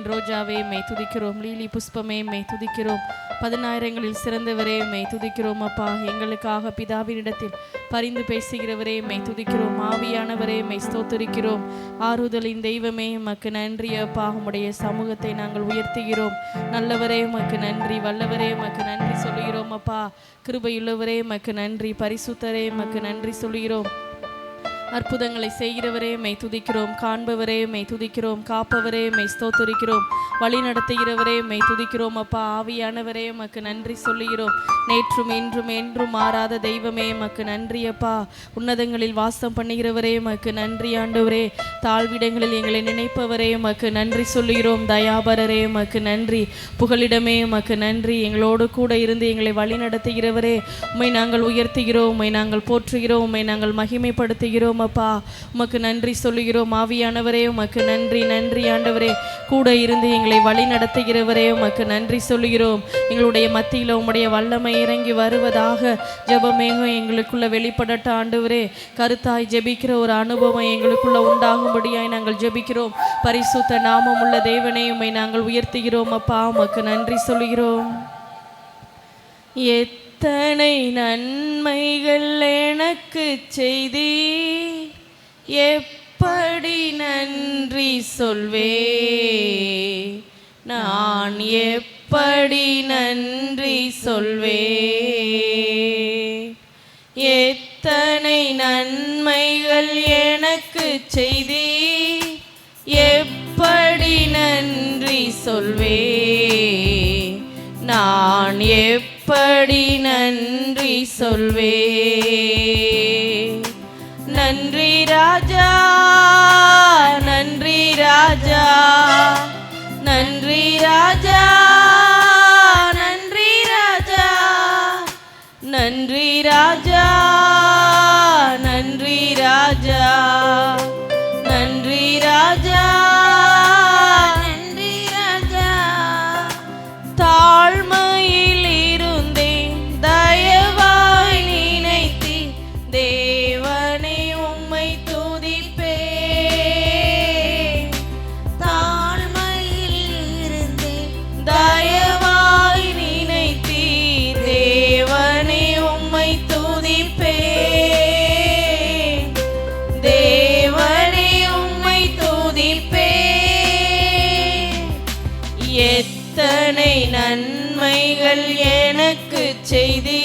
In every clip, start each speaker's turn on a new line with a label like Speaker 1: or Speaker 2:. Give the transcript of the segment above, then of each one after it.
Speaker 1: ரோஜாவே மெய் துதிக்கிறோம். லீலி புஷ்பமே மெய் துதிக்கிறோம். 10,000ங்களில் சிறந்தவரே மெய் துதிக்கிறோம். அப்பா, எங்களுக்காக பிதாவினிடத்தில் பரிந்து பேசுகிறவரே மெய் துதிக்கிறோம். ஆவியானவரே மெய் ஸ்தோத்திரிக்கிறோம். ஆறுதலின் தெய்வமே உமக்கு நன்றி அப்பா. உம்முடைய சமூகத்தை நாங்கள் உயர்த்துகிறோம். நல்லவரே உமக்கு நன்றி, வல்லவரே உமக்கு நன்றி சொல்லுகிறோம். அப்பா, கிருபையுள்ளவரே உமக்கு நன்றி, பரிசுத்தரே உமக்கு நன்றி சொல்லுகிறோம். அற்புதங்களை செய்கிறவரே மெய் துதிக்கிறோம். காண்பவரே மெய் துதிக்கிறோம். காப்பவரே மெய் ஸ்தோத்திரிக்கிறோம். வழி நடத்துகிறவரே மெய் துதிக்கிறோம். அப்பா, ஆவியானவரே உமக்கு நன்றி சொல்லுகிறோம். நேற்றும் இன்றும் என்றும் மாறாத தெய்வமே உமக்கு நன்றி அப்பா. உன்னதங்களில் வாசம் பண்ணுகிறவரே உமக்கு நன்றி ஆண்டவரே. தாழ்விடங்களில் எங்களை நினைப்பவரே உமக்கு நன்றி சொல்லுகிறோம். தயாபரரே உமக்கு நன்றி. புகலிடமே உமக்கு நன்றி. எங்களோடு கூட இருந்து எங்களை வழி நடத்துகிறவரே உம்மை நாங்கள் உயர்த்துகிறோம், உம்மை நாங்கள் போற்றுகிறோம், உம்மை நாங்கள் மகிமைப்படுத்துகிறோம். அப்பா, உமக்கு நன்றி சொல்லுகிறோம். ஆவியானவரே உமக்கு நன்றி. நன்றி ஆண்டவரே. கூட இருந்து எங்களை வழி நடத்துகிறவரே உமக்கு நன்றி சொல்லுகிறோம். எங்களுடைய மத்தியில் உம்முடைய வல்லமை இறங்கி வருவதாக. ஜெபமேகம் எங்களுக்குள்ள வெளிப்படட்ட ஆண்டவரே. கருத்தாய் ஜெபிக்கிற ஒரு அனுபவம் எங்களுக்குள்ள உண்டாகும்படியாய் நாங்கள் ஜெபிக்கிறோம். பரிசுத்த நாமம் உள்ள தேவனே உம்மை நாங்கள் உயர்த்துகிறோம். அப்பா, உமக்கு நன்றி சொல்லுகிறோம். எத்தனை நன்மைகள் எனக்கு செய்தி, எப்படி நன்றி சொல்வே, நான் எப்படி நன்றி சொல்வே. எத்தனை நன்மைகள் எனக்கு செய்தி, எப்படி நன்றி சொல்வே, நான் எப்படி நன்றி சொல்வே. நன்றி ராஜா, நன்றி ராஜா, நன்றி ராஜா, நன்றி ராஜா, நன்றி ராஜா, நன்றி ராஜா, நன்றி ராஜா, நன்றி ராஜா. தாழ்மையில் இருந்தேன், தயவாய் நினைத்தேன், தேவனே உம்மை துதிப்பேன். தாழ்மையில் இருந்தேன், தயவாய் நினைத்தீர், தேவனே உம்மை துதிப்பேன். தேவனே உம்மை துதிப்பேன். எத்தனை நன்மைகள் எனக்கு செய்தி,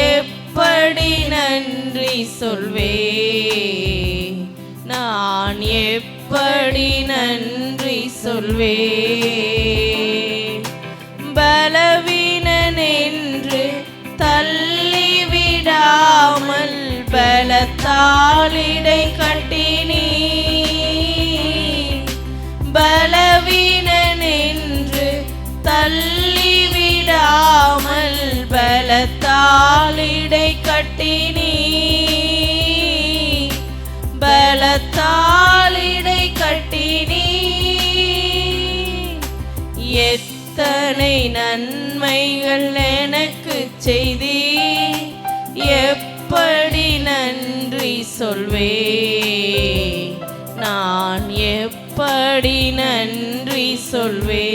Speaker 1: எப்படி நன்றி சொல்வே, நான் எப்படி நன்றி சொல்வே. பலவீனன் என்று தள்ளிவிடாமல் பலத்தால் இடை கட்டினீ. பலவீனன் என்று தள்ளிவிடாமல் பலத்தால் இடை கட்டினீ. பலத்தால் இடை கட்டினீ. எத்தனை நன்மைகள் எனக்கு செய்தி, எப்படி நன்றி சொல்வே, நான் எப்படி நன்றி சொல்வே.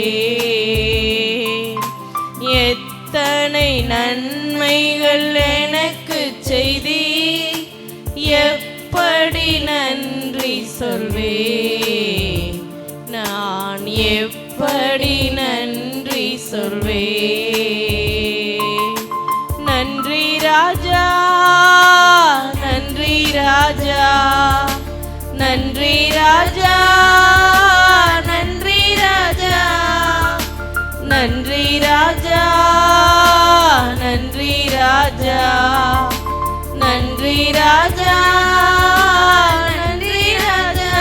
Speaker 1: எத்தனை நன்மைகள் எனக்கு செய்தி, எப்படி நன்றி சொல்வே, நான் எப்படி நன்றி சொல்வே. நன்றி ராஜா, நன்றி ராஜா, நன்றி ராஜா, நன்றி ராஜா, நன்றி ராஜா, நன்றி ராஜா, நன்றி ராஜா, நன்றி ராஜா.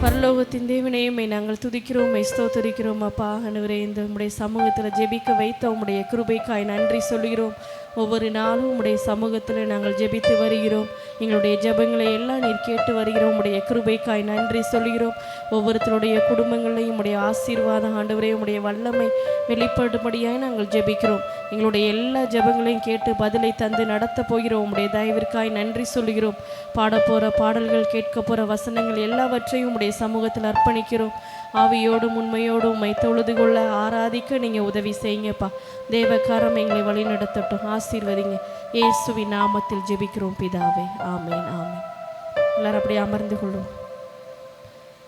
Speaker 1: பரலோகத்தின் தேவனையுமே நாங்கள் துதிக்கிறோம், ஸ்தோத்திரிக்கிறோம். அப்பா ஆண்டவரே, இந்த உம்முடைய சமூகத்தில் ஜெபிக்க வைத்த உம்முடைய கிருபைக்காய் நன்றி சொல்கிறோம். ஒவ்வொரு நாளும் உம்முடைய சமூகத்தில் நாங்கள் ஜெபித்து வருகிறோம். எங்களுடைய ஜெபங்களை எல்லாம் நீர் கேட்டு வருகிறோம். உடைய கிருபைக்காய் நன்றி சொல்கிறோம். ஒவ்வொருத்தருடைய குடும்பங்களையும் உடைய ஆசீர்வாதம் ஆண்டவரே உடைய வல்லமை வெளிப்படும்படியாய் நாங்கள் ஜெபிக்கிறோம். எங்களுடைய எல்லா ஜெபங்களையும் கேட்டு பதிலை தந்து நடத்த போகிறோம். உடைய தயவிற்காய் நன்றி சொல்கிறோம். பாடப்போகிற பாடல்கள், கேட்க போகிற வசனங்கள் எல்லாவற்றையும் உடைய சமூகத்தில் அர்ப்பணிக்கிறோம். ஆவியோடும் உண்மையோடும் உம்மை தொழுது கொள்ள ஆராதிக்க நீங்கள் உதவி செய்யுங்கப்பா. தேவக்காரம் எங்களை வழி நடத்தட்டும். ஆசீர்வதிங்க. இயேசுவின் நாமத்தில் ஜெபிக்கிறோம் பிதாவே. ஆமேன் ஆமேன். எல்லாரும் அப்படியே அமர்ந்து கொள்ளும்.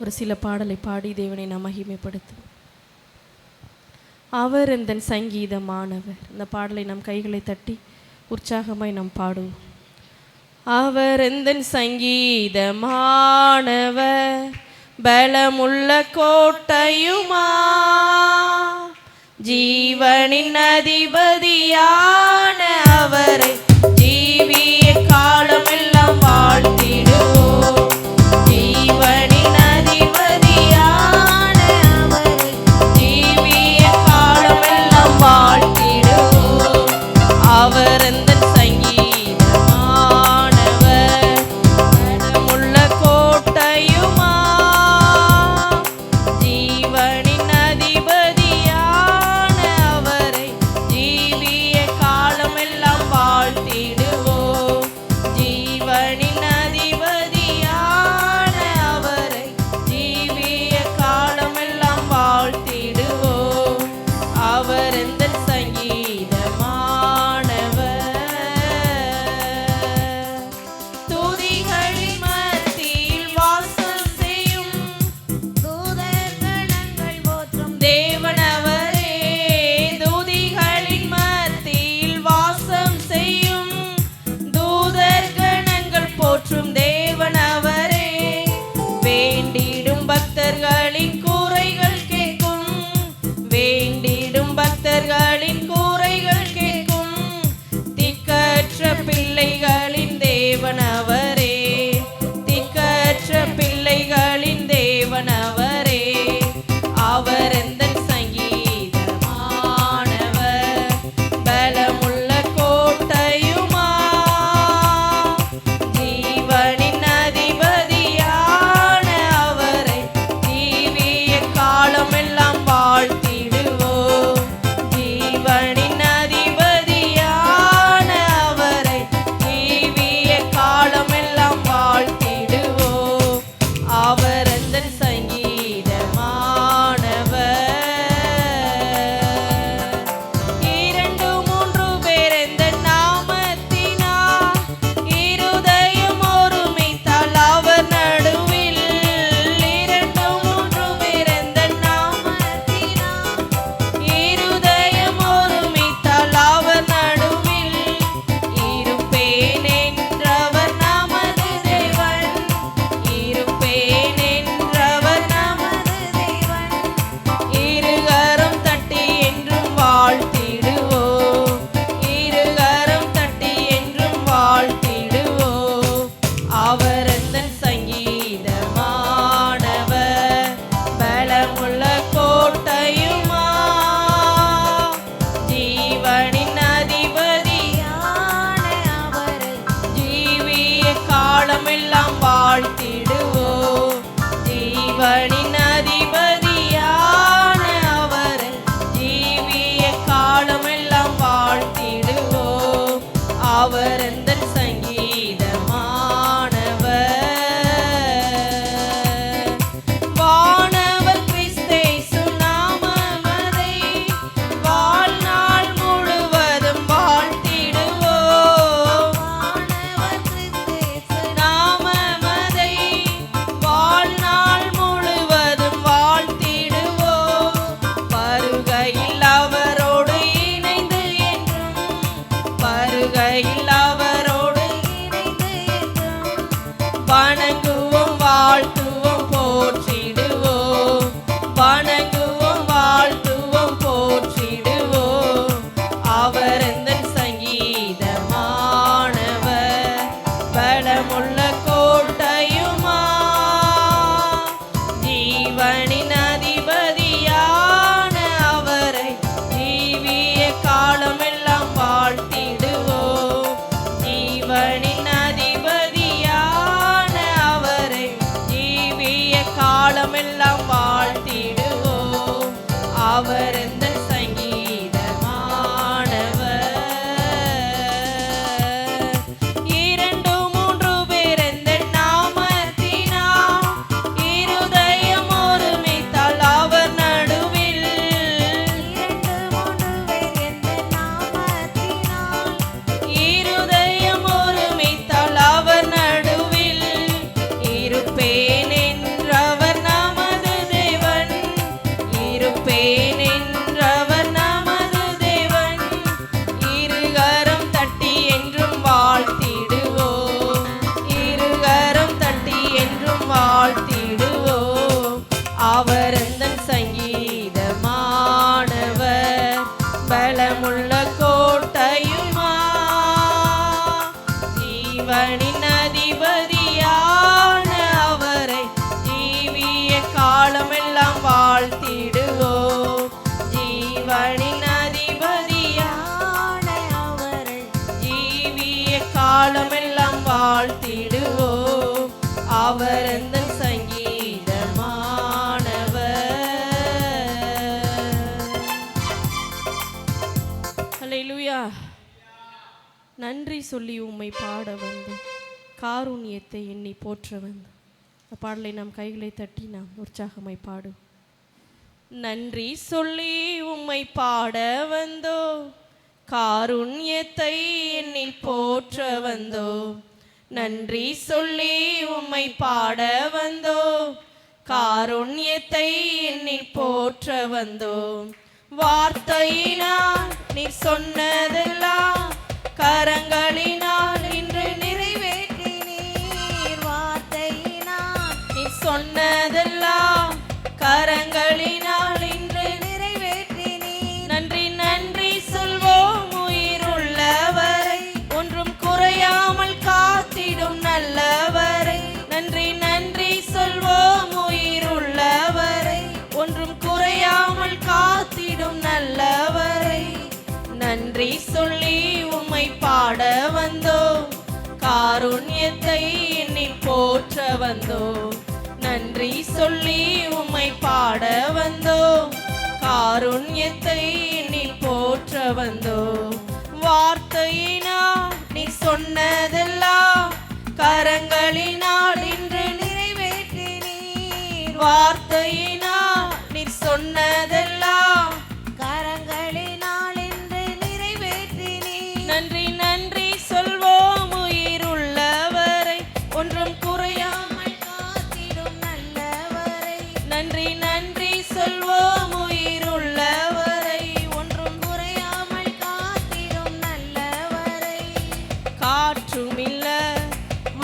Speaker 1: ஒரு சில பாடலை பாடி தேவனை நாம் மகிமைப்படுத்தும். அவர் எந்தன் சங்கீதமானவர். இந்த பாடலை நம் கைகளை தட்டி உற்சாகமாய் நாம் பாடுவோம். அவர் எந்தன் சங்கீதமானவர், பலமுள்ள கோட்டையுமா, ஜீவனின் அதிபதியான அவரை ஜீவிய காலமெல்லாம் வாழ்த்திடுவோம். ஜீவனின் அதிபதியான அவரை ஜீவிய காலமெல்லாம் வாழ்த்திடுவோம். அவர் எந்த காலமெல்லாம் வாழ்த்திடுவோம். அவர் எந்த பலமுள்ள கோட்டையுமா, ஜீவனின் அதிபதியான அவரை ஜீவிய காலமெல்லாம் வாழ்த்திடுவோம். ஜீவனின் அதிபதியான அவரை ஜீவிய காலமெல்லாம் வாழ்த்திடுவோம். அவர் எந்த நன்றி சொல்லி உம்மை பாட வந்தோம், காருண்யத்தை எண்ணி போற்ற வந்தோம். இந்த பாடலை நாம் கைகளை தட்டி நாம் உற்சாகமாய் பாடும். நன்றி சொல்லி உம்மை பாட வந்தோ, காருண்யத்தை எண்ணி போற்ற வந்தோ. நன்றி சொல்லி உம்மை பாட வந்தோ, காருண்யத்தை எண்ணி போற்ற வந்தோ. வார்த்தையினால் நீர் சொன்னதெல்லாம் கரங்களினால் இன்று நிறைவேற்றினீர். வார்த்தையினால் நீர் சொன்னதெல்லாம் கரங்களினால் இன்று நிறைவேற்றினீர். நன்றி நன்றி சொல்வோம் உயிருள்ளவரை, ஒன்றும் குறையாமல் காத்திடும் நல்லவரை. நன்றி நன்றி சொல்வோம் உயிருள்ளவரை, ஒன்றும் குறையாமல் காத்திடும் நல்லவரை. நன்றி சொல்லி உம்மை பாட வந்தோ, காருண்யத்தை எண்ணி போற்ற வந்தோ. நன்றி சொல்லி உம்மை பாட வந்தோ, காருண்யத்தை எண்ணி போற்ற வந்தோ. வார்த்தையினால் நீ சொன்னதெல்லாம் கரங்களினால் இன்று நிறைவேற்றினீர். வார்த்தையினால் நீ சொன்னதெல்லாம் கரங்களினால் இன்று நிறைவேற்றினீர். நன்றி நன்றி சொல்வோம் உயிருள்ளவரை, ஒன்றும் குறையாமல் காத்திடும் நல்லவரை. நன்றி நன்றி சொல்வோம் உயிருள்ளவரை, ஒன்றும் குறையாமல் காத்திடும் நல்லவரை. காற்றுமில்ல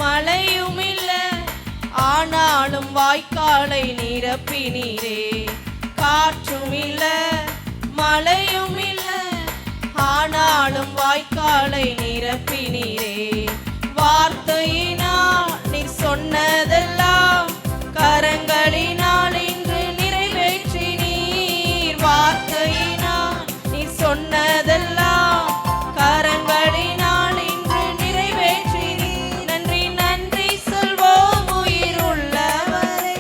Speaker 1: மழையுமில்ல, ஆனாலும் வாய்க்காலை நிரப்பினீரே. காற்றுமில்ல மழையுமில்ல, ஆனாலும் வாய்க்காலை நிரப்பினீரே. வார்த்தையினால் நீ சொன்னதெல்லாம் கரங்களினால் இன்று நிறைவேற்றினீர். வார்த்தையினால் நீ சொன்னதெல்லாம் கரங்களினால் இன்று நிறைவேற்றினீர். நன்றி நன்றி சொல்வோம் உயிருள்ளவரை,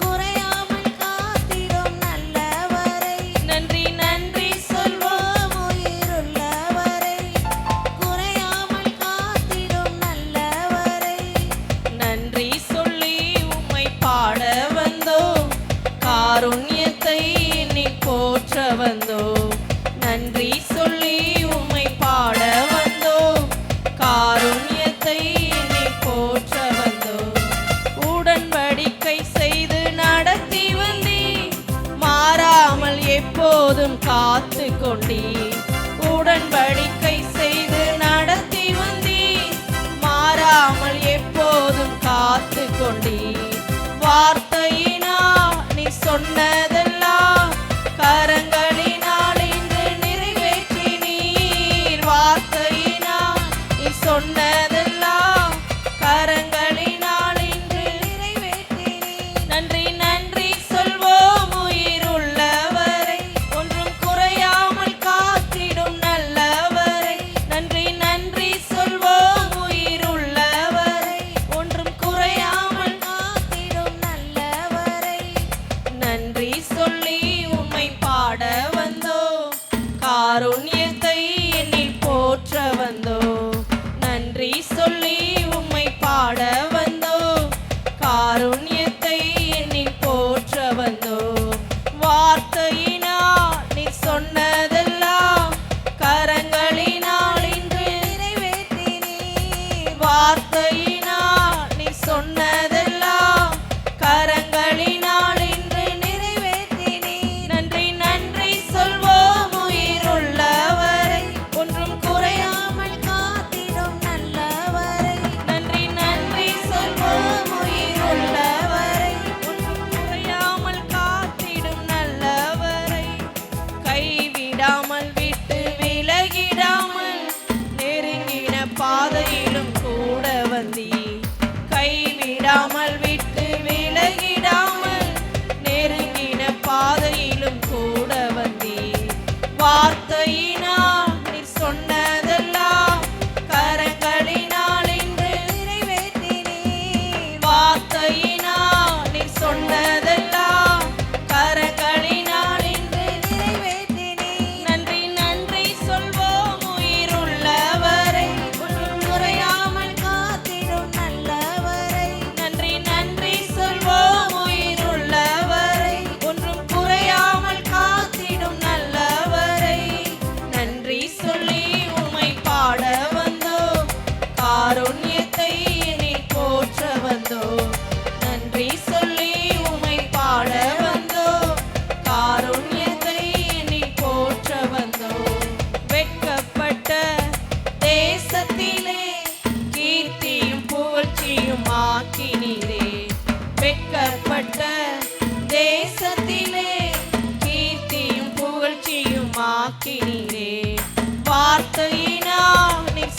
Speaker 1: குறையாமல் காத்திடும் நல்லவரை. நன்றி நன்றி சொல்வோம் உயிருள்ளவரை, குறையாமல் காத்திடும் நல்லவரை. நன்றி சொல்லி உம்மை பாட வந்தோ, காருண்யத்தை எண்ணி போற்ற வந்தோ. நன்றி சொல்லி உம்மை பாட வந்தோ, காருண்யத்தை எண்ணி போற்ற வந்தோ. உடன்படிக்கை செய்து நடத்தி வந்தீ, மாறாமல் எப்போதும் காத்து கொண்டீ. உடன்படிக்கை செய்து நடத்தி வந்தீ, மாறாமல் எப்போதும் காத்து கொண்டீ. வார்த்தையினால் நீ சொன்னதெல்லாம் கரங்களினால் இன்று நிறைவேற்றினீர். வார்த்தையினால் நீ சொன்னதெல்லாம் கரங்களினால் இன்று நிறைவேற்றினீர். நன்றி நன்றி சொல்வோம் உயிருள்ளவரை, ஒன்றும் குறையாமல் காத்திடும் நல்லவரை. நன்றி நன்றி சொல்வோம் உயிருள்ளவரை, ஒன்றும் குறையாமல் காத்திடும் நல்லவரை.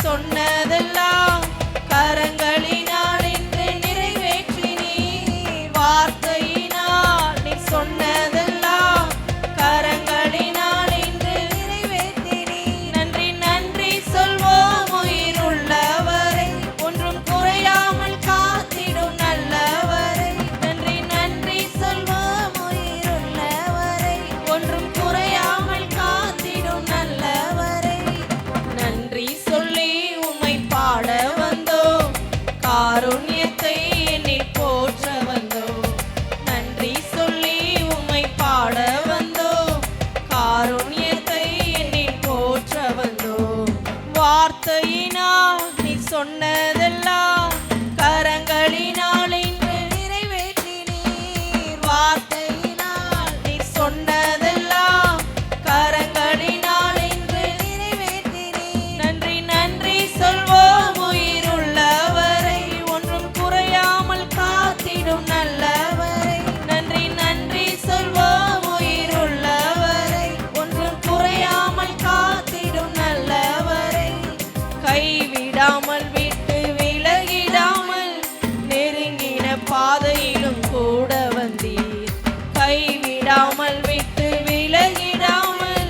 Speaker 1: சொன்னதெல்லாம் கரங்களினால் இன்று நிறைவேற்றினீர். வார்த்தையினால் நீ சொன்னதெல்லாம் கரங்களினால் இன்று நிறைவேற்றினீர். நன்றி நன்றி சொல்வோம் உயிருள்ளவரை, ஒன்றும் குறையாமல் காத்திடும் நல்லவரை. நன்றி நன்றி சொல்வோம் உயிருள்ளவரை, ஒன்றும் குறையாமல் காத்திடும் நல்லவரை. நன்றி சொல்லி உம்மை பாட வந்தோம், காருண்யத்தை எண்ணில் போற்ற வந்தோம். நன்றி சொல்லி உம்மை பாட வந்தோம், காருண்யத்தை எண்ணில் போற்ற வந்தோம். வார்த்தையினால் நீ சொன்னதெல்லாம் கரங்களினால் இன்று நிறைவேற்றினீர். வார்த்தையினால் நீ சொன்னதெல்லாம் கரங்களினால் இன்று நிறைவேற்றினீர். நன்றி நன்றி சொல்வோம் உயிருள்ளவரை, ஒன்றும் குறையாமல் காத்திடும் நல்லவரை. நன்றி நன்றி சொல்வோம் உயிருள்ளவரை, ஒன்றும் குறையாமல் காத்திடும் நல்லவரை. கைவிடாமல் விட்டு விலகிடாமல் நெருங்கின பாதையிலும் கூட வந்தீர். கைவிடாமல் விட்டு விலகிடாமல்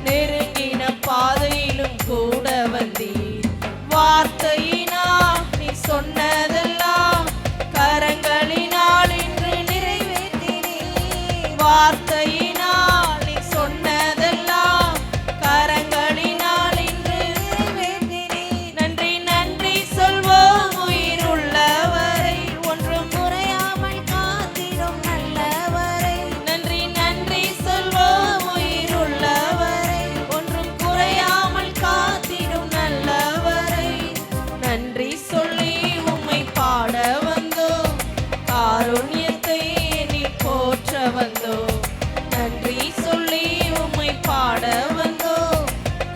Speaker 1: நெருங்கின பாதையிலும் கூட வந்தீர். வார்த்தையினால் நீ சொன்னதெல்லாம் கரங்களினால் இன்று நிறைவேற்றினீர். வார்த்தையினால் நீ சொன்னதெல்லாம் கரங்களினால் இன்று நிறைவேற்றினீர். நன்றி நன்றி சொல்வோம் உயிருள்ளவரை, ஒன்றும் குறையாமல் காத்திடும் நல்லவரை. நன்றி நன்றி சொல்வோம் உயிருள்ளவரை, ஒன்றும் குறையாமல் காத்திடும் நல்லவரை. நன்றி சொல்லி உம்மை பாட வந்தோம், காருண்யத்தை எண்ணில் போற்ற வந்தோம். நன்றி சொல்லி உம்மை பாட வந்தோம்,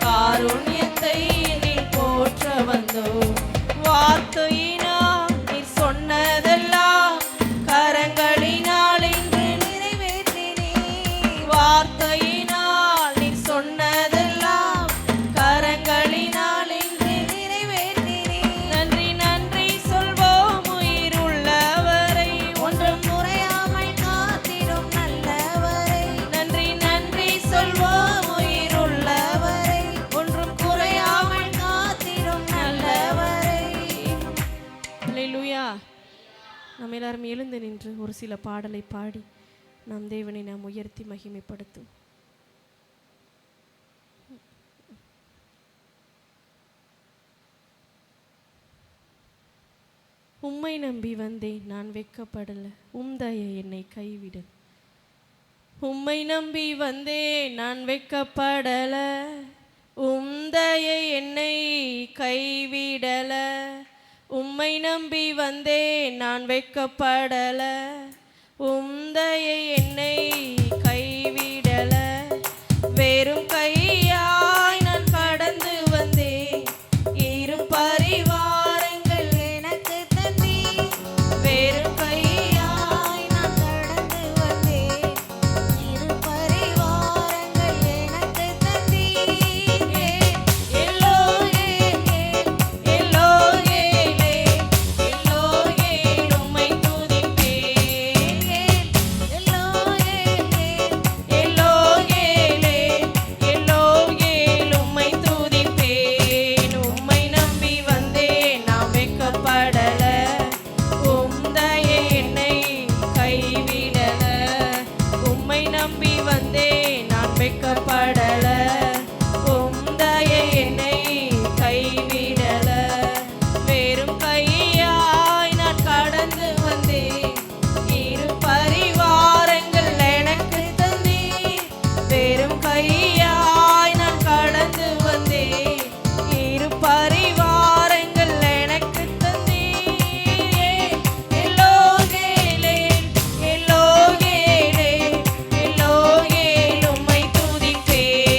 Speaker 1: காருண்யத்தை எண்ணில் போற்ற வந்தோம். வார்த்தையினால் நீ சொன்னதெல்லாம் கரங்களினால் இன்று நிறைவேற்றினீர். வார்த்தையினால் நீ சொன்னதெல்லாம் கரங்களினால் இன்று நிறைவேற்றினீர். நன்றி நன்றி சொல்வோம் உயிருள்ளவரை, ஒன்றும் குறையாமல் காத்திடும் நல்லவரை. நன்றி நன்றி சொல்வோம் உயிருள்ளவரை, ஒன்றும் குறையாமல் காத்திடும் நல்லவரை. அல்லேலூயா. நாம் எல்லாரும் எழுந்து நின்று ஒரு சில பாடலை பாடி நாம் தேவனை நாம் உயர்த்தி மகிமைப்படுத்தும். உம்மை நம்பி வந்தேன் நான் வெட்கப்படல, உம் தயை என்னை கைவிட. உம்மை நம்பி வந்தேன் நான் வெட்கப்படல, உம் தயை என்னை கைவிடல. உம்மை நம்பி வந்தேன் நான் வெட்கப்படல, உம் தயை என்னை கைவிடல. வெறும் கையாய் நான் கடந்து வந்தேன், இரு பரிவாரங்கள் எனக்கு தந்தீர். வெறும் கையாய் நான் கடந்து வந்தேன், இரு பரிவாரங்கள் எனக்கு தந்தீர். எல்லோயே எல்லோயே எல்லோயே உம்மை துதிப்பேன். எல்லோயே எல்லோயே எல்லோயே உம்மை துதிப்பேன். உம்மை நம்பி வந்தேன் நான் வெட்கப்படல, உம் தயை என்னை கைவிடல. உம்மை நம்பி வந்தேன் நான் வெட்கப்படல, உம் தயை என்னை கைவிடல. வெறும் கையாய் நான் கடந்து வந்தேன், இரு பரிவாரங்கள் எனக்கு தந்தீர். வெறும் கையாய் நான் கடந்து வந்தேன், இரு பரிவாரங்கள் எனக்கு தந்தீர். எல்லோகேலே எல்லோகேலே எல்லோகே உம்மை துதிப்பேன்.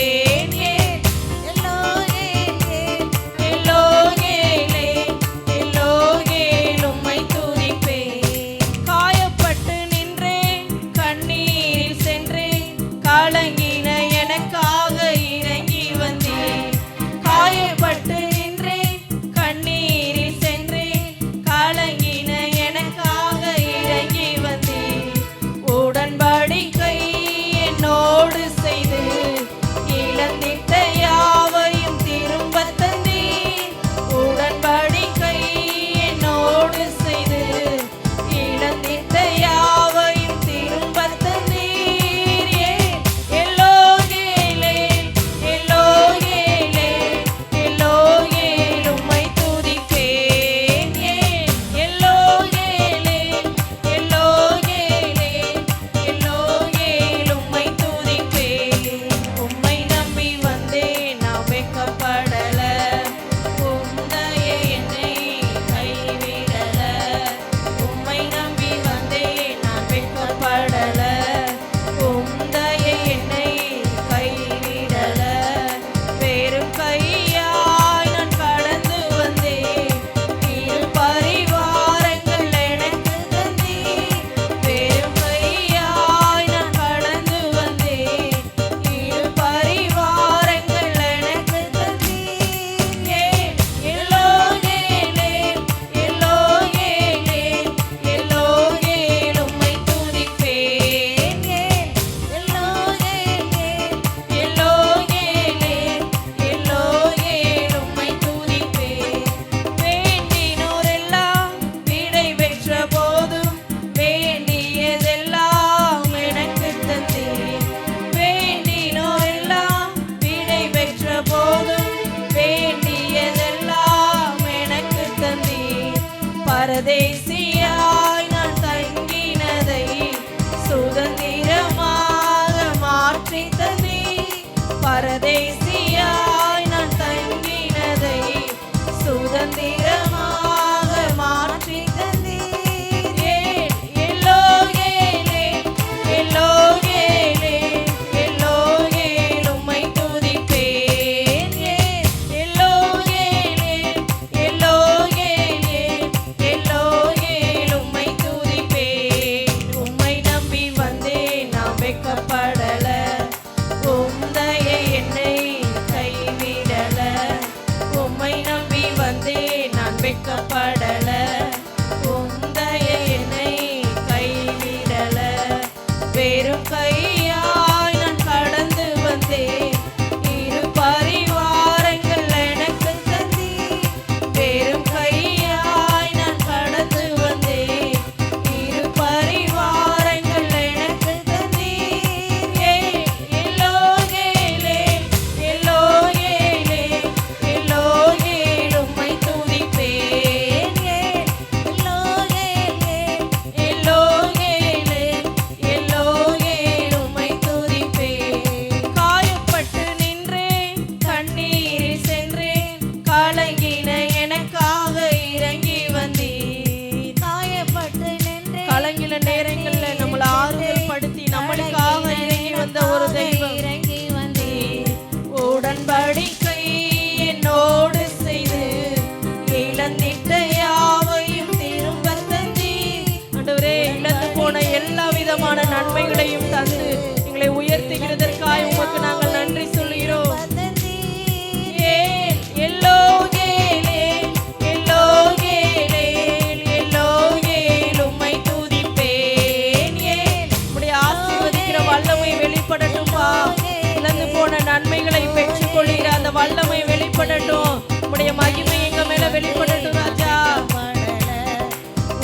Speaker 1: வல்லமை வெளிப்படட்டும், உம்முடைய மகிமை எங்க மேல வெளிப்படட்டும் ராஜா.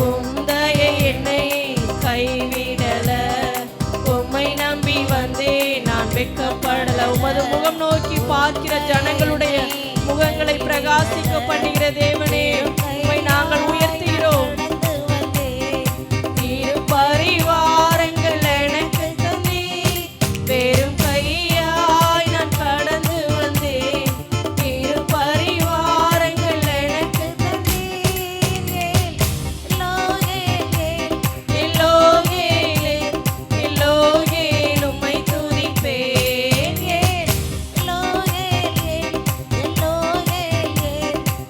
Speaker 1: உந்தைய என்னை கைவிடல, உம்மை நம்பி வந்தே நான் வெட்கப்படல. உமது முகம் நோக்கி பார்க்கிற ஜனங்களுடைய முகங்களை பிரகாசிக்க பண்ணுகிற தேவனே, உம்மை நாங்கள் உயர்த்துகிறோம். இரு பரிவாரங்கள் எனக்கு தந்தே, வெறும் கையாய் நான் கடந்து வந்தேன். இரு பரிவாரங்கள் எனக்கு தந்தே, எல்லோகேல் உம்மை துதிப்பேன்.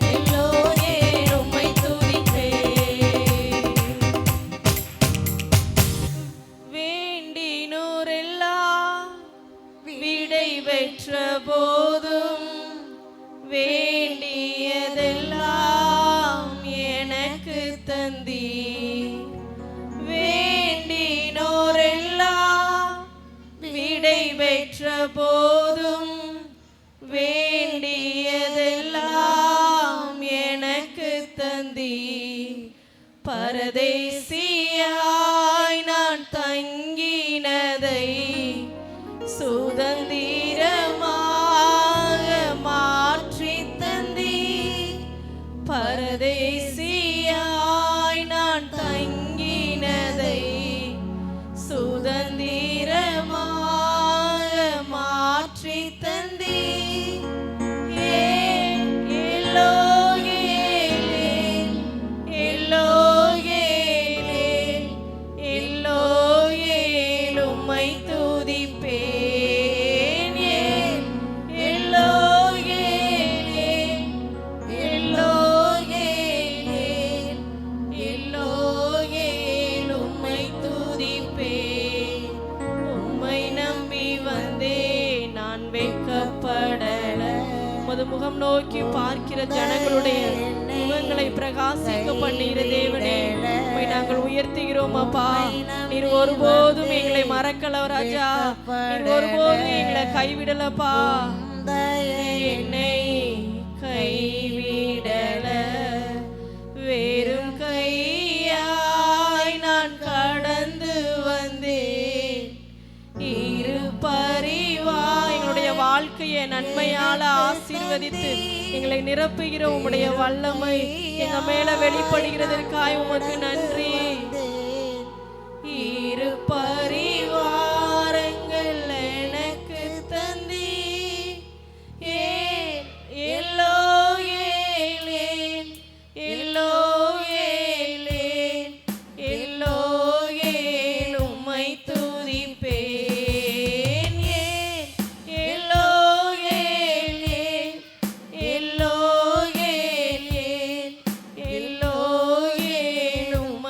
Speaker 1: எல்லோகேல் உம்மை துதிப்பேன். வேண்டினோரெல்லாம் விடை பெற்ற போதும், வேண்டியதெல்லாம் எனக்கு தந்தீ. வேண்டினோரெல்லாம் விடை பெற்ற போதும், வேண்டியதெல்லாம் எனக்கு தந்தீ. பரதேசியாய் நான் தங்கினதை சுதந்திரமாக மாற்றி தந்தீ. பரதேசியாய் நான் தங்கினதை சுதந்திரமாக மாற்றி தந்தீ. எல்லோகேல் உம்மை துதிப்பேன். எல்லோகேல் உம்மை துதிப்பேன். உம்மை நம்பி வந்தே நான் வெட்கப்படல. உமது முகம் நோக்கி பார்க்கிற ஜனங்களுடைய முகங்களை பிரகாசிக்க பண்ணுகிற தேவனே, உம்மை நாங்கள் உயர்த்துகிறோம் அப்பா. நீர் ஒருபோதும் எங்களை மறக்கல ராஜா, நீர் ஒருபோதும் எங்களை கைவிடலப்பா. என்னை கைவிடல, வெறும் கையாய் நான் கடந்து வந்தேன். இரு பரிவா எங்களுடைய வாழ்க்கையை நன்மையால ஆசீர்வதித்து எங்களை நிரப்புகிற உம்முடைய வல்லமை எங்க மேல வெளிப்படுகிறதற்காய் உமக்கு நன்றி. இரு பரிவாரங்கள் எனக்கு தந்தீ. எல்லோகேல் உம்மை துதிப்பேன். எல்லோகேல் உம்மை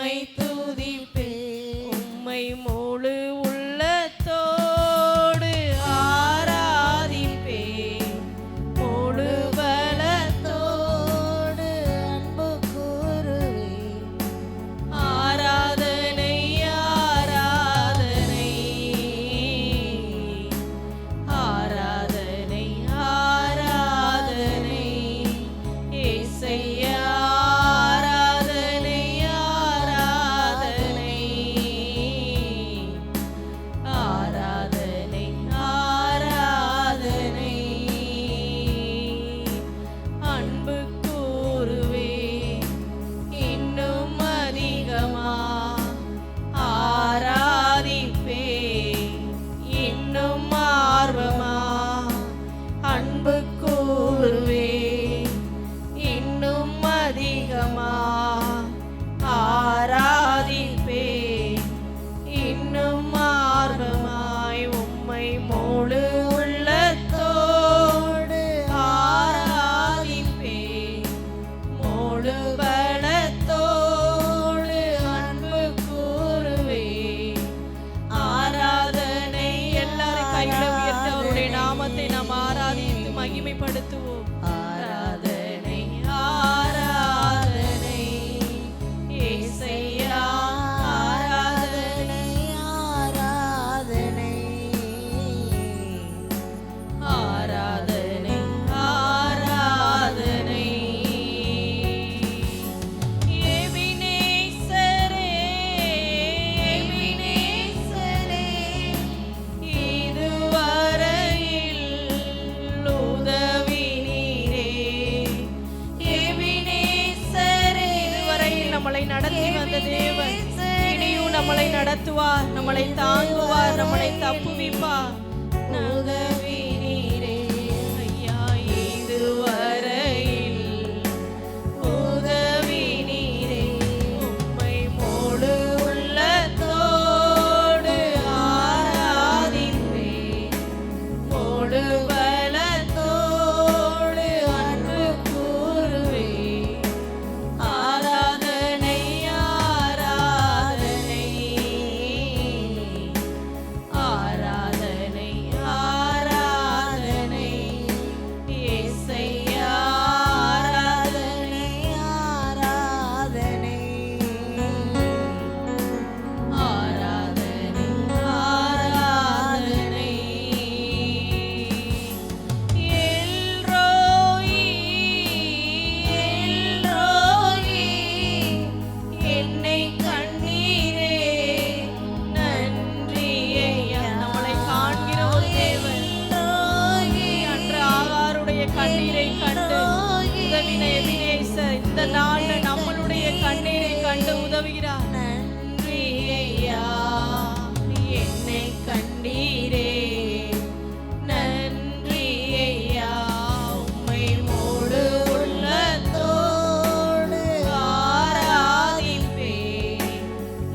Speaker 1: நடத்துவார், நம்மளை தாங்குவார், நம்மளை தப்புவிப்பார். உதவி நீரே ஐயா, இதுவரையில் உதவி நீரே. உம்மை முழு உள்ளத்தோடு ஆராதிப்பேன், முழு பலத்தோடு அன்பு கூறுவேன். ஆராதனை ஆராதனை ஆராதனை ஆராதனை இயேசையா, ஆராதனை ஆராதனை ஆராதனை ஆராதனை. எல்ரோயி எல்ரோயி, என்னை கண்ணீரே நன்றி ஐயா. நம்மளை காண்கிற ஒரு தேவன். அன்று ஆகாருடைய கண்ணீரை கண்டு உதவின எபினேசர் இந்த நாள்ல நம்மளுடைய கண்ணீரை கண்டு உதவுகிறார். நன்றி ஐயா, என்னை கண்டீரே நன்றி ஐயா. உம்மை முழு உள்ளத்தோடு ஆராதிப்பேன்,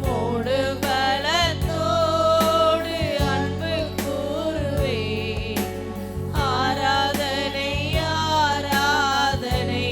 Speaker 1: முழு பலத்தோடு அன்பு கூறுவேன். ஆராதனை ஆராதனை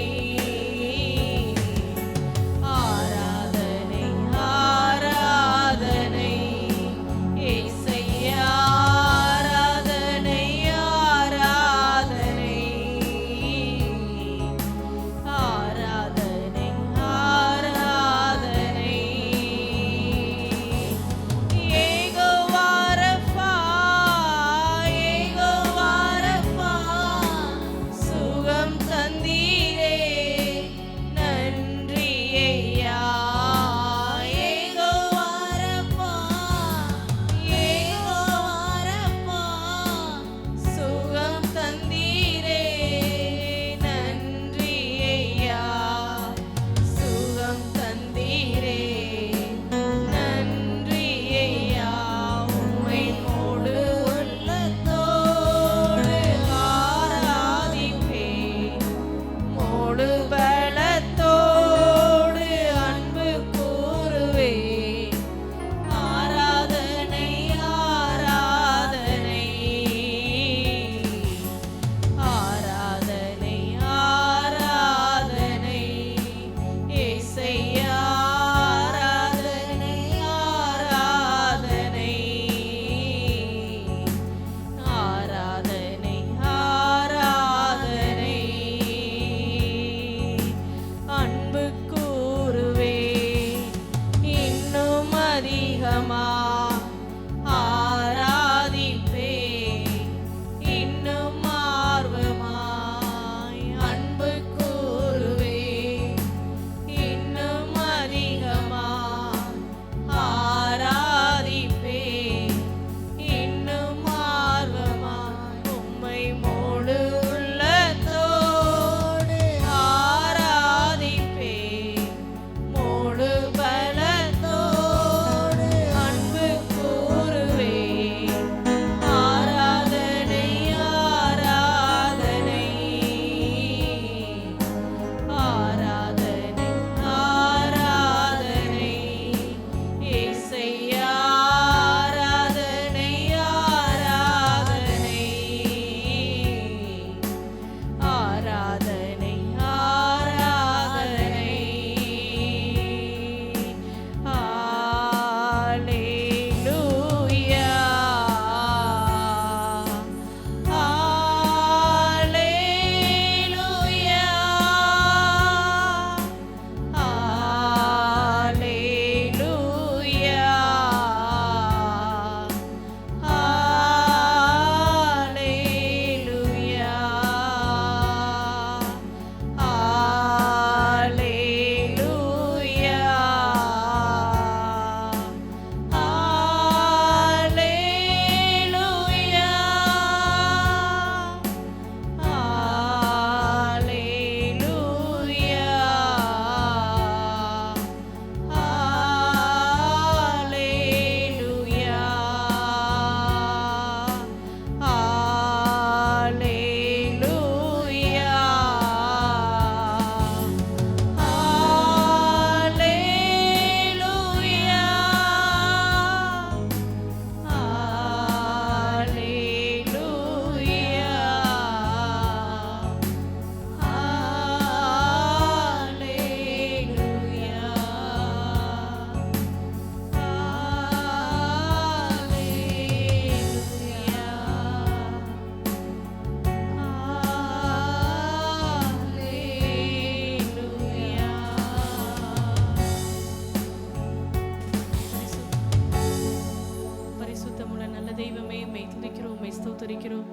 Speaker 1: பரிசுத்தமுள்ள நல்ல தெய்வமே, மெய் துதிக்கிறோம், மெய் ஸ்தோத்தரிக்கிறோம்.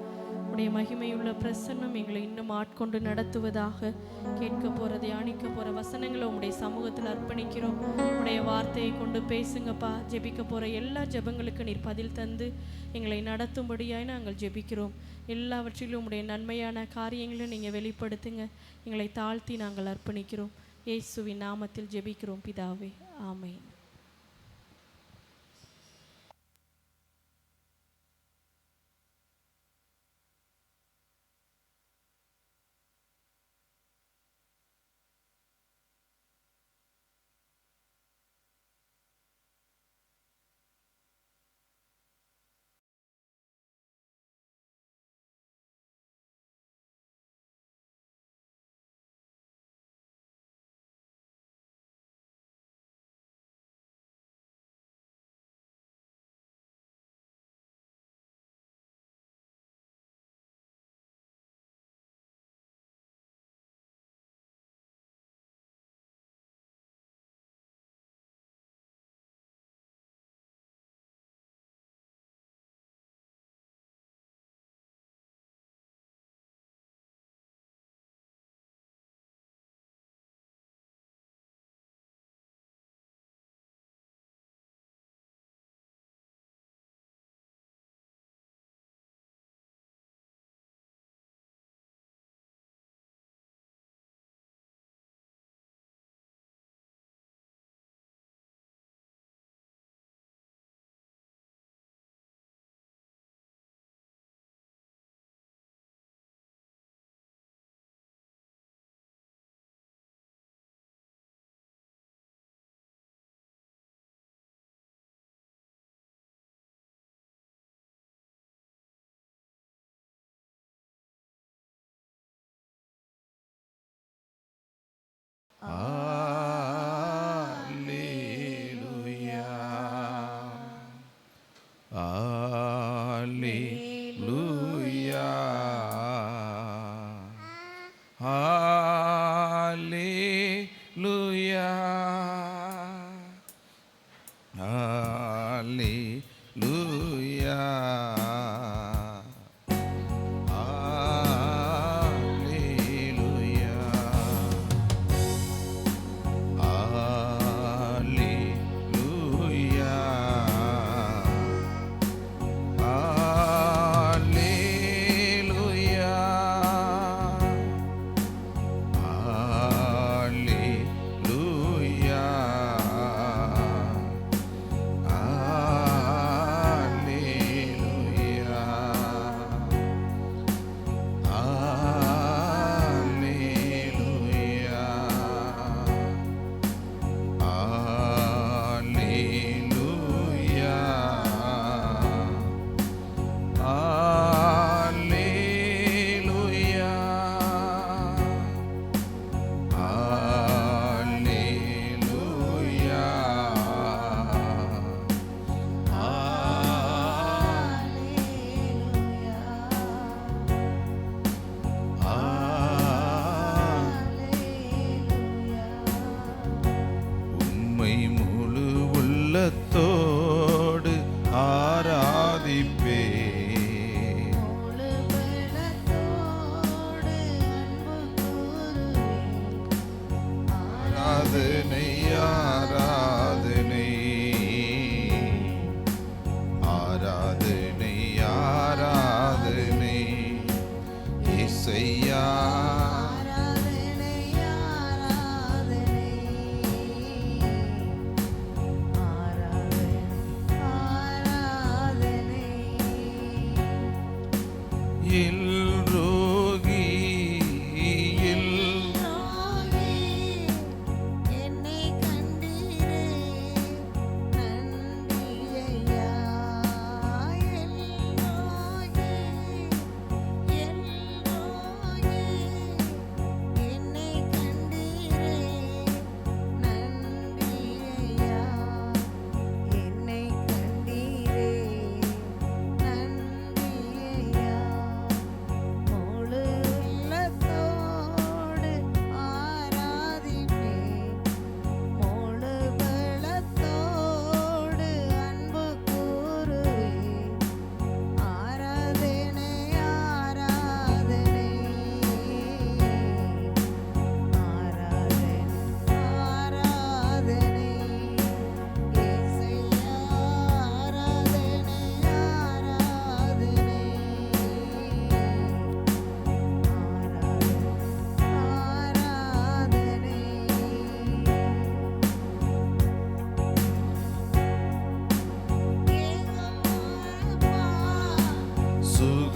Speaker 1: உடைய மகிமையுள்ள பிரசன்னம் எங்களை இன்னும் ஆட்கொண்டு நடத்துவதாக. கேட்க போற தியானிக்க போற வசனங்களை உடைய சமூகத்தில் அர்ப்பணிக்கிறோம். உடைய வார்த்தையை கொண்டு பேசுங்கப்பா. ஜெபிக்க போற எல்லா ஜெபங்களுக்கு நீர் பதில் தந்து எங்களை நடத்தும்படியாய் நாங்கள் ஜெபிக்கிறோம். எல்லாவற்றிலும் உடைய நன்மையான காரியங்களை நீங்கள் வெளிப்படுத்துங்க. எங்களை தாழ்த்தி நாங்கள் அர்ப்பணிக்கிறோம். இயேசுவின் நாமத்தில் ஜெபிக்கிறோம் பிதாவே, ஆமென்.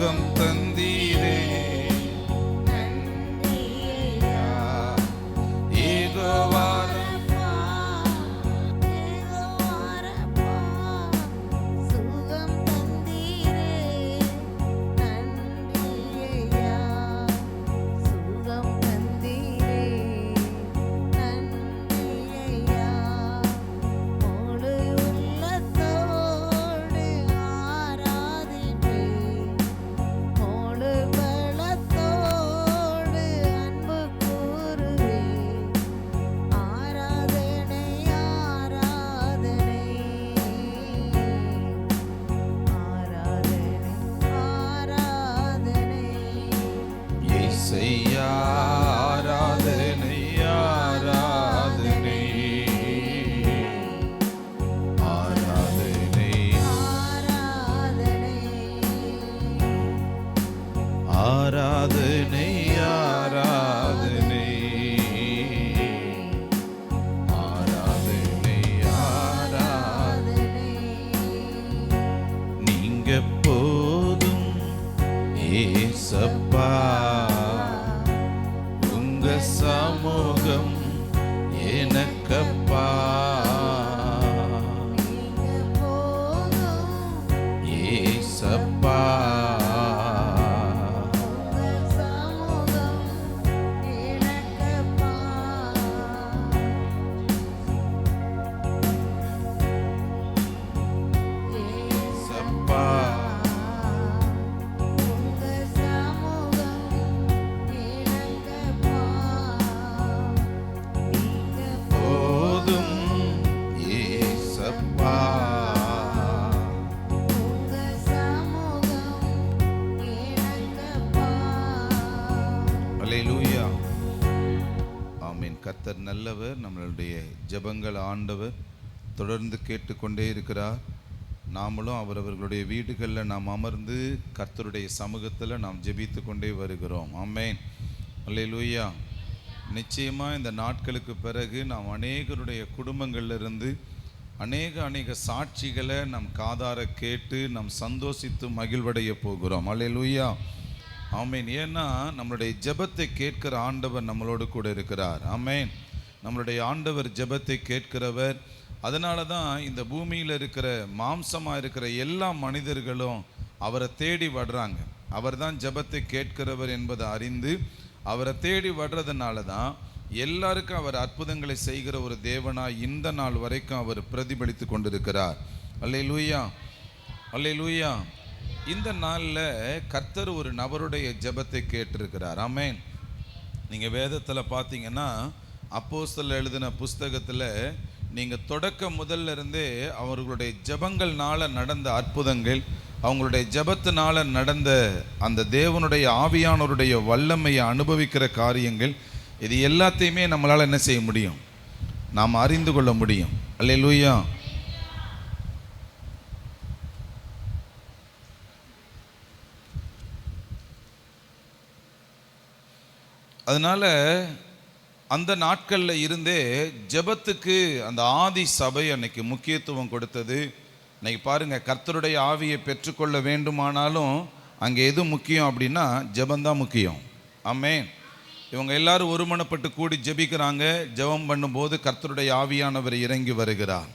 Speaker 2: சுகம் தந்தீரே யெகோவா ஆராதனை ஆராதனை ஆராதனை ஆராதனை நீங்க போதும் ஏசப்பா உங்க சமூகம் எனக்கப்பா ஏசப்பா அல்லேலூயா. ஆமென். கர்த்தர் நல்லவர். நம்மளுடைய ஜெபங்கள் ஆண்டவர் தொடர்ந்து கேட்டுக்கொண்டே இருக்கிறார். நாமளும் அவரவர்களுடைய வீடுகளில் நாம் அமர்ந்து கர்த்தருடைய சமூகத்தில் நாம் ஜெபித்து கொண்டே வருகிறோம். ஆமென். அல்லேலூயா. நிச்சயமாக இந்த நாட்களுக்கு பிறகு நாம் அநேகருடைய குடும்பங்களிலிருந்து அநேக சாட்சிகளை நம் காதார கேட்டு நாம் சந்தோஷித்து மகிழ்வடைய போகிறோம். அல்லேலூயா. ஆமென். ஏன்னா நம்மளுடைய ஜெபத்தை கேட்கிற ஆண்டவர் நம்மளோடு கூட இருக்கிறார். ஆமென். நம்மளுடைய ஆண்டவர் ஜெபத்தை கேட்கிறவர். அதனால தான் இந்த பூமியில் இருக்கிற மாம்சமாக இருக்கிற எல்லா மனிதர்களும் அவரை தேடி வர்றாங்க. அவர் தான் ஜெபத்தை கேட்கிறவர் என்பதை அறிந்து அவரை தேடி வர்றதுனால தான் எல்லாருக்கும் அவர் அற்புதங்களை செய்கிற ஒரு தேவனாய் இந்த நாள் வரைக்கும் அவர் பிரதிபலித்து கொண்டிருக்கிறார். அல்லேலூயா. அல்லேலூயா. இந்த நாளில் கர்த்தர் ஒரு நபருடைய ஜெபத்தை கேட்டிருக்கிறார். ஆமென். நீங்கள் வேதத்தில் பார்த்தீங்கன்னா அப்போஸ்தலர் எழுதின புஸ்தகத்தில் நீங்கள் தொடக்க முதல்ல இருந்தே அவர்களுடைய ஜெபங்கள்னால நடந்த அற்புதங்கள், அவங்களுடைய ஜெபத்தினால நடந்த அந்த தேவனுடைய ஆவியானவருடைய வல்லமையை அனுபவிக்கிற காரியங்கள், இது எல்லாத்தையுமே நம்மளால் என்ன செய்ய முடியும்? நாம் அறிந்து கொள்ள முடியும். அல்லேலூயா. அதனால் அந்த நாட்களில் இருந்தே ஜெபத்துக்கு அந்த ஆதி சபை அன்னைக்கு முக்கியத்துவம் கொடுத்தது. இன்னைக்கு பாருங்கள், கர்த்தருடைய ஆவியை பெற்றுக்கொள்ள வேண்டுமானாலும் அங்கே எது முக்கியம் அப்படின்னா ஜெபந்தான் முக்கியம். ஆமென். இவங்க எல்லாரும் ஒருமனப்பட்டு கூடி ஜெபிக்கிறாங்க. ஜெபம் பண்ணும்போது கர்த்தருடைய ஆவியானவர் இறங்கி வருகிறார்.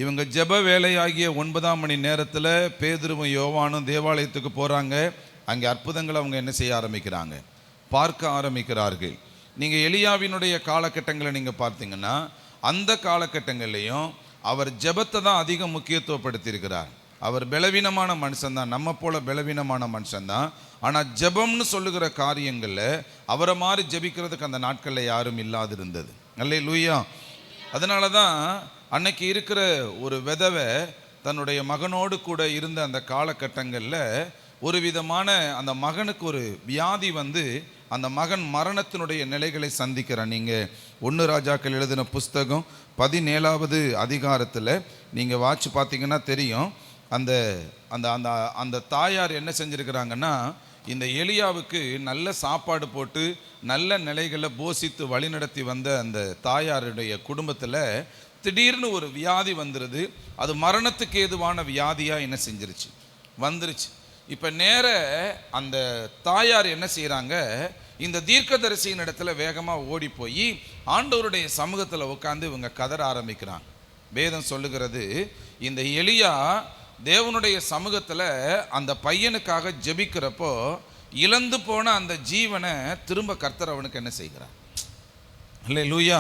Speaker 2: இவங்க ஜெப வேலையாகிய 9ஆம் மணி நேரத்தில் பேதுருவும் யோவானும் தேவாலயத்துக்கு போகிறாங்க. அங்கே அற்புதங்களை அவங்க என்ன செய்ய ஆரம்பிக்கிறாங்க? பார்க்க ஆரம்பிக்கிறார்கள். நீங்கள் எலியாவினுடைய காலகட்டங்களை நீங்கள் பார்த்தீங்கன்னா அந்த காலகட்டங்கள்லையும் அவர் ஜெபத்தை தான் அதிக முக்கியத்துவப்படுத்தியிருக்கிறார். அவர் பலவீனமான மனுஷன்தான், நம்ம போல பலவீனமான மனுஷன்தான். ஆனால் ஜெபம்னு சொல்லுகிற காரியங்களில் அவரை மாதிரி ஜெபிக்கிறதுக்கு அந்த நாட்களில் யாரும் இல்லாது இருந்தது. அல்லேலூயா. அதனால தான் அன்னைக்கு இருக்கிற ஒரு விதவை தன்னுடைய மகனோடு கூட இருந்த அந்த காலகட்டங்களில் ஒரு விதமான அந்த மகனுக்கு ஒரு வியாதி வந்து அந்த மகன் மரணத்தினுடைய நிலைகளை சந்திக்கிறான். நீங்கள் 1 ராஜாக்கள் எழுதின புஸ்தகம் 17வது அதிகாரத்தில் நீங்கள் வாட்சி பார்த்தீங்கன்னா தெரியும். அந்த அந்த அந்த அந்த தாயார் என்ன செஞ்சுருக்கிறாங்கன்னா, இந்த எலியாவுக்கு நல்ல சாப்பாடு போட்டு நல்ல நிலைகளை போஷித்து வழிநடத்தி வந்த அந்த தாயாருடைய குடும்பத்தில் திடீர்னு ஒரு வியாதி வந்துடுது. அது மரணத்துக்கு ஏதுவான வியாதியாக என்ன செஞ்சிருச்சு? வந்துருச்சு. இப்போ நேர அந்த தாயார் என்ன செய்கிறாங்க, இந்த தீர்க்கதரிசியின் இடத்துல வேகமாக ஓடி போய் ஆண்டவருடைய சமூகத்தில் உட்காந்து இவங்க கதற ஆரம்பிக்கிறாங்க. வேதம் சொல்லுகிறது, இந்த எலியா தேவனுடைய சமூகத்தில் அந்த பையனுக்காக ஜெபிக்கிறப்போ இழந்து போன அந்த ஜீவனை திரும்ப கர்த்தர் அவனுக்கு என்ன செய்கிறார். அல்லேலூயா.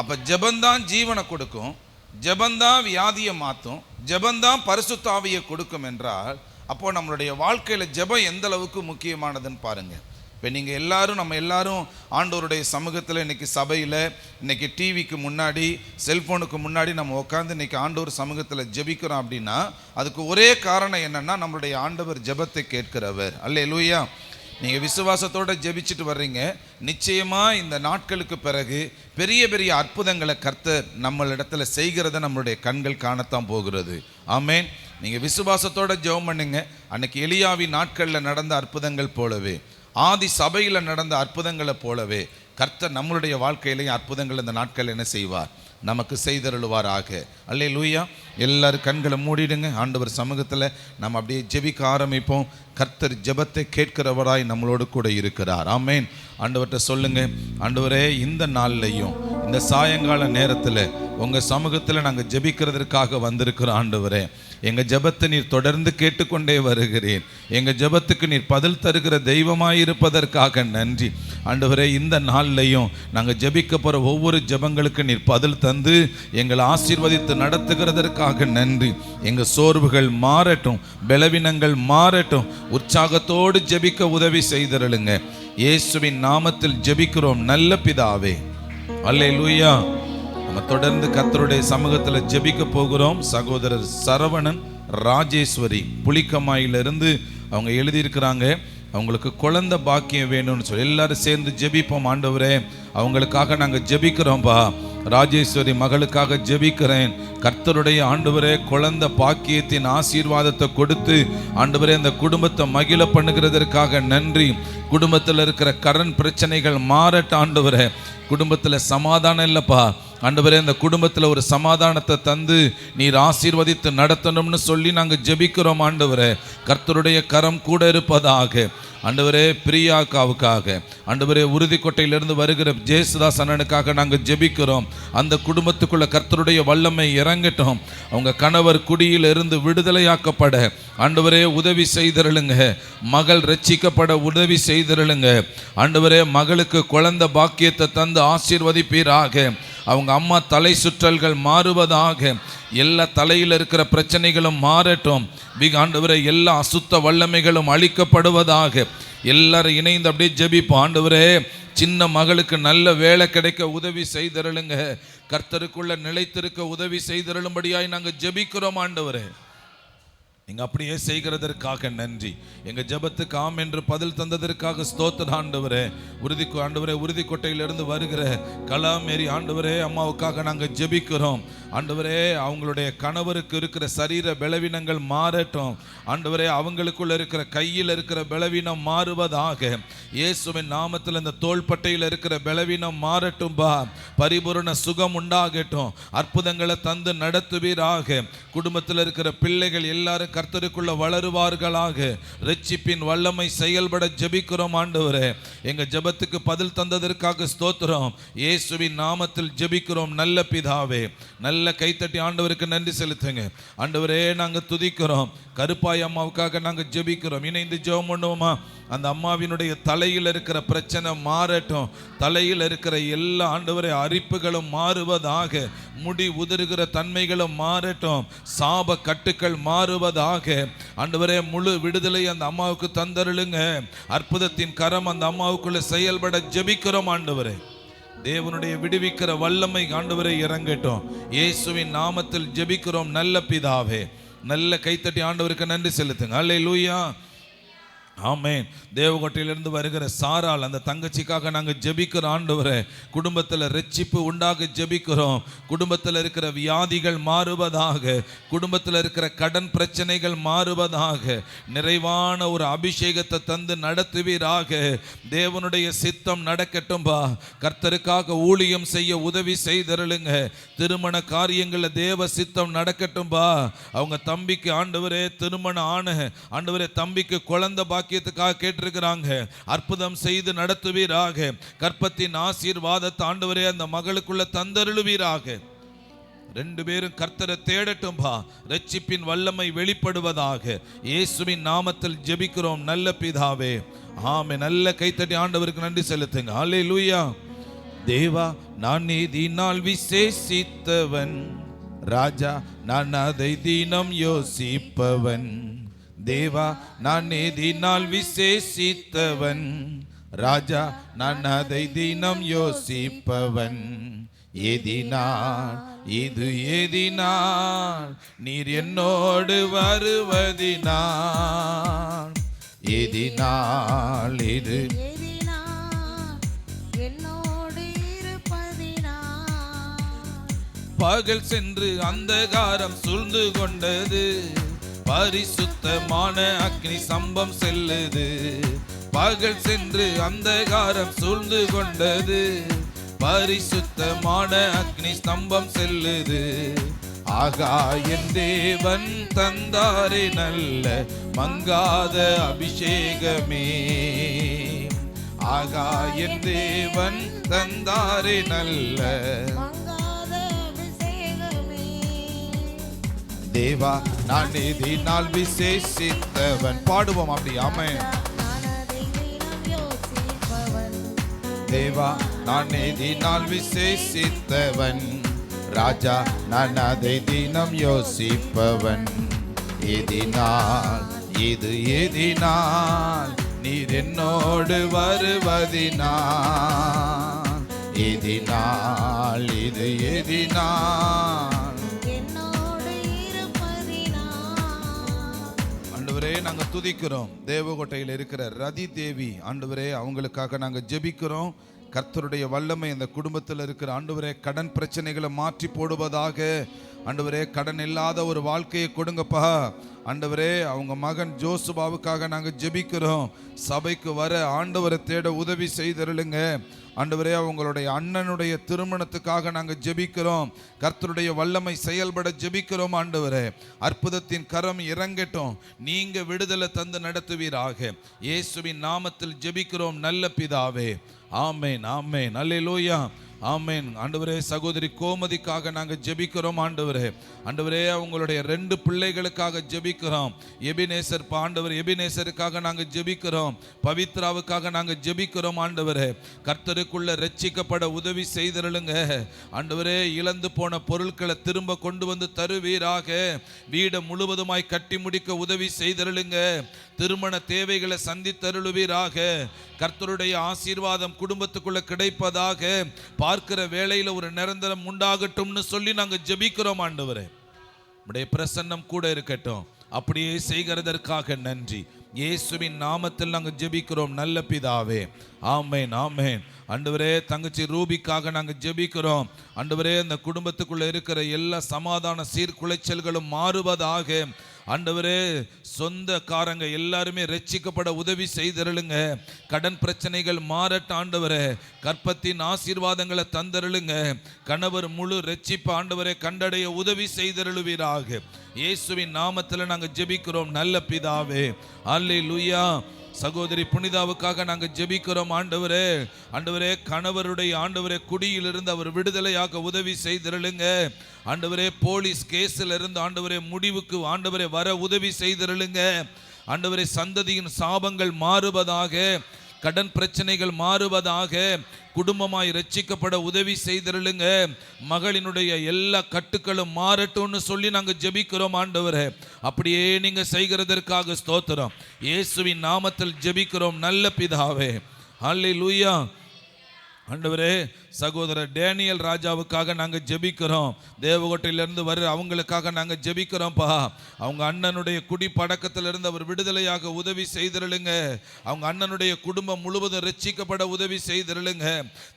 Speaker 2: அப்போ ஜெபந்தான் ஜீவனை கொடுக்கும், ஜெபந்தான் வியாதியை மாற்றும், ஜெபந்தான் பரிசுத்த ஆவியை கொடுக்கும் என்றால், அப்போது நம்மளுடைய வாழ்க்கையில் ஜெபம் எந்த அளவுக்கு முக்கியமானதுன்னு பாருங்கள். இப்போ நீங்கள் எல்லாரும், நம்ம எல்லாரும் ஆண்டவருடைய சமூகத்தில் இன்றைக்கி சபையில், இன்றைக்கி டிவிக்கு முன்னாடி, செல்ஃபோனுக்கு முன்னாடி நம்ம உட்காந்து இன்றைக்கி ஆண்டவர் சமூகத்தில் ஜெபிக்கிறோம் அப்படின்னா அதுக்கு ஒரே காரணம் என்னென்னா, நம்மளுடைய ஆண்டவர் ஜெபத்தை கேட்கிறவர். அல்லேலூயா. நீங்கள் விசுவாசத்தோடு ஜெபிச்சுட்டு வர்றீங்க, நிச்சயமாக இந்த நாட்களுக்கு பிறகு பெரிய பெரிய அற்புதங்களை கர்த்தர் நம்மளிடத்துல செய்கிறத நம்மளுடைய கண்கள் காணத்தான் போகிறது. ஆமேன். நீங்கள் விசுவாசத்தோடு ஜெபம் பண்ணுங்க. அன்னைக்கு எலியாவின் நாட்களில் நடந்த அற்புதங்கள் போலவே, ஆதி சபையில் நடந்த அற்புதங்களை போலவே கர்த்தர் நம்மளுடைய வாழ்க்கையிலேயும் அற்புதங்கள் இந்த நாட்கள் என்ன செய்வார், நமக்கு செய்தருளுவாராக. அல்லேலூயா. எல்லாரும் கண்களை மூடிடுங்க. ஆண்டவர் சமூகத்தில் நம்ம அப்படியே ஜெபிக்க ஆரம்பிப்போம். கர்த்தர் ஜெபத்தை கேட்கிறவராய் நம்மளோடு கூட இருக்கிறார். ஆமேன். ஆண்டவர்கிட்ட சொல்லுங்க, ஆண்டவரே இந்த நாள்லையும் இந்த சாயங்கால நேரத்தில் உங்கள் சமூகத்தில் நாங்கள் ஜெபிக்கிறதுக்காக வந்திருக்கிறோம். ஆண்டவரே, எங்கள் ஜெபத்தை நீர் தொடர்ந்து கேட்டுக்கொண்டே வருகிறேன். எங்கள் ஜெபத்துக்கு நீர் பதில் தருகிற தெய்வமாயிருப்பதற்காக நன்றி. ஆண்டவரே, இந்த நாள்லையும் நாங்கள் ஜெபிக்க போகிற ஒவ்வொரு ஜெபங்களுக்கு நீர் பதில் தந்து எங்களை ஆசீர்வதித்து நடத்துகிறதற்காக நன்றி. எங்கள் சோர்வுகள் மாறட்டும், பலவீனங்கள் மாறட்டும், உற்சாகத்தோடு ஜெபிக்க உதவி செய்தருளுங்க. இயேசுவின் நாமத்தில் ஜெபிக்கிறோம் நல்ல பிதாவே. அல்லேலூயா. நம்ம தொடர்ந்து கர்த்தருடைய சமூகத்தில் ஜெபிக்க போகிறோம். சகோதரர் சரவணன், ராஜேஸ்வரி புளிக்கமாயிலிருந்து அவங்க எழுதியிருக்கிறாங்க, அவங்களுக்கு குழந்தை பாக்கியம் வேணும்னு சொல்லி. எல்லாரும் சேர்ந்து ஜெபிப்போம். ஆண்டவரே, அவங்களுக்காக நாங்கள் ஜெபிக்கிறோம்பா. ராஜேஸ்வரி மகளுக்காக ஜெபிக்கிறேன். கர்த்தருடைய ஆண்டவரே குழந்தை பாக்கியத்தின் ஆசீர்வாதத்தை கொடுத்து ஆண்டவரே அந்த குடும்பத்தை மகிழ பண்ணுகிறதற்காக நன்றி. குடும்பத்தில் இருக்கிற கடன் பிரச்சனைகள் மாறட்ட ஆண்டவரே. குடும்பத்தில் சமாதானம் இல்லைப்பா ஆண்டவரே, அந்த குடும்பத்தில் ஒரு சமாதானத்தை தந்து நீர் ஆசீர்வதித்து நடத்தணும்னு சொல்லி நாங்கள் ஜெபிக்கிறோம். ஆண்டவரே, கர்த்தருடைய கரம் கூட இருப்பதாக. ஆண்டவரே, பிரியாக்காவுக்காக, ஆண்டவரே உறுதிக்கோட்டையிலிருந்து வருகிற ஜேசுதாஸ் அண்ணனுக்காக நாங்கள் ஜெபிக்கிறோம். அந்த குடும்பத்துக்குள்ள கர்த்தருடைய வல்லமை இறங்கட்டும். அவங்க கணவர் குடியிலிருந்து விடுதலையாக்கப்பட ஆண்டவரே உதவி செய்தருளுங்க. மகள் ரட்சிக்கப்பட உதவி செய்தருளுங்க. ஆண்டவரே, மகளுக்கு குழந்தை பாக்கியத்தை தந்து ஆசீர்வதிப்பீராக. அவங்க அம்மா தலை சுற்றல்கள் மாறுவதாக. எல்லா தலையில் இருக்கிற பிரச்சனைகளும் மாறட்டும். ஆண்டவரே, எல்லா அசுத்த வல்லமைகளும் அழிக்கப்படுவதாக. எல்லாரும் இணைந்து அப்படியே ஜெபிப்போம். ஆண்டவரே, சின்ன மகளுக்கு நல்ல வேலை கிடைக்க உதவி செய்தருளுங்க. கர்த்தருக்குள்ள நிலைத்திருக்க உதவி செய்தருளும்படியாய் நாங்கள் ஜெபிக்கிறோம். ஆண்டவரே, நீங்கள் அப்படியே செய்கிறதற்காக நன்றி. எங்கள் ஜெபத்துக்கு ஆம் என்று பதில் தந்ததற்காக ஸ்தோத்திரம். ஆண்டவரே, ஆண்டவரே உறுதிக்கோட்டையிலிருந்து வருகிற கலாமேரி ஆண்டவரே அம்மாவுக்காக நாங்கள் ஜெபிக்கிறோம். ஆண்டவரே, அவங்களுடைய கணவருக்கு இருக்கிற சரீர பலவீனங்கள் மாறட்டும். ஆண்டவரே, அவங்களுக்குள்ள இருக்கிற கையில் இருக்கிற பலவீனம் மாறுவதாக. இயேசுவின் நாமத்தில் இந்த தோள்பட்டையில் இருக்கிற பலவீனம் மாறட்டும் பா. பரிபூரண சுகம் உண்டாகட்டும். அற்புதங்களை தந்து நடத்துவீராக. குடும்பத்தில் இருக்கிற பிள்ளைகள் எல்லாரும் கர்த்தருக்குள்ள வளருவார்களாக. ரட்சிப்பின் வல்லமை செயல்பட ஜெபிக்கிறோம். ஆண்டவரே, எங்க ஜெபத்துக்கு பதில் தந்ததற்காக ஸ்தோத்திரம். இயேசுவின் நாமத்தில் ஜெபிக்கிறோம் நல்ல பிதாவே. நல்ல கைத்தட்டி ஆண்டவருக்கு நன்றி செலுத்துங்க. ஆண்டவரே, நாங்கள் துதிக்கிறோம். கருப்பாய் அம்மாவுக்காக நாங்கள் ஜெபிக்கிறோம். இணைந்து ஜெபம் பண்ணுவோமா? அந்த அம்மாவினுடைய தலையில் இருக்கிற பிரச்சனை மாறட்டும். தலையில் இருக்கிற எல்லா ஆண்டவரே அரிப்புகளும் மாறுவதாக. முடி உதிர்கிற தன்மைகளும் மாறட்டும். சாப கட்டுக்கள் மாறுவதாக. ஆண்டவரே, முழு விடுதலை அந்த அம்மாவுக்கு தந்தருளுங்க. அற்புதத்தின் கரம் அந்த அம்மாவுக்குள்ள செயல்பட ஜெபிக்கிறோம். ஆண்டவரே, தேவனுடைய விடுவிக்கிற வல்லமை ஆண்டவரே இறங்கட்டும். இயேசுவின் நாமத்தில் ஜெபிக்கிறோம் நல்ல பிதாவே. நல்ல கைத்தட்டி ஆண்டவருக்கு நன்றி செலுத்துங்க. அல்லேலூயா. ஆமென். தேவகோட்டையிலிருந்து வருகிற சாரால் அந்த தங்கச்சிக்காக நாங்கள் ஜெபிக்கிறோம் ஆண்டவரே. குடும்பத்தில் ரட்சிப்பு உண்டாக ஜெபிக்கிறோம். குடும்பத்தில் இருக்கிற வியாதிகள் மாறுவதாக, குடும்பத்தில் இருக்கிற கடன் பிரச்சனைகள் மாறுவதாக, நிறைவான ஒரு அபிஷேகத்தை தந்து நடத்துவீராக. தேவனுடைய சித்தம் நடக்கட்டும்பா. கர்த்தருக்காக ஊழியம் செய்ய உதவி செய்தருளுங்க. திருமண காரியங்களில் தேவ சித்தம் நடக்கட்டும்பா. அவங்க தம்பிக்கு ஆண்டவரே திருமணம் ஆண்டவரே தம்பிக்கு குழந்தை பாக்கியத்துக்காக கேட்டிருக்கிறாங்க. அற்புதம் செய்து நடத்துவீராக. கற்பத்தின் ஆசீர்வாதத்தை ஆண்டவரே அந்த மகளுக்குள்ள தந்தருளுவீராக. 2 பேரும் கர்த்தரை தேடட்டும்பா. ரட்சிப்பின் வல்லமை வெளிப்படுவதாக. இயேசுவின் நாமத்தில் ஜெபிக்கிறோம் நல்ல பிதாவே, ஆமென். நல்ல கைத்தட்டி ஆண்டவருக்கு நன்றி செலுத்துங்க. அல்லேலூயா. தேவா, நான் நீதினால் விசேஷித்தவன், ராஜா நான் அதை தினம் யோசிப்பவன். தேவா, நான் நீதினால் விசேஷித்தவன், ராஜா நான் அதை தினம் யோசிப்பவன். இது எதினால் நீர் என்னோடு வருவதினால், எதினால் இது
Speaker 3: என்னோடு இருப்பதினால்.
Speaker 2: பகல் சென்று அந்தகாரம் சூழ்ந்து கொண்டது, பரிசுத்தமான அக்னி சம்பம் செல்லுது. பகல் சென்று அந்தகாரம் சூழ்ந்து கொண்டது, பரிசுத்தமான அக்னி ஸ்தம்பம் செல்லுது. ஆகாயன் தேவன் தந்தாரே நல்ல மங்காத அபிஷேகமே, ஆகாயன் தேவன் தந்தாரே நல்ல
Speaker 3: மங்காத அபிஷேகமே.
Speaker 2: தேவா, நான் நீதினால் விசேஷித்தவன். பாடுவோம் அப்படி. ஆமென்.
Speaker 3: நான் அதை தினம் யோசிப்பவன்.
Speaker 2: தேவா, நான் நீதினால் விசேஷித்தவன், ராஜா நான் அதை தினம் யோசிப்பவன். இது எதினால் நீர் என்னோடு வருவதினால், எதினால் இது எதினால்
Speaker 3: என்னோடு இருப்பதினால்.
Speaker 2: ஆண்டவரே நாங்க துதிக்கிறோம். தேவகோட்டையில் இருக்கிற ரதி தேவி ஆண்டவரே, அவங்களுக்காக நாங்க ஜெபிக்கிறோம். கர்த்தருடைய வல்லமை அந்த குடும்பத்தில் இருக்கிற ஆண்டவரே கடன் பிரச்சனைகளை மாற்றி போடுவதாக. ஆண்டவரே கடன் இல்லாத ஒரு வாழ்க்கையை கொடுங்கப்பா. ஆண்டவரே அவங்க மகன் ஜோசுபாவுக்காக நாங்கள் ஜெபிக்கிறோம். சபைக்கு வர ஆண்டவரை தேட உதவி செய்தருளுங்க. ஆண்டவரே அவங்களுடைய அண்ணனுடைய திருமணத்துக்காக நாங்கள் ஜெபிக்கிறோம். கர்த்தருடைய வல்லமை செயல்பட ஜெபிக்கிறோம். ஆண்டவரே அற்புதத்தின் கரம் இறங்கட்டும். நீங்க விடுதலை தந்து நடத்துவீராக. இயேசுவின் நாமத்தில் ஜெபிக்கிறோம் நல்ல பிதாவே. ஆமேன், ஆமேன், அல்லேலூயா, ஆமேன். ஆண்டவரே சகோதரி கோமதிக்காக நாங்கள் ஜெபிக்கிறோம். ஆண்டவரே அவங்களுடைய 2 பிள்ளைகளுக்காக ஜெபிக்கிறோம். எபினேசர் ஆண்டவர் எபினேசருக்காக நாங்கள் ஜெபிக்கிறோம். பவித்ராவுக்காக நாங்கள் ஜெபிக்கிறோம். ஆண்டவரே கர்த்தருக்குள்ள ரட்சிக்கப்பட உதவி செய்தருளுங்க. ஆண்டவரே இழந்து போன பொருட்களை திரும்ப கொண்டு வந்து தருவீராக. வீடு முழுவதுமாய் கட்டி முடிக்க உதவி செய்தருளுங்க. திருமண தேவைகளை சந்தித்தருளுவீராக. கர்த்தருடைய ஆசீர்வாதம் குடும்பத்துக்குள்ள கிடைப்பதாக. பார்க்கிற வேளையில ஒரு நிரந்தரம் உண்டாகட்டும்னு சொல்லி நாங்க ஜெபிக்கிறோம். ஆண்டவரே உம்முடைய பிரசன்னம் கூட இருக்கட்டும். அப்படியே செய்கிறதற்காக நன்றி. இயேசுவின் நாமத்தில் நாங்கள் ஜெபிக்கிறோம் நல்ல பிதாவே. ஆமேன், ஆமேன். ஆண்டவரே தங்கச்சி ரூபிக்காக நாங்கள் ஜெபிக்கிறோம். ஆண்டவரே அந்த குடும்பத்துக்குள்ள இருக்கிற எல்லா சமாதான சீர்குலைச்சல்களும் மாறுவதாக. ஆண்டவரே சொந்தக்காரங்க எல்லாருமே ரட்சிக்கப்பட உதவி செய்தருளுங்க. கடன் பிரச்சனைகள் மாறட்ட ஆண்டவரே. கற்பத்தின் ஆசீர்வாதங்களை தந்தருளுங்க. கணவர் முழு ரட்சிப்பு ஆண்டவரே கண்டடைய உதவி செய்தருளுவீராக. இயேசுவின் நாமத்தில் நாங்கள் ஜெபிக்கிறோம் நல்ல பிதாவே. அல்லேலூயா. சகோதரி புனிதாவுக்காக நாங்கள் ஜெபிக்கிறோம். ஆண்டவரே கணவருடைய ஆண்டவரே குடியிலிருந்து அவர் விடுதலையாக உதவி செய்திருளுங்க. ஆண்டவரே போலீஸ் கேஸில் இருந்து ஆண்டவரே முடிவுக்கு ஆண்டவரே வர உதவி செய்திருளுங்க. ஆண்டவரே சந்ததியின் சாபங்கள் மாறுவதாக. கடன் பிரச்சனைகள் மாறுவதாக. குடும்பமாய் ரட்சிக்கப்பட உதவி செய்திருளுங்க. மகளினுடைய எல்லா கட்டுக்களும் மாறட்டும்னு சொல்லி நாங்கள் ஜெபிக்கிறோம். ஆண்டவரே அப்படியே நீங்க செய்கிறதற்காக ஸ்தோத்திரம். இயேசுவின் நாமத்தில் ஜெபிக்கிறோம் நல்ல பிதாவே. அல்லேலூயா. ஆண்டவரே, சகோதரர் டேனியல் ராஜாவுக்காக நாங்கள் ஜெபிக்கிறோம். தேவகோட்டையிலிருந்து வர அவங்களுக்காக நாங்கள் ஜெபிக்கிறோம்ப்பா. அவங்க அண்ணனுடைய குடி பழக்கத்திலிருந்து அவர் விடுதலையாக உதவி செய்திருளுங்க. அவங்க அண்ணனுடைய குடும்பம் முழுவதும் ரட்சிக்கப்பட உதவி செய்திருளுங்க.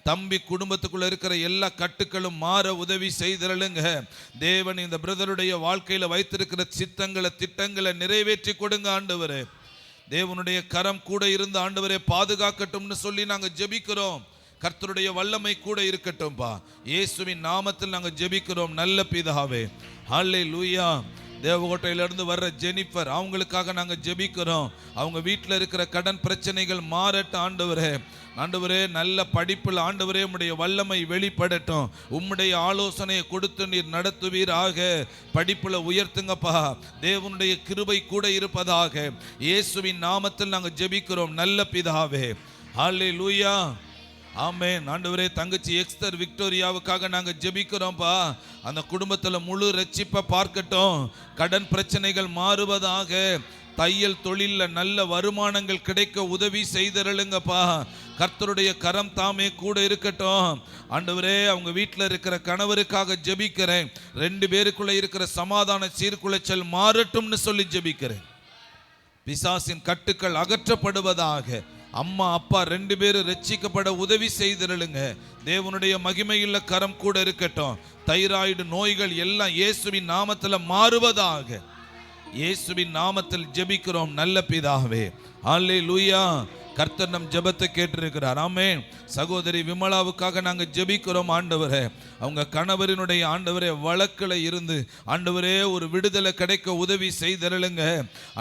Speaker 2: தம்பி குடும்பத்துக்குள்ள இருக்கிற எல்லா கட்டுக்களும் மாற உதவி செய்திருளுங்க. தேவன் இந்த பிரதருடைய வாழ்க்கையில் வைத்திருக்கிற சித்தங்களை திட்டங்களை நிறைவேற்றி கொடுங்க ஆண்டவரே. தேவனுடைய கரம் கூட இருந்து ஆண்டவரே பாதுகாக்கட்டும்னு சொல்லி நாங்கள் ஜெபிக்கிறோம். கர்த்தருடைய வல்லமை கூட இருக்கட்டும்பா. இயேசுவின் நாமத்தில் நாங்கள் ஜெபிக்கிறோம் நல்ல பிதாவே. ஹல்லேலூயா. தேவகோட்டையிலிருந்து வர்ற ஜெனிஃபர், அவங்களுக்காக நாங்கள் ஜெபிக்கிறோம். அவங்க வீட்டில் இருக்கிற கடன் பிரச்சனைகள் மாறட்டும் ஆண்டவரே. ஆண்டவரே, நல்ல படிப்பில் ஆண்டவரே உம்முடைய வல்லமை வெளிப்படட்டும். உம்முடைய ஆலோசனையை கொடுத்து நீர் நடத்துவீராக. படிப்பில் உயர்த்துங்கப்பா. தேவனுடைய கிருபை கூட இருப்பதாக. இயேசுவின் நாமத்தில் நாங்கள் ஜெபிக்கிறோம் நல்ல பிதாவே. ஹல்லேலூயா. ஆமென். ஆண்டவரே, தங்கச்சி எக்ஸ்தர் விக்டோரியாவுக்காக நாங்கள் ஜெபிக்கிறோம்ப்பா. அந்த குடும்பத்தில் முழு ரட்சிப்பை பார்க்கட்டும். கடன் பிரச்சனைகள் மாறுவதாக. தையல் தொழிலில் நல்ல வருமானங்கள் கிடைக்க உதவி செய்தருளுங்கப்பா. கர்த்தருடைய கரம் தாமே கூட இருக்கட்டும் ஆண்டவரே. அவங்க வீட்டில் இருக்கிற கணவருக்காக ஜெபிக்கிறேன். 2 பேருக்குள்ள இருக்கிற சமாதான சீர்குலைச்சல் மாறட்டும்னு சொல்லி ஜெபிக்கிறேன். பிசாசின் கட்டுக்கள் அகற்றப்படுவதாக. அம்மா அப்பா 2 பேரும் ரட்சிக்கப்பட உதவி செய்திருளுங்க. தேவனுடைய மகிமையுள்ள கரம் கூட இருக்கட்டும். தைராய்டு நோய்கள் எல்லாம் இயேசுவின் நாமத்தில் மாறுவதாக. இயேசுவின் நாமத்தில் ஜெபிக்கிறோம் நல்ல பிதாவே. ஹல்லேலூயா. கர்த்தர் நம் ஜெபத்தை கேட்டிருக்கிறார். ஆமென். சகோதரி விமலாவுக்காக நாங்கள் ஜெபிக்கிறோம் ஆண்டவரே. அவங்க கணவரினுடைய ஆண்டவரே வழக்கில் இருந்து ஆண்டவரே ஒரு விடுதலை கிடைக்க உதவி செய்தருளுங்க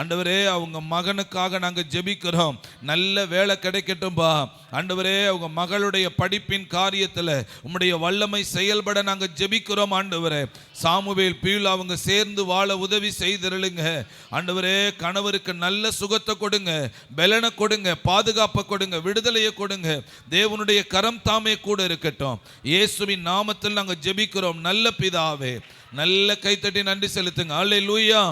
Speaker 2: ஆண்டவரே. அவங்க மகனுக்காக நாங்கள் ஜெபிக்கிறோம். நல்ல வேலை கிடைக்கட்டும்பா ஆண்டவரே. அவங்க மகளுடைய படிப்பின் காரியத்தில் உம்முடைய வல்லமை செயல்பட நாங்கள் ஜெபிக்கிறோம் ஆண்டவரே. சாமுவேல் பீல் அவங்க சேர்ந்து வாழ உதவி செய்தருளுங்க ஆண்டவரே. கணவருக்கு நல்ல சுகத்தை கொடுங்க, பலனை கொடுங்க, பாதுகாப்பை கொடுங்க, விடுதலையை கொடுங்க. தேவனுடைய கரம் தாமே கூட இருக்கட்டும். இயேசுவின் நாமத்தில் நாங்கள் ஜெபிக்கிறோம் நல்ல பிதாவே. நல்ல கைத்தட்டி நன்றி செலுத்துங்க. அல்லேலூயா.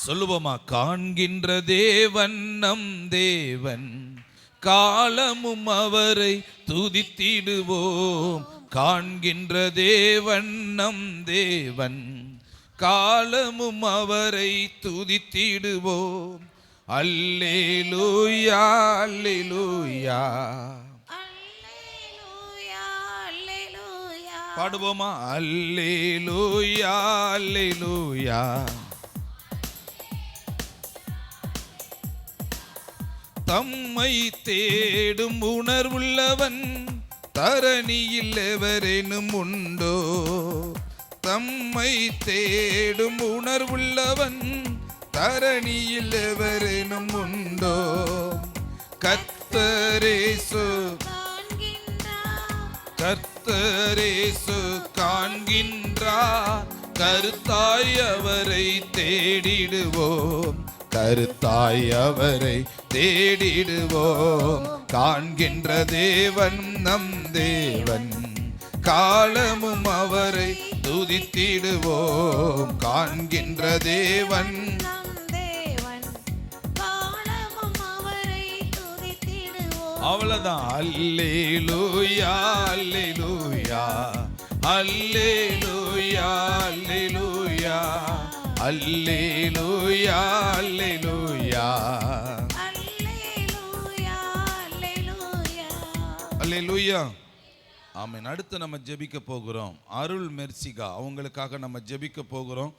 Speaker 2: சொல்லுவோமா? காண்கின்ற தேவன் நம் தேவன், காலமும் அவரை துதித்திடுவோம். காண்கின்ற தேவன் நம் தேவன், காலமும் அவரை துதித்திடுவோம். அல்லேலூயா அல்லேலூயா
Speaker 3: அல்லேலூயா அல்லேலூயா.
Speaker 2: பாடுவோமா? அல்லேலூயா அல்லேலூயா. தம்மை தேடும் உணர்வுள்ளவன் தரணியில் எவரேனும் உண்டோ? தம்மை தேடும் உணர்வுள்ளவன் தரணியில் எவரேனும் உண்டோ? கர்த்தரேசு கர்த்தரேசு காண்கின்றார். கருத்தாய் அவரை தேடிடுவோம், கருத்தாய் அவரை தேடிடுவோம். காண்கின்ற தேவன் நம் தேவன், காலமும் அவரை துதித்திடுவோம். காண்கின்ற தேவன்
Speaker 3: நம் தேவன், காலமும் அவரை துதித்திடுவோம்.
Speaker 2: அவ்வளவுதான். அல்லேலூயா அல்லேலூயா அல்லேலூயா அல்லேலூயா அல்லேலூயா அல்லேலூயா
Speaker 3: அல்லேலூயா அல்லேலூயா
Speaker 2: அல்லேலூயா. ஆமென். அடுத்து நம்ம ஜெபிக்க போகிறோம். அருள் மெர்சிகா அவங்களுக்காக நம்ம ஜெபிக்க போகிறோம்.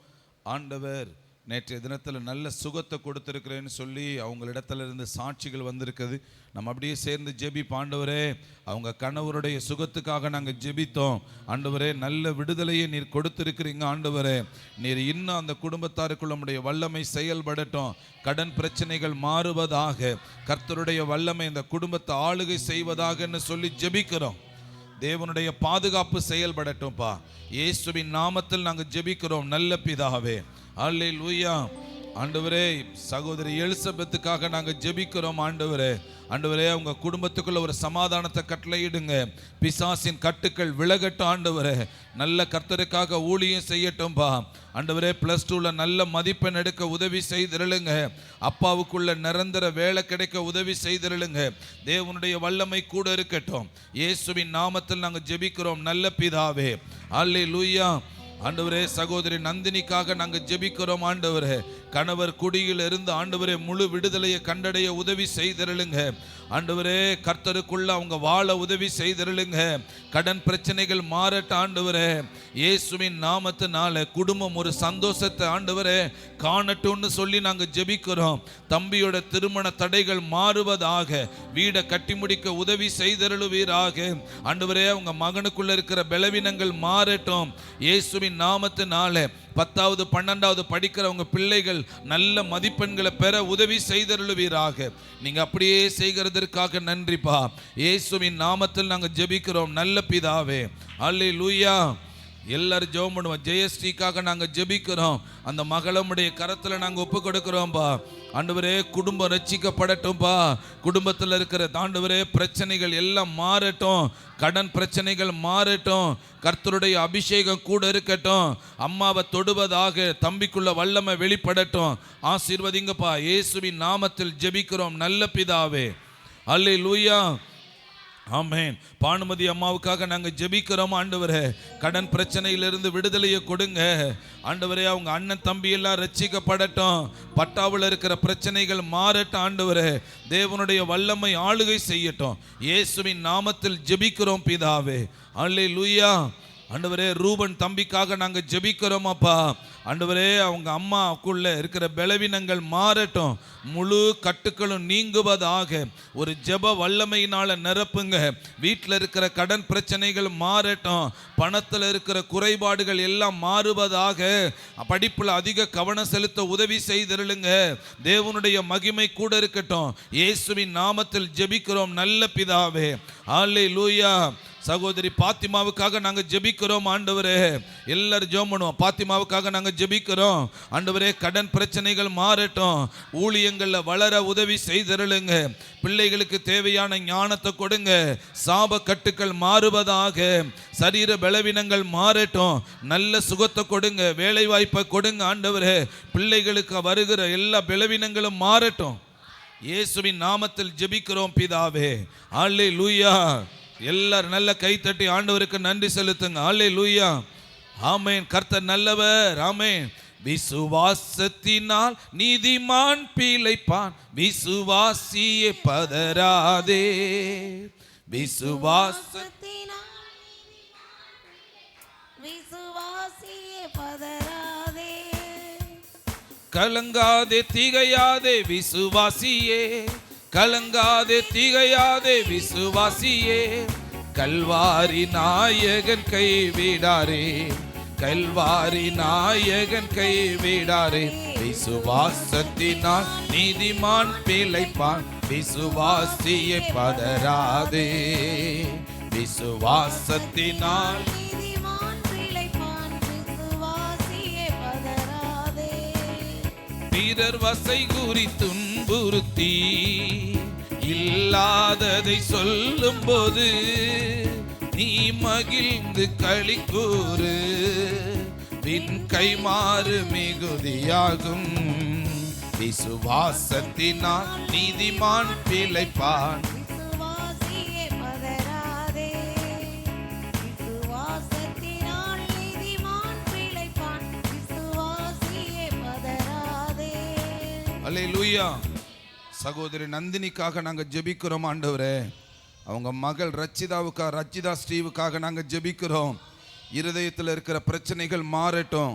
Speaker 2: ஆண்டவர் நேற்றைய தினத்தில் நல்ல சுகத்தை கொடுத்துருக்கிறேன்னு சொல்லி அவங்களிடத்துல இருந்து சாட்சிகள் வந்திருக்குது. நம்ம அப்படியே சேர்ந்து ஜெபிப்போம். ஆண்டவரே, அவங்க கணவருடைய சுகத்துக்காக நாங்கள் ஜெபித்தோம். ஆண்டவரே, நல்ல விடுதலையை நீர் கொடுத்துருக்கிறீங்க. ஆண்டவரே, நீர் இன்னும் அந்த குடும்பத்தாருக்குள்ள நம்முடைய வல்லமை செயல்படட்டும். கடன் பிரச்சனைகள் மாறுவதாக. கர்த்தருடைய வல்லமை இந்த குடும்பத்தை ஆளுகை செய்வதாகன்னு சொல்லி ஜெபிக்கிறோம். தேவனுடைய பாதுகாப்பு செயல்படட்டும்பா. இயேசுவின் நாமத்தில் நாங்கள் ஜெபிக்கிறோம் நல்ல பிதாவே. அல்லேலூயா. ஆண்டவரே, சகோதரி எலிசபெத்துக்காக நாங்க ஜெபிக்கிறோம் ஆண்டவரே. ஆண்டவரே, அவங்க குடும்பத்துக்குள்ள ஒரு சமாதானத்தை கட்டளையிடுங்க. பிசாசின் கட்டுக்கள் விலகட்டும் ஆண்டவரே. நல்ல கர்த்தருக்காக ஊழியம் செய்யட்டும்பா ஆண்டவரே. +2ல நல்ல மதிப்பெண் எடுக்க உதவி செய்திருளுங்க. அப்பாவுக்குள்ள நிரந்தர வேலை கிடைக்க உதவி செய்திருளுங்க. தேவனுடைய வல்லமை கூட இருக்கட்டும். இயேசுவின் நாமத்தில் நாங்கள் ஜெபிக்கிறோம் நல்ல பிதாவே. அல்லேலூயா. ஆண்டவரே, சகோதரி நந்தினிக்காக நாங்கள் ஜெபிக்கிறோம் ஆண்டவரே. கணவர் குடியில் இருந்து ஆண்டவரே முழு விடுதலையை கண்டடைய உதவி செய்திருளுங்க ஆண்டவரே. கர்த்தருக்குள்ள அவங்க வாழ உதவி செய்திருளுங்க. கடன் பிரச்சனைகள் மாறட்ட ஆண்டவரே. இயேசுவின் நாமத்தினால குடும்பம் ஒரு சந்தோஷத்தை ஆண்டவரே காணட்டும்னு சொல்லி நாங்கள் ஜெபிக்கிறோம். தம்பியோட திருமண தடைகள் மாறுவதாக, வீடை கட்டி முடிக்க உதவி செய்தருளுவீராக ஆண்டவரே. அவங்க மகனுக்குள்ள இருக்கிற பலவீனங்கள் மாறட்டும் இயேசுவின் நாமத்தினால. 10வது 12வது படிக்கிறவங்க பிள்ளைகள் நல்ல மதிப்பெண்களை பெற உதவி செய்தருளுவீராக. நீங்க அப்படியே செய்கிறதற்காக நன்றிப்பா. இயேசுவின் நாமத்தில் நாங்கள் ஜெபிக்கிறோம் நல்ல பிதாவே. அல்லேலூயா. எல்லாரும் ஜெபம் பண்ணுவோம். ஜெயஸ்ரீக்காக நாங்கள் ஜெபிக்கிறோம். அந்த மகளமுடைய கரத்தில் நாங்கள் ஒப்பு கொடுக்கிறோம்பா ஆண்டவரே. குடும்பம் ரட்சிக்கப்படட்டும்பா. குடும்பத்தில் இருக்கிற ஆண்டவரே பிரச்சனைகள் எல்லாம் மாறட்டும். கடன் பிரச்சனைகள் மாறட்டும். கர்த்தருடைய அபிஷேகம் கூட இருக்கட்டும். அம்மாவை தொடுவதாக தம்பிக்குள்ள வல்லமை வெளிப்படட்டும். ஆசீர்வதிங்கப்பா. இயேசுவின் நாமத்தில் ஜெபிக்கிறோம் நல்ல பிதாவே. அல்லேலூயா. ஆமென். பானுமதி அம்மாவுக்காக நாங்கள் ஜெபிக்கிறோம் ஆண்டவரே. கடன் பிரச்சனையிலிருந்து விடுதலையை கொடுங்க ஆண்டவரே. அவங்க அண்ணன் தம்பி எல்லாம் ரட்சிக்கப்படட்டும். பட்டாவில் இருக்கிற பிரச்சனைகள் மாறட்டும் ஆண்டவரே. தேவனுடைய வல்லமை ஆளுகை செய்யட்டும். இயேசுவின் நாமத்தில் ஜெபிக்கிறோம் பிதாவே. அல்லேலூயா. ஆண்டவரே, ரூபன் தம்பிக்காக நாங்கள் ஜெபிக்கிறோம் அப்பா ஆண்டவரே. அவங்க அம்மாவுக்குள்ள இருக்கிற பலவீனங்கள் மாறட்டும். முழு கட்டுக்களும் நீங்குவதாக. ஒரு ஜெப வல்லமையினால நிரப்புங்க. வீட்டில் இருக்கிற கடன் பிரச்சனைகள் மாறட்டும். பணத்தில் இருக்கிற குறைபாடுகள் எல்லாம் மாறுவதாக. படிப்பில் அதிக கவனம் செலுத்த உதவி செய்திருளுங்க. தேவனுடைய மகிமை கூட இருக்கட்டும். இயேசுவின் நாமத்தில் ஜெபிக்கிறோம் நல்ல பிதாவே. அல்லேலூயா. சகோதரி பாத்திமாவுக்காக நாங்கள் ஜெபிக்கிறோம் ஆண்டவரே. எல்லாரும் ஜெபம் பண்ணுவோம். பாத்திமாவுக்காக நாங்கள் ஜெபிக்கிறோம் ஆண்டவரே. கடன் பிரச்சனைகள் மாறட்டும். ஊழியங்களில் வளர உதவி செய்தருளுங்க. பிள்ளைகளுக்கு தேவையான ஞானத்தை கொடுங்க. சாப கட்டுக்கள் மாறுவதாக. சரீர பலவீனங்கள் மாறட்டும். நல்ல சுகத்தை கொடுங்க. வேலை வாய்ப்பை கொடுங்க ஆண்டவரே. பிள்ளைகளுக்கு வருகிற எல்லா பலவீனங்களும் மாறட்டும். இயேசுவின் நாமத்தில் ஜெபிக்கிறோம் பிதாவே. அல்லேலூயா. எல்லாரும் நல்ல கைத்தட்டி ஆண்டவருக்கு நன்றி செலுத்துங்க. அல்லேலூயா. ஆமென். கர்த்தர் நல்லவர். ஆமென். விசுவாசத்தினால் நீதிமான் பிழைப்பான். விசுவாசியே பதறாதே.
Speaker 3: விசுவாசியே பதறாதே.
Speaker 2: கலங்காதே திகையாதே விசுவாசியே. கலங்காதே திகையாதே விசுவாசியே. கல்வாரி நாயகன் கைவிடாரே. கல்வாரி நாயகன் கைவிடாரே. விசுவாசத்தினால் நீதிமான் பிழைப்பான். விசுவாசியை பதறாதே. விசுவாசத்தினால்
Speaker 3: நீதிமான் பிழைப்பான். விசுவாசியே பதறாதே.
Speaker 2: பிறர் வசை கூறி துன்புறுத்தி இல்லாததை சொல்லும் போது நீ மகிழ்ந்து களி கூறு. பின் கைமாறு மிகுதியாகும். விசுவாசத்தினால் நீதிமான் பிழைப்பான்.
Speaker 3: விசுவாசியே பதறாதே. விசுவாசத்தினால் நீதிமான் பிழைப்பான். விசுவாசியே பதறாதே.
Speaker 2: அல்லேலூயா. சகோதரி நந்தினிக்காக நாங்கள் ஜெபிக்கிறோம் ஆண்டவரே. அவங்க மகள் ரச்சிதா ஸ்ரீவுக்காக நாங்கள் ஜெபிக்கிறோம். இருதயத்தில் இருக்கிற பிரச்சனைகள் மாறட்டும்.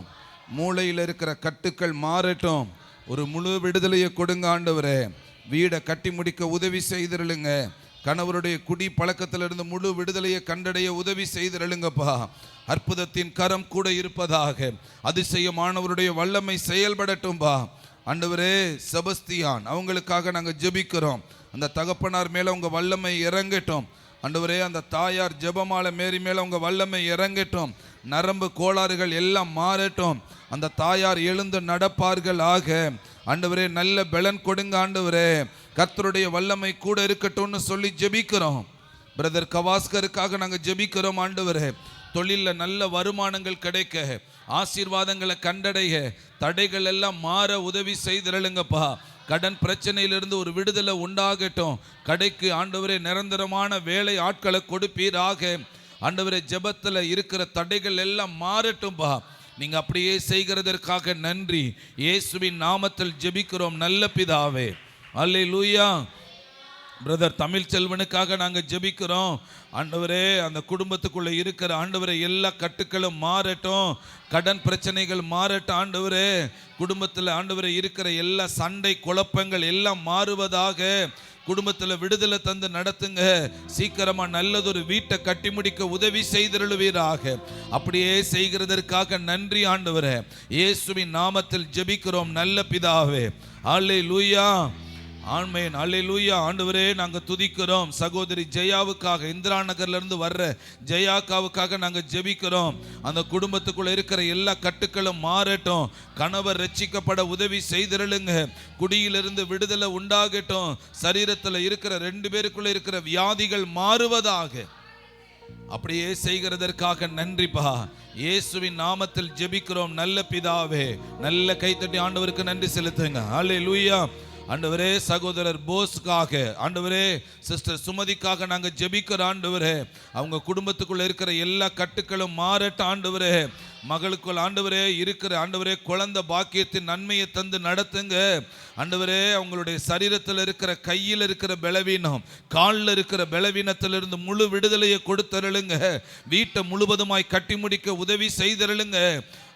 Speaker 2: மூளையில் இருக்கிற கட்டுக்கள் மாறட்டும். ஒரு முழு விடுதலையை கொடுங்க ஆண்டவரே. வீடை கட்டி முடிக்க உதவி செய்திருளுங்க. கணவருடைய குடி பழக்கத்திலிருந்து முழு விடுதலையை கண்டடைய உதவி செய்திருளுங்கப்பா. அற்புதத்தின் கரம் கூட இருப்பதாக. அதிசயமானவருடைய வல்லமை செயல்படட்டும்பா ஆண்டவரே. செபஸ்தியான் அவங்களுக்காக நாங்கள் ஜெபிக்கிறோம். அந்த தகப்பனார் மேலே உங்கள் வல்லமை இறங்கட்டும். ஆண்டவரே அந்த தாயார் ஜெபமாலை மேரி மேல உங்க வல்லமை இறங்கட்டும், நரம்பு கோளாறுகள் எல்லாம் மாறட்டும், அந்த தாயார் எழுந்து நடப்பார்கள் ஆக. ஆண்டவரே நல்ல பலன் கொடுங்க ஆண்டவரே, கர்த்தருடைய வல்லமை கூட இருக்கட்டும்னு சொல்லி ஜெபிக்கிறோம். பிரதர் கவாஸ்கருக்காக நாங்கள் ஜெபிக்கிறோம் ஆண்டவரே, தொழிலில் நல்ல வருமானங்கள் கிடைக்க, ஆசீர்வாதங்களை கண்டடைய, தடைகள் எல்லாம் மாற உதவி செய்திருளுங்கப்பா. கடன் பிரச்சனையிலிருந்து ஒரு விடுதலை உண்டாகட்டும். கடைக்கு ஆண்டவரே நிரந்தரமான வேலை ஆட்களை கொடுப்பீராக. ஆண்டவரே ஜெபத்தில் இருக்கிற தடைகள் எல்லாம் மாறட்டும்பா. நீங்க அப்படியே செய்கிறதற்காக நன்றி. இயேசுவின் நாமத்தில் ஜெபிக்கிறோம் நல்ல பிதாவே. அல்லேலூயா. பிரதர் தமிழ் செல்வனுக்காக நாங்கள் ஜெபிக்கிறோம் ஆண்டவரே, அந்த குடும்பத்துக்குள்ளே இருக்கிற ஆண்டவரே எல்லா கட்டுக்களும் மாறட்டும், கடன் பிரச்சனைகள் மாறட்டும் ஆண்டவரே, குடும்பத்தில் ஆண்டவரே இருக்கிற எல்லா சண்டை குழப்பங்கள் எல்லாம் மாறுவதாக. குடும்பத்தில் விடுதலை தந்து நடத்துங்க. சீக்கிரமா நல்லதொரு வீட்டை கட்டி முடிக்க உதவி செய்திருளுவீராக. அப்படியே செய்கிறதற்காக நன்றி ஆண்டவரே. இயேசுவின் நாமத்தில் ஜெபிக்கிறோம் நல்ல பிதாவே. அல்லேலூயா. ஆமென். அல்லேலூயா. ஆண்டவரே நாங்கள் துதிக்கிறோம். சகோதரி ஜெயாவுக்காக, இந்திரா நகர்ல இருந்து வர்ற ஜெயாக்காவுக்காக நாங்கள் ஜெபிக்கிறோம். அந்த குடும்பத்துக்குள்ள இருக்கிற எல்லா கட்டுக்களும் மாறட்டும், கணவர் ரட்சிக்கப்பட உதவி செய்திருளுங்க, குடியிலிருந்து விடுதலை உண்டாகட்டும், சரீரத்தில் இருக்கிற 2 பேருக்குள்ள இருக்கிற வியாதிகள் மாறுவதாக. அப்படியே செய்கிறதற்காக நன்றிப்பா. இயேசுவின் நாமத்தில் ஜெபிக்கிறோம் நல்ல பிதாவே. நல்ல கைத்தட்டி ஆண்டவருக்கு நன்றி செலுத்துங்க. அல்லேலூயா. ஆண்டவரே சகோதரர் போஸ்க்காக, ஆண்டவரே சிஸ்டர் சுமதிக்காக நாங்கள் ஜெபிக்கிற ஆண்டவரே, அவங்க குடும்பத்துக்குள்ள இருக்கிற எல்லா கட்டுக்களும் மாறட்ட ஆண்டவரே. மகளுக்குள் ஆண்டவரே இருக்கிற ஆண்டவரே குழந்தை பாக்கியத்தின் நன்மையை தந்து நடத்துங்க ஆண்டவரே. அவங்களுடைய சரீரத்தில் இருக்கிற, கையில் இருக்கிற பலவீனம், காலில் இருக்கிற பலவீனத்திலிருந்து முழு விடுதலையை கொடுத்தருளுங்க. வீட்டை முழுவதுமாய் கட்டி முடிக்க உதவி செய்தருளுங்க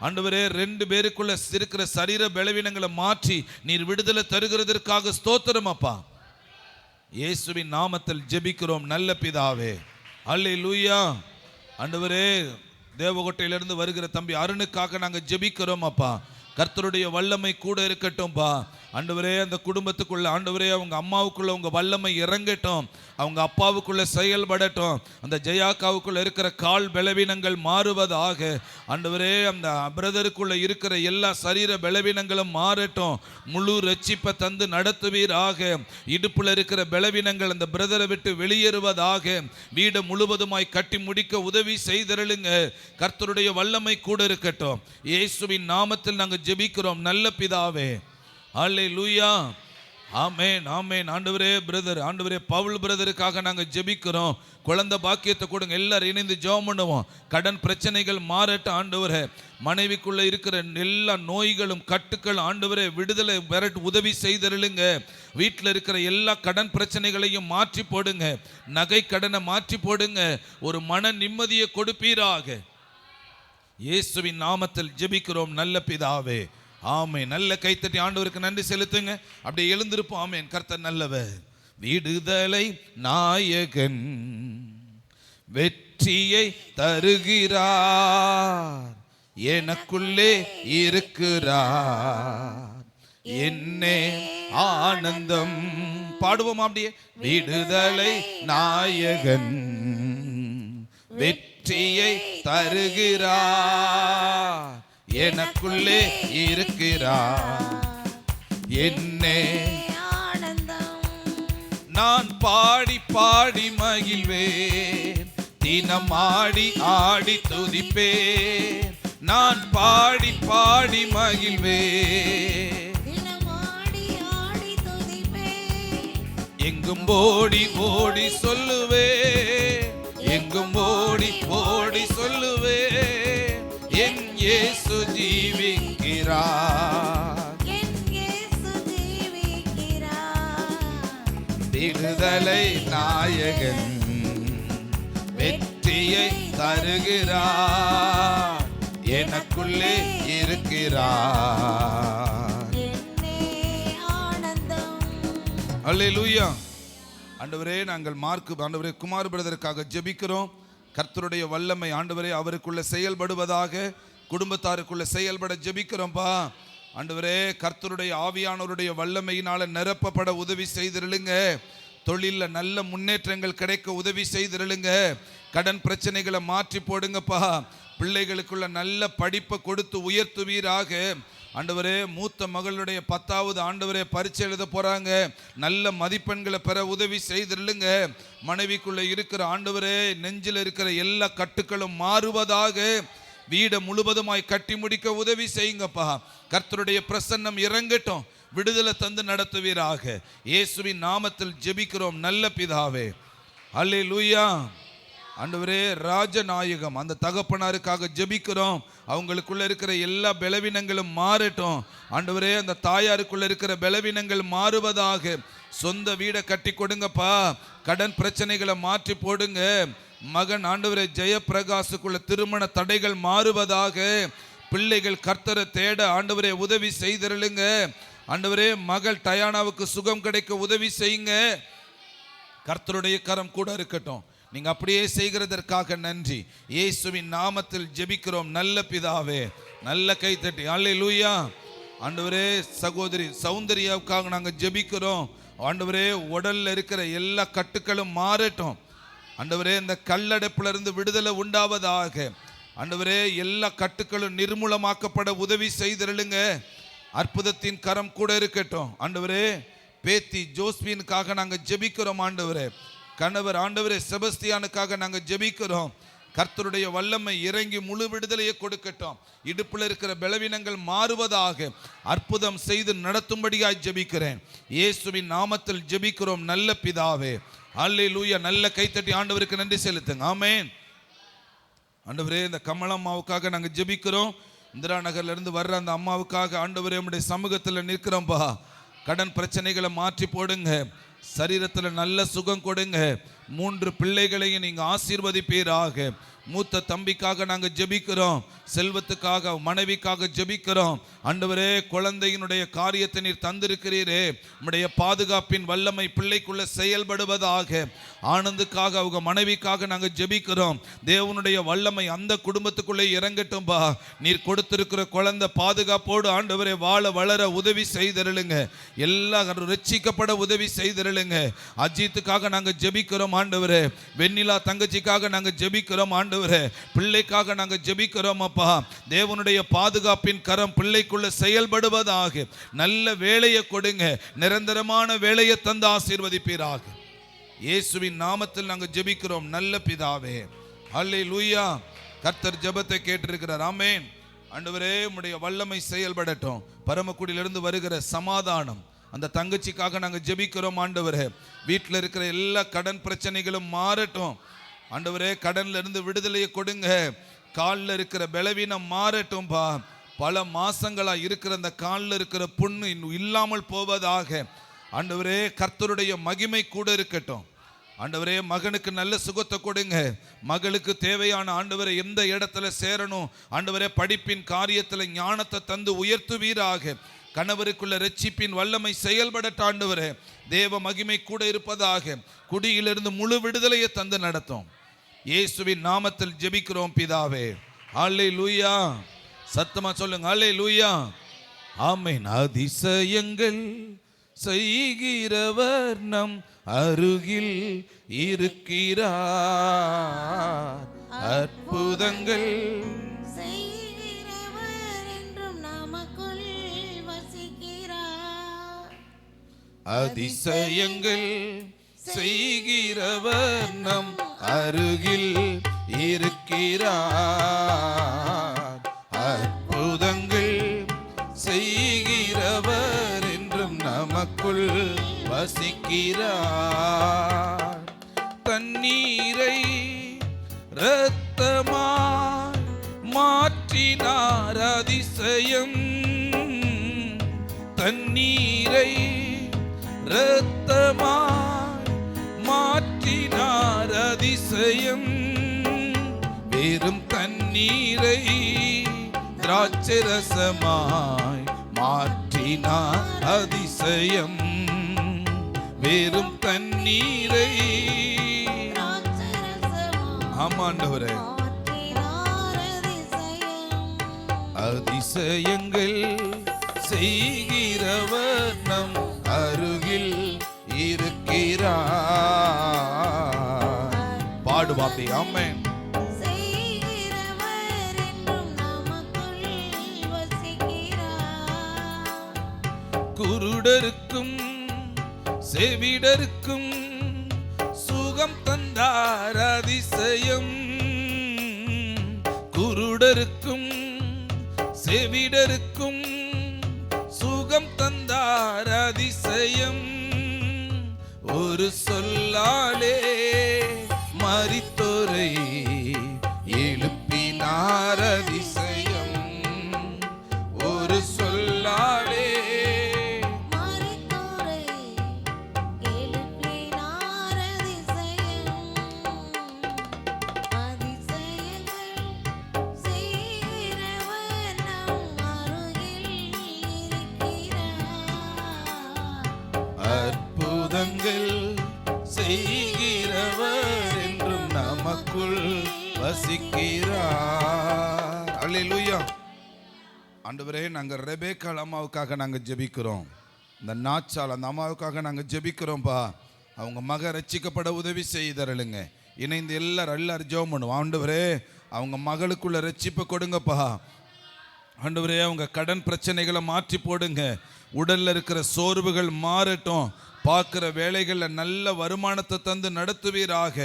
Speaker 2: ஆண்டவரே. 2 பேருக்குள்ள இருக்கிற சரீர பலவீனங்களை மாற்றி நீர் விடுதலை தருகிறதற்காக ஸ்தோத்திரம் அப்பா. இயேசுவின் நாமத்தில் ஜெபிக்கிறோம் நல்ல பிதாவே. அல்லேலூயா. ஆண்டவரே தேவகோட்டையிலிருந்து வருகிற தம்பி அருணுக்காக நாங்கள் ஜெபிக்கிறோம் அப்பா. கர்த்தருடைய வல்லமை கூட இருக்கட்டும்பா ஆண்டவரே. அந்த குடும்பத்துக்குள்ள ஆண்டவரே அவங்க அம்மாவுக்குள்ள உங்க வல்லமை இறங்கட்டும், அவங்க அப்பாவுக்குள்ள செயல்படட்டும். அந்த ஜெயாக்காவுக்குள்ள இருக்கிற கால் பலவீனங்கள் மாறுவதாக ஆண்டவரே. அந்த பிரதருக்குள்ள இருக்கிற எல்லா சரீர பலவீனங்களும் மாறட்டும், முழு ரட்சிப்பை தந்து நடத்துவீராக. இடுப்புல இருக்கிற பலவீனங்கள் அந்த பிரதரை விட்டு வெளியேறுவதாக. வீடு முழுவதுமாய் கட்டி முடிக்க உதவி செய்தருளுங்க. கர்த்தருடைய வல்லமை கூட இருக்கட்டும். இயேசுவின் நாமத்தில் நாங்கள் ஜெபிக்கிறோம் நல்ல பிதாவே. அல்லேலூயா. ஆமென் ஆமென். ஆண்டவரே பிரதர், ஆண்டவரே பவுல் பிரதருக்காக நாங்கள் ஜெபிக்கிறோம். குழந்தை பாக்கியத்தை கொடுங்க. எல்லாரும் இணைந்து ஜெபம் பண்ணுவோம். கடன் பிரச்சனைகள் மாறட்ட ஆண்டவரே. மனைவிக்குள்ள இருக்கிற எல்லா நோய்களும் கட்டுக்கள் ஆண்டவரே விடுதலை பெறட்டு உதவி செய்தருளுங்க. வீட்டில் இருக்கிற எல்லா கடன் பிரச்சனைகளையும் மாற்றி போடுங்க. நகை கடனை மாற்றி போடுங்க. ஒரு மன நிம்மதியை கொடுப்பீராக. இயேசுவின் நாமத்தில் ஜெபிக்கிறோம் நல்ல பிதாவே. ஆமென். நல்ல கைத்தட்டி ஆண்டவருக்கு நன்றி செலுத்துங்க. அப்படியே எழுந்திருப்போம். ஆமென். கர்த்தர் நல்லவர். விடுதலை நாயகன் வெற்றியை தருகிறார், எனக்குள்ளே இருக்கிறார், என்னே ஆனந்தம். பாடுவோம் அப்படியே. விடுதலை நாயகன் வெற்றியை தருகிறார், எனக்குள்ளே இருக்கிறார், என்னே
Speaker 3: ஆனந்தம்.
Speaker 2: நான் பாடி பாடி மகிழ்வேன், தினம் ஆடி ஆடி துதிப்பேன். நான் பாடி பாடி மகிழ்வேன்,
Speaker 3: தினமாடி ஆடி துதிப்பேன்.
Speaker 2: எங்கும் ஓடி ஓடி சொல்லுவேன், எங்கும் ஓடி ஓடி சொல்லுவேன், என் இயேசு ஜீவிக்கிறார்,
Speaker 3: என் இயேசு ஜீவிக்கிறார்.
Speaker 2: விடுதலை நாயகன் வெற்றியை தருகிறார், எனக்குள்ளே இருக்கிறார்,
Speaker 3: என்னே ஆனந்தம்.
Speaker 2: அல்லேலூயா. ஆண்டவரே நாங்கள் ஆண்டவரே குமார் பிரதருக்காக ஜெபிக்கிறோம். கர்த்தருடைய வல்லமை ஆண்டவரே அவருக்குள்ள செயல்படுவதாக, குடும்பத்தாருக்குள்ள செயல்பட ஜெபிக்கிறோம்பா. ஆண்டவரே கர்த்தருடைய ஆவியானவருடைய வல்லமையினால நிரப்பப்பட உதவி செய்திருளுங்க. தொழில்ல நல்ல முன்னேற்றங்கள் கிடைக்க உதவி செய்திருளுங்க. கடன் பிரச்சனைகளை மாற்றி போடுங்கப்பா. பிள்ளைகளுக்குள்ள நல்ல படிப்பை கொடுத்து உயர்த்துவீராக. ஆண்டவரே, மூத்த மகளுடைய 10வது ஆண்டவரே பரீட்சை எழுத போறாங்க. நல்ல மதிப்பெண்களை பெற உதவி செய்திருளுங்க. மனைவிக்குள்ள இருக்கிற ஆண்டவரே நெஞ்சில் இருக்கிற எல்லா கட்டுக்களும் மாறுவதாக. வீடை முழுவதுமாய் கட்டி முடிக்க உதவி செய்யுங்கப்பா. கர்த்தருடைய பிரசன்னம் இறங்கட்டும். விடுதலை தந்து நடத்துவீராக. இயேசுவின் நாமத்தில் ஜெபிக்கிறோம் நல்ல பிதாவே. அல்லேலூயா. ஆண்டவரே, ராஜநாயகம் அந்த தகப்பனாருக்காக ஜெபிக்கிறோம். அவங்களுக்குள்ள இருக்கிற எல்லா பலவீனங்களும் மாறட்டும். ஆண்டவரே, அந்த தாயாருக்குள்ள இருக்கிற பலவீனங்கள் மாறுவதாக. சொந்த வீடை கட்டி கொடுங்கப்பா. கடன் பிரச்சனைகளை மாற்றி போடுங்க. மகன் ஆண்டவரே ஜெயப்பிரகாசுக்குள்ள திருமண தடைகள் மாறுவதாக. பிள்ளைகள் கர்த்தரை தேட ஆண்டவரே உதவி செய்திருளுங்க. ஆண்டவரே, மகள் டயானாவுக்கு சுகம் கிடைக்க உதவி செய்யுங்க. கர்த்தருடைய கரம் கூட இருக்கட்டும். நீங்க அப்படியே செய்கிறதற்காக நன்றி. இயேசுவின் நாமத்தில் ஜெபிக்கிறோம் நல்ல பிதாவே. நல்ல கை தட்டி அல்லேலூயா. ஆண்டவரே, சகோதரி சௌந்தர்யாவுக்காக நாங்கள் ஜெபிக்கிறோம். ஆண்டவரே, உடல்ல இருக்கிற எல்லா கட்டுக்களும் மாறட்டும். ஆண்டவரே, இந்த கல்லடைப்புல இருந்து விடுதலை உண்டாவதாக. ஆண்டவரே, எல்லா கட்டுக்களும் நிர்மூலமாக்கப்பட உதவி செய்திருளுங்க. அற்புதத்தின் கரம் கூட இருக்கட்டும். ஆண்டவரே, பேத்தி ஜோஸ்பினுக்காக நாங்கள் ஜெபிக்கிறோம். ஆண்டவரே, கணவர் ஆண்டவரே செபஸ்தியானுக்காக நாங்கள் ஜெபிக்கிறோம். கர்த்தருடைய வல்லமை இறங்கி முழு விடுதலையை கொடுக்கட்டும். இடுப்பில் இருக்கிற பலவீனங்கள் மாறுவதாக. அற்புதம் செய்து நடத்தும்படியாய் ஜெபிக்கிறேன். இயேசுவின் நாமத்தில் ஜெபிக்கிறோம் நல்ல பிதாவே. அல்லேலூயா. நல்ல கைத்தட்டி ஆண்டவருக்கு நன்றி செலுத்துங்க. ஆமென். ஆண்டவரே, இந்த கமலம்மாவுக்காக நாங்கள் ஜெபிக்கிறோம். இந்திரா நகர்ல இருந்து வர்ற அந்த அம்மாவுக்காக ஆண்டவரே உம்முடைய சமூகத்தில் நிற்கிறோம்பா. கடன் பிரச்சனைகளை மாற்றி போடுங்க. சரீரத்தில் நல்ல சுகம் கொடுங்க. 3 பிள்ளைகளையும் நீங்க ஆசீர்வதிப்பீராக. மூத்த தம்பிக்காக நாங்கள் ஜெபிக்கிறோம். செல்வத்துக்காக மனைவிக்காக ஜெபிக்கிறோம். ஆண்டவரே, குழந்தையினுடைய காரியத்தை நீர் தந்திருக்கிறீரே. உம்முடைய பாதுகாப்பின் வல்லமை பிள்ளைக்குள்ள செயல்படுவதாக. ஆனந்துக்காக அவங்க மனைவிக்காக நாங்கள் ஜெபிக்கிறோம். தேவனுடைய வல்லமை அந்த குடும்பத்துக்குள்ளே இறங்கட்டும்பா. நீர் கொடுத்திருக்கிற குழந்தை பாதுகாப்போடு ஆண்டவரே வாழ வளர உதவி செய்திருளுங்க. எல்லாம் ரட்சிக்கப்பட உதவி செய்திருளுங்க. அஜித்துக்காக நாங்கள் ஜெபிக்கிறோம் ஆண்டவரே. வெண்ணிலா தங்கச்சிக்காக நாங்கள் ஜெபிக்கிறோம் ஆண்டவரே. பிள்ளைக்காக நாங்கள் ஜெபிக்கிறோம் அப்பா. தேவனுடைய பாதுகாப்பின் கரம் பிள்ளைக்குள்ள செயல்படுவதாக. நல்ல வேலையை கொடுங்க. நிரந்தரமான வேலையை தந்து ஆசீர்வதிப்பீராக. இயேசுவின் நாமத்தில் நாங்கள் ஜெபிக்கிறோம் நல்ல பிதாவே. அல்லேலூயா. கர்த்தர் ஜெபத்தை கேட்டிருக்கிறார். ஆமென். ஆண்டவரே, உம்முடைய வல்லமை செயல்படட்டும். பரமக்குடியிலிருந்து வருகிற சமாதானம் அந்த தங்கச்சிக்காக நாங்கள் ஜெபிக்கிறோம் ஆண்டவரே. வீட்டில் இருக்கிற எல்லா கடன் பிரச்சனைகளும் மாறட்டும் ஆண்டவரே. கடன்ல இருந்து விடுதலையை கொடுங்க. காலில் இருக்கிற பலவீனம் மாறட்டும்பா. பல மாசங்களா இருக்கிற அந்த காலில் இருக்கிற புண்ணு இன்னும் இல்லாமல் போவதாக. ஆண்டவரே, கர்த்தருடைய மகிமை கூட இருக்கட்டும். ஆண்டவரே, மகனுக்கு நல்ல சுகத்தை கொடுங்க. மகளுக்கு தேவையான ஆண்டவரே எந்த இடத்துல சேரணும் ஆண்டவரே, படிப்பின் காரியத்தில் ஞானத்தை தந்து உயர்த்துவீராக. கணவருக்குள்ள ரட்சிப்பின் வல்லமை செயல்படட்ட ஆண்டவரே. தேவ மகிமை கூட இருப்பதாக. குடியிலிருந்து முழு விடுதலையை தந்து நடத்தும். இயேசுவின் நாமத்தில் ஜெபிக்கிறோம் பிதாவே. அல்லேலூயா. சத்தமா சொல்லுங்க அல்லேலூயா. ஆமென். அதிசயங்கள் செய்கிறவர் நம் அருகில் இருக்கிறார். அற்புதங்கள்
Speaker 3: செய்கிறவர் என்றும் நமக்குள் வசிக்கிறார்.
Speaker 2: அதிசயங்கள் செய்கிறவர் நம் அருகில் இருக்கிறார். அற்புதங்கள் செய்கிறவர் என்றும் நமக்குள் வசிக்கிறார். தண்ணீரை இரத்தமாய் மாற்றினார் அதிசயம். தண்ணீரை இரத்தமாய் மாற்றினார் அதிசயம். வெறும் தண்ணீரை திராட்சரசமாய் மாற்றினார் அதிசயம். வெறும் தண்ணீரை ஆமாண்டவரே அதிசயங்கள் செய்கிறவர் நம் அருகில் இருக்கிறார். பாப்பி. ஆமென்.
Speaker 3: செய்கிறவர் என்றும் நமக்குள் வசிக்கிறார்.
Speaker 2: குருடருக்கும் செவிடருக்கும் சுகம் தந்தார் அதிசயம். குருடருக்கும் செவிடருக்கும் சுகம் தந்தார் அதிசயம். ஒரு சொல்லாலே மரித்தோரை எழுப்பினார் அதிசயம். ஒரு சொல்லாலே
Speaker 3: மரித்தோரை எழுப்பினார் அதிசயம். அதிசயங்கள் செய்கிறவர் நம் அருகில் இருக்கிறார்.
Speaker 2: அற்புதங்கள் செய்கிறவர் என்றும் நமக்குள் வசிக்கிறார். அல்லேலூயா. ஆண்டவரே, நாங்க ரெபேக்காள் அம்மாவுக்காக நாங்க ஜெபிக்கிறோம். இந்த நாச்சால் அந்த அம்மாவுக்காக நாங்க ஜெபிக்கிறோம்ப்பா. அவங்க மக ரட்சிக்கப்பட உதவி செய்தருளுங்க. இணைந்து எல்லாரும் ஜெபம் பண்ணுவோம். ஆண்டவரே, அவங்க மகளுக்குள்ள ரட்சிப்பை கொடுங்கப்பா. ஆண்டவரே, அவங்க கடன் பிரச்சனைகளை மாற்றி போடுங்க. உடல்ல இருக்கிற சோர்வுகள் மாறட்டும். பார்க்குற வேலைகளில் நல்ல வருமானத்தை தந்து நடத்துவீராக.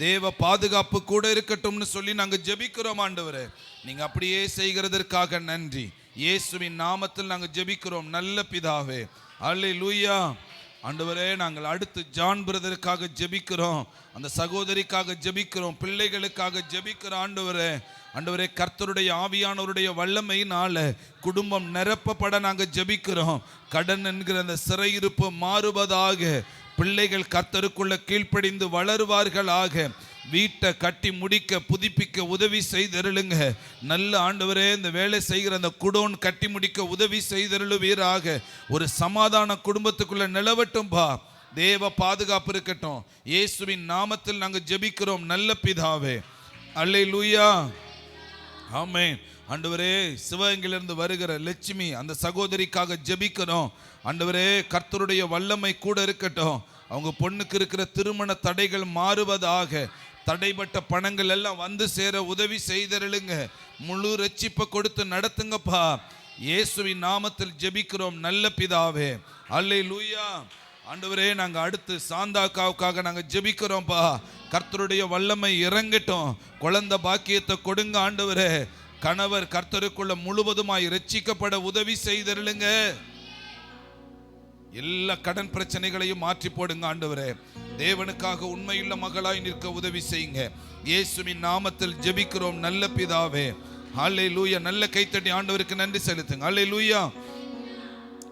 Speaker 2: தேவ பாதுகாப்பு கூட இருக்கட்டும்னு சொல்லி நாங்கள் ஜெபிக்கிறோம். ஆண்டவரே, நீங்கள் அப்படியே செய்கிறதற்காக நன்றி. இயேசுவின் நாமத்தில் நாங்கள் ஜெபிக்கிறோம் நல்ல பிதாவே. அல்லேலூயா. ஆண்டவரே, நாங்கள் அடுத்து ஜான் பிரதருக்காக ஜெபிக்கிறோம். அந்த சகோதரிக்காக ஜெபிக்கிறோம். பிள்ளைகளுக்காக ஜெபிக்கிறோம். ஆண்டவரே, கர்த்தருடைய ஆவியானவருடைய வல்லமையினால குடும்பம் நிரப்பப்பட நாங்கள் ஜெபிக்கிறோம். கடன் என்கிற அந்த சிறையிருப்பு மாறுவதாக. பிள்ளைகள் கர்த்தருக்குள்ள கீழ்ப்படிந்து வளருவார்களாக. வீட்டை கட்டி முடிக்க புதுப்பிக்க உதவி செய்தருளுங்க. நல்ல ஆண்டவரே, இந்த வேலை செய்கிற அந்த குடோன் கட்டி முடிக்க உதவி செய்தருளுவீராக. ஒரு சமாதான குடும்பத்துக்குள்ள நிலவட்டும்பா. தேவ பாதுகாப்பு இருக்கட்டும். இயேசுவின் நாமத்தில் நாங்கள் ஜெபிக்கிறோம் நல்ல பிதாவே. அல்லேலூயா. ஆமென். ஆண்டவரே, சிவகங்கையிலிருந்து வருகிற லட்சுமி அந்த சகோதரிக்காக ஜெபிக்கிறோம். ஆண்டவரே, கர்த்தருடைய வல்லமை கூட இருக்கட்டும். அவங்க பொண்ணுக்கு இருக்கிற திருமண தடைகள் மாறுவதாக. தடைப்பட்ட பணங்கள் எல்லாம் வந்து சேர உதவி செய்தருளுங்க. முழு ரட்சிப்பை கொடுத்து நடத்துங்கப்பா. இயேசுவின் நாமத்தில் ஜெபிக்கிறோம் நல்ல பிதாவே. அல்லேலூயா. ஆண்டவரே, நாங்கள் அடுத்து சாந்தாக்காவுக்காக நாங்கள் ஜெபிக்கிறோம்ப்பா. கர்த்தருடைய வல்லமை இறங்கட்டும். குழந்தை பாக்கியத்தை கொடுங்க ஆண்டவரே. கணவர் கர்த்தருக்குள்ள முழுவதுமாய் ரட்சிக்கப்பட உதவி செய்தருளுங்க. எல்லா கடன் பிரச்சனைகளையும் மாற்றி போடுங்க ஆண்டவரே. தேவனுக்காக உண்மையுள்ள மகளாய் நிற்க உதவி செய்யுங்க. இயேசுவின் நாமத்தில் ஜெபிக்கிறோம் நல்ல பிதாவே. அல்லேலூயா. நல்ல கைத்தட்டி ஆண்டவருக்கு நன்றி செலுத்துங்க. அல்லேலூயா.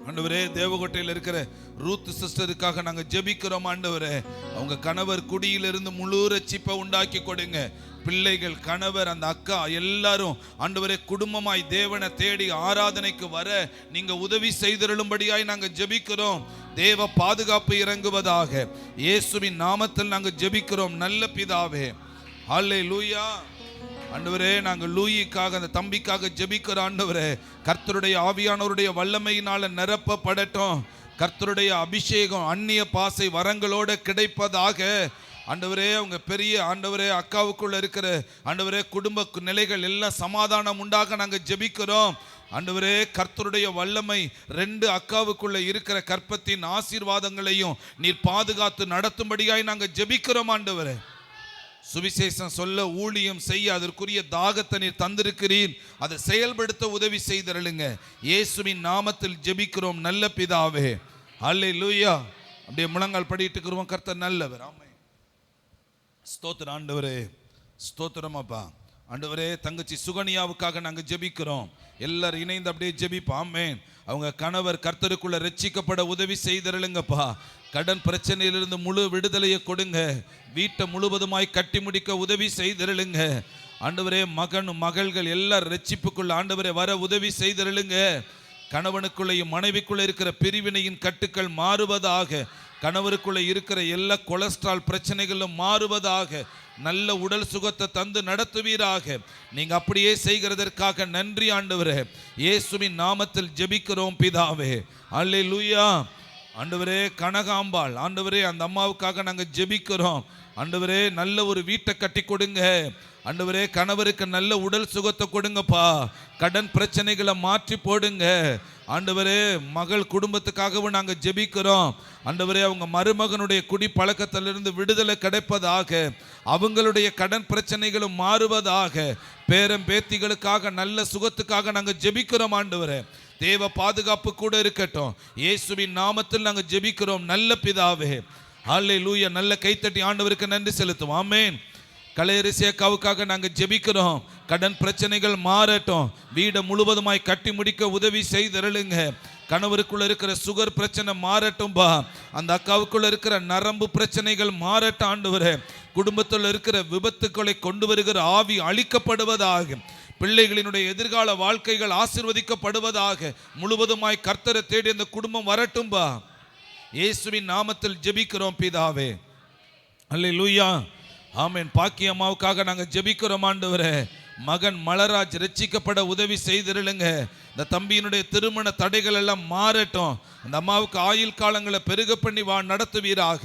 Speaker 2: ஆண்டவரே, தேவகோட்டையில் இருக்கிற ரூத் சிஸ்டருக்காக நாங்கள் ஜெபிக்கிறோம் ஆண்டவரே. அவங்க கணவர் குடியிலிருந்து முழு ரட்சிப்பை உண்டாக்கி கொடுங்க. பிள்ளைகள், கணவர், அந்த அக்கா எல்லாரும் ஆண்டவரே குடும்பமாய் தேவனை தேடி ஆராதனைக்கு வர நீங்க உதவி செய்திருளும்படியாய் நாங்கள் ஜெபிக்கிறோம். தேவ பாதுகாப்பு இறங்குவதாக. இயேசுவின் நாமத்தில் நாங்கள் ஜெபிக்கிறோம் நல்ல பிதாவே. அல்லேலூயா. ஆண்டவரே, நாங்கள் லூயிக்காக அந்த தம்பிக்காக ஜெபிக்கிறோம் ஆண்டவரே. கர்த்தருடைய ஆவியானவருடைய வல்லமையினால நிரப்பப்படட்டும். கர்த்தருடைய அபிஷேகம் அந்நிய பாசை வரங்களோட கிடைப்பதாக. ஆண்டவரே, அவங்க பெரிய ஆண்டவரே அக்காவுக்குள்ள இருக்கிற ஆண்டவரே குடும்ப நிலைகள் எல்லாம் சமாதானம் உண்டாக நாங்கள் ஜெபிக்கிறோம். ஆண்டவரே, கர்த்தருடைய வல்லமை 2 அக்காவுக்குள்ள இருக்கிற கற்பத்தின் ஆசீர்வாதங்களையும் நீர் பாதுகாத்து நடத்தும்படியாய் நாங்கள் ஜெபிக்கிறோம் ஆண்டவரே. சுவிசேஷம் சொல்ல ஊழியம் செய்ய அதற்குரிய தாகத்தை நீர் தந்திருக்கிறீர். அதை செயல்படுத்த உதவி செய்தருளுங்க. இயேசுவின் நாமத்தில் ஜெபிக்கிறோம் நல்ல பிதாவே. அல்லேலூயா. அப்படியே முழங்கால் படிட்டு இருக்கிறோம். கர்த்தர் நல்லவர். ஆமென். ஸ்தோத்திரம் ஆண்டவரே. ஸ்தோத்திரம் அப்பா. ஆண்டவரே, தங்கச்சி சுகனியாவுக்காக நாங்கள் ஜெபிக்கிறோம். எல்லாரும் இணைந்து அப்படியே ஜெபிப்போம். ஆமென். அவங்க கணவர் கர்த்தருக்குள்ள ரட்சிக்கப்பட உதவி செய்தருளுங்கப்பா. கடன் பிரச்சனையிலிருந்து முழு விடுதலையை கொடுங்க. வீட்டை முழுவதுமாய் கட்டி முடிக்க உதவி செய்தருளுங்க ஆண்டவரே. மகள்கள் எல்லாரும் ரட்சிப்புக்குள்ள ஆண்டவரே வர உதவி செய்தருளுங்க. கணவனுக்குள்ளேயும் மனைவிக்குள்ள இருக்கிற பிரிவினையின் கட்டுக்கள் மாறுவதாக. கணவருக்குள்ள இருக்கிற எல்லா கொலஸ்ட்ரால் பிரச்சனைகளும் மாறுவதாக. நல்ல உடல் சுகத்தை தந்து நடத்துவீராக. நீங்க அப்படியே செய்கிறதற்காக நன்றி ஆண்டவரே. இயேசுவின் நாமத்தில் ஜெபிக்கிறோம் பிதாவே. அல்லேலூயா. ஆண்டவரே கனகாம்பாள், ஆண்டவரே அந்த அம்மாவுக்காக நாங்கள் ஜெபிக்கிறோம். ஆண்டவரே நல்ல ஒரு வீட்டை கட்டி கொடுங்க. ஆண்டவரே கணவருக்கு நல்ல உடல் சுகத்தை கொடுங்கப்பா. கடன் பிரச்சனைகளை மாற்றி போடுங்க. ஆண்டவரே மகள் குடும்பத்துக்காகவும் நாங்கள் ஜெபிக்கிறோம். ஆண்டவரே அவங்க மருமகனுடைய குடி பழக்கத்திலிருந்து விடுதலை கிடைப்பதாக, அவங்களுடைய கடன் பிரச்சனைகளும் மாறுவதாக, பேரம் பேத்திகளுக்காக நல்ல சுகத்துக்காக நாங்கள் ஜெபிக்கிறோம். ஆண்டவரே தேவ பாதுகாப்பு கூட இருக்கட்டும். இயேசுவின் நாமத்தில் நாங்கள் ஜெபிக்கிறோம் நல்ல பிதாவே. ஹல்லேலூயா. நல்ல கைத்தட்டி ஆண்டவருக்கு நன்றி செலுத்துவோம். ஆமென். கலையரசியக்காவுக்காக நாங்கள் ஜெபிக்கிறோம். கடன் பிரச்சனைகள் மாறட்டும். வீடை முழுவதுமாய் கட்டி முடிக்க உதவி செய்தருளுங்க. கணவருக்குள்ள இருக்கிற சுகர் பிரச்சனை மாறட்டும்பா. அந்த அக்காவுக்குள்ள இருக்கிற நரம்பு பிரச்சனைகள் மாறட்டும் ஆண்டவரே. குடும்பத்தில் இருக்கிற விபத்துக்களை கொண்டு வருகிற ஆவி அழிக்கப்படுவதாக. பிள்ளைகளினுடைய எதிர்கால வாழ்க்கைகள் ஆசீர்வதிக்கப்படுவதாக. முழுவதுமாய் கர்த்தரை தேடி அந்த குடும்பம் வரட்டும்பா. இயேசுவின் நாமத்தில் ஜெபிக்கிறோம் பிதாவே. அல்லேலூயா. ஆமென். பாக்கி அம்மாவுக்காக நாங்கள் ஜெபிக்கிறோம் ஆண்டவரே. மகன் மலராஜ் ரட்சிக்கப்பட உதவி செய்திருளுங்க. இந்த தம்பியினுடைய திருமண தடைகள் எல்லாம் மாறட்டும். அந்த அம்மாவுக்கு ஆயுள் காலங்களை பெருக பண்ணி நடத்துவீராக.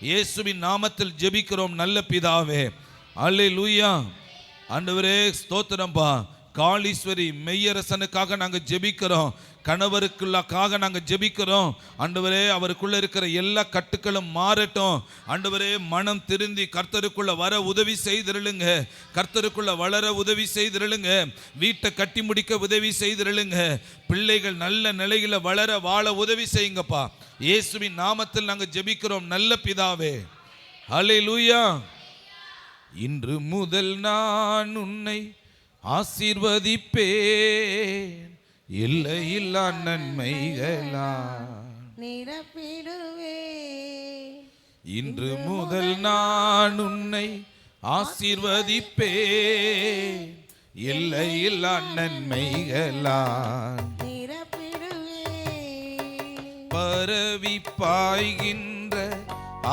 Speaker 2: இயேசுவின் நாமத்தில் ஜெபிக்கிறோம் நல்ல பிதாவே. அல்லேலூயா. ஆண்டவரே ஸ்தோத்திரம்பா. காளீஸ்வரி மெய்யரசனுக்காக நாங்கள் ஜெபிக்கிறோம். கணவருக்குள்ளாக நாங்கள் ஜெபிக்கிறோம். ஆண்டவரே அவருக்குள்ள இருக்கிற எல்லா கட்டுக்களும் மாறட்டும். ஆண்டவரே மனம் திருந்தி கர்த்தருக்குள்ள வர உதவி செய்திருளுங்க. கர்த்தருக்குள்ள வளர உதவி செய்திருளுங்க. வீட்டை கட்டி முடிக்க உதவி செய்திருளுங்க. பிள்ளைகள் நல்ல நிலையில வளர வாழ உதவி செய்யுங்கப்பா. இயேசுவின் நாமத்தில் நாங்கள் ஜெபிக்கிறோம் நல்ல பிதாவே. ஹல்லேலூயா. இன்று முதல் நான் உன்னை ஆசீர்வதிப்பேன், இல்லையில்லா நன்மைகளா
Speaker 3: நிரப்பிடுவேன்.
Speaker 2: இன்று முதல் நான் உன்னை ஆசீர்வதிப்பேன், இல்லையில்லா நன்மைகளா
Speaker 3: நிரப்பிடுவேன்.
Speaker 2: பரவி பாய்கின்ற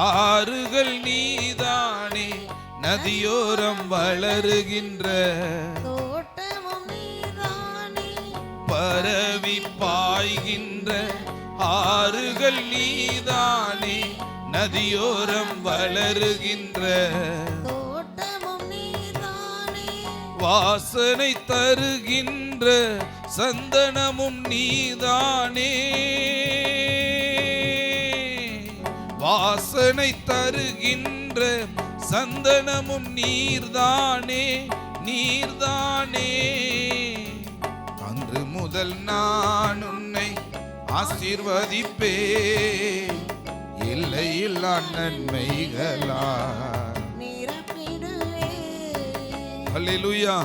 Speaker 2: ஆறுகள் நீதானே, நதியோரம் வளருகின்ற
Speaker 3: தோட்டமும் நீதானே.
Speaker 2: பரவி பாய்கின்ற ஆறுகள் நீதானே, நதியோரம் வளருகின்ற
Speaker 3: தோட்டமும் நீதானே.
Speaker 2: வாசனை தருகின்ற சந்தனமும் நீதானே, வாசனை தருகின்ற சந்தனமும் நீர்தானே, நீர்தானே. அன்று முதல் நான் உன்னை ஆசீர்வதிப்பேன், இல்லையில்லா நன்மைகளா
Speaker 3: நிரப்பிடுவேன்.
Speaker 2: அல்லேலூயா.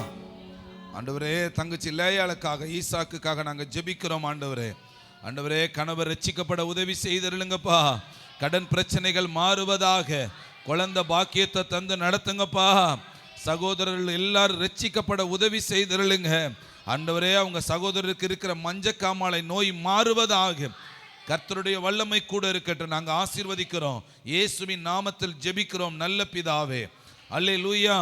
Speaker 2: ஆண்டவரே தங்கச்சி லேயாளுக்காக ஈசாக்குக்காக நாங்கள் ஜெபிக்கிறோம் ஆண்டவரே. ஆண்டவரே கணவர் ரட்சிக்கப்பட உதவி செய்திருளுங்கப்பா. கடன் பிரச்சனைகள் மாறுவதாக. குழந்தை பாக்கியத்தை தந்து நடத்துங்கப்பா. சகோதரர்கள் எல்லாரும் ரட்சிக்கப்பட உதவி செய்திருளுங்க ஆண்டவரே. அவங்க சகோதரருக்கு இருக்கிற மஞ்சக்காமாலை நோய் மாறுவதாக. கர்த்தருடைய வல்லமை கூட இருக்கட்டும். நாங்கள் ஆசீர்வதிக்கிறோம். இயேசுவின் நாமத்தில் ஜெபிக்கிறோம் நல்ல பிதாவே. அல்லேலூயா.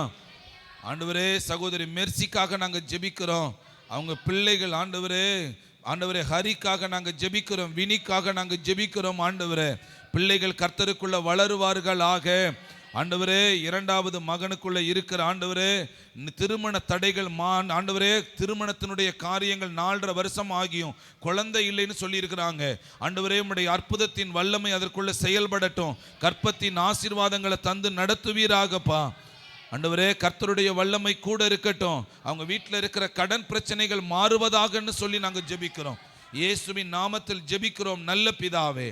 Speaker 2: ஆண்டவரே சகோதரி மெர்சிக்காக நாங்கள் ஜெபிக்கிறோம். அவங்க பிள்ளைகள் ஆண்டவரே, ஆண்டவரே ஹரிக்காக நாங்கள் ஜெபிக்கிறோம். வினிக்காக நாங்கள் ஜெபிக்கிறோம் ஆண்டவரே. பிள்ளைகள் கர்த்தருக்குள்ள வளருவார்கள் ஆக. ஆண்டவரே இரண்டாவது மகனுக்குள்ள இருக்கிற ஆண்டவரே திருமண தடைகள் ஆண்டவரே திருமணத்தினுடைய காரியங்கள் 4.5 வருஷம் ஆகியும் குழந்தை இல்லைன்னு சொல்லியிருக்கிறாங்க. ஆண்டவரே உம்முடைய அற்புதத்தின் வல்லமை அதற்குள்ள செயல்படட்டும். கற்பத்தின் ஆசீர்வாதங்களை தந்து நடத்துவீராகப்பா. ஆண்டவரே கர்த்தருடைய வல்லமை கூட இருக்கட்டும். அவங்க வீட்டில் இருக்கிற கடன் பிரச்சனைகள் மாறுவதாகன்னு சொல்லி நாங்கள் ஜெபிக்கிறோம். இயேசுவின் நாமத்தில் ஜெபிக்கிறோம் நல்ல பிதாவே.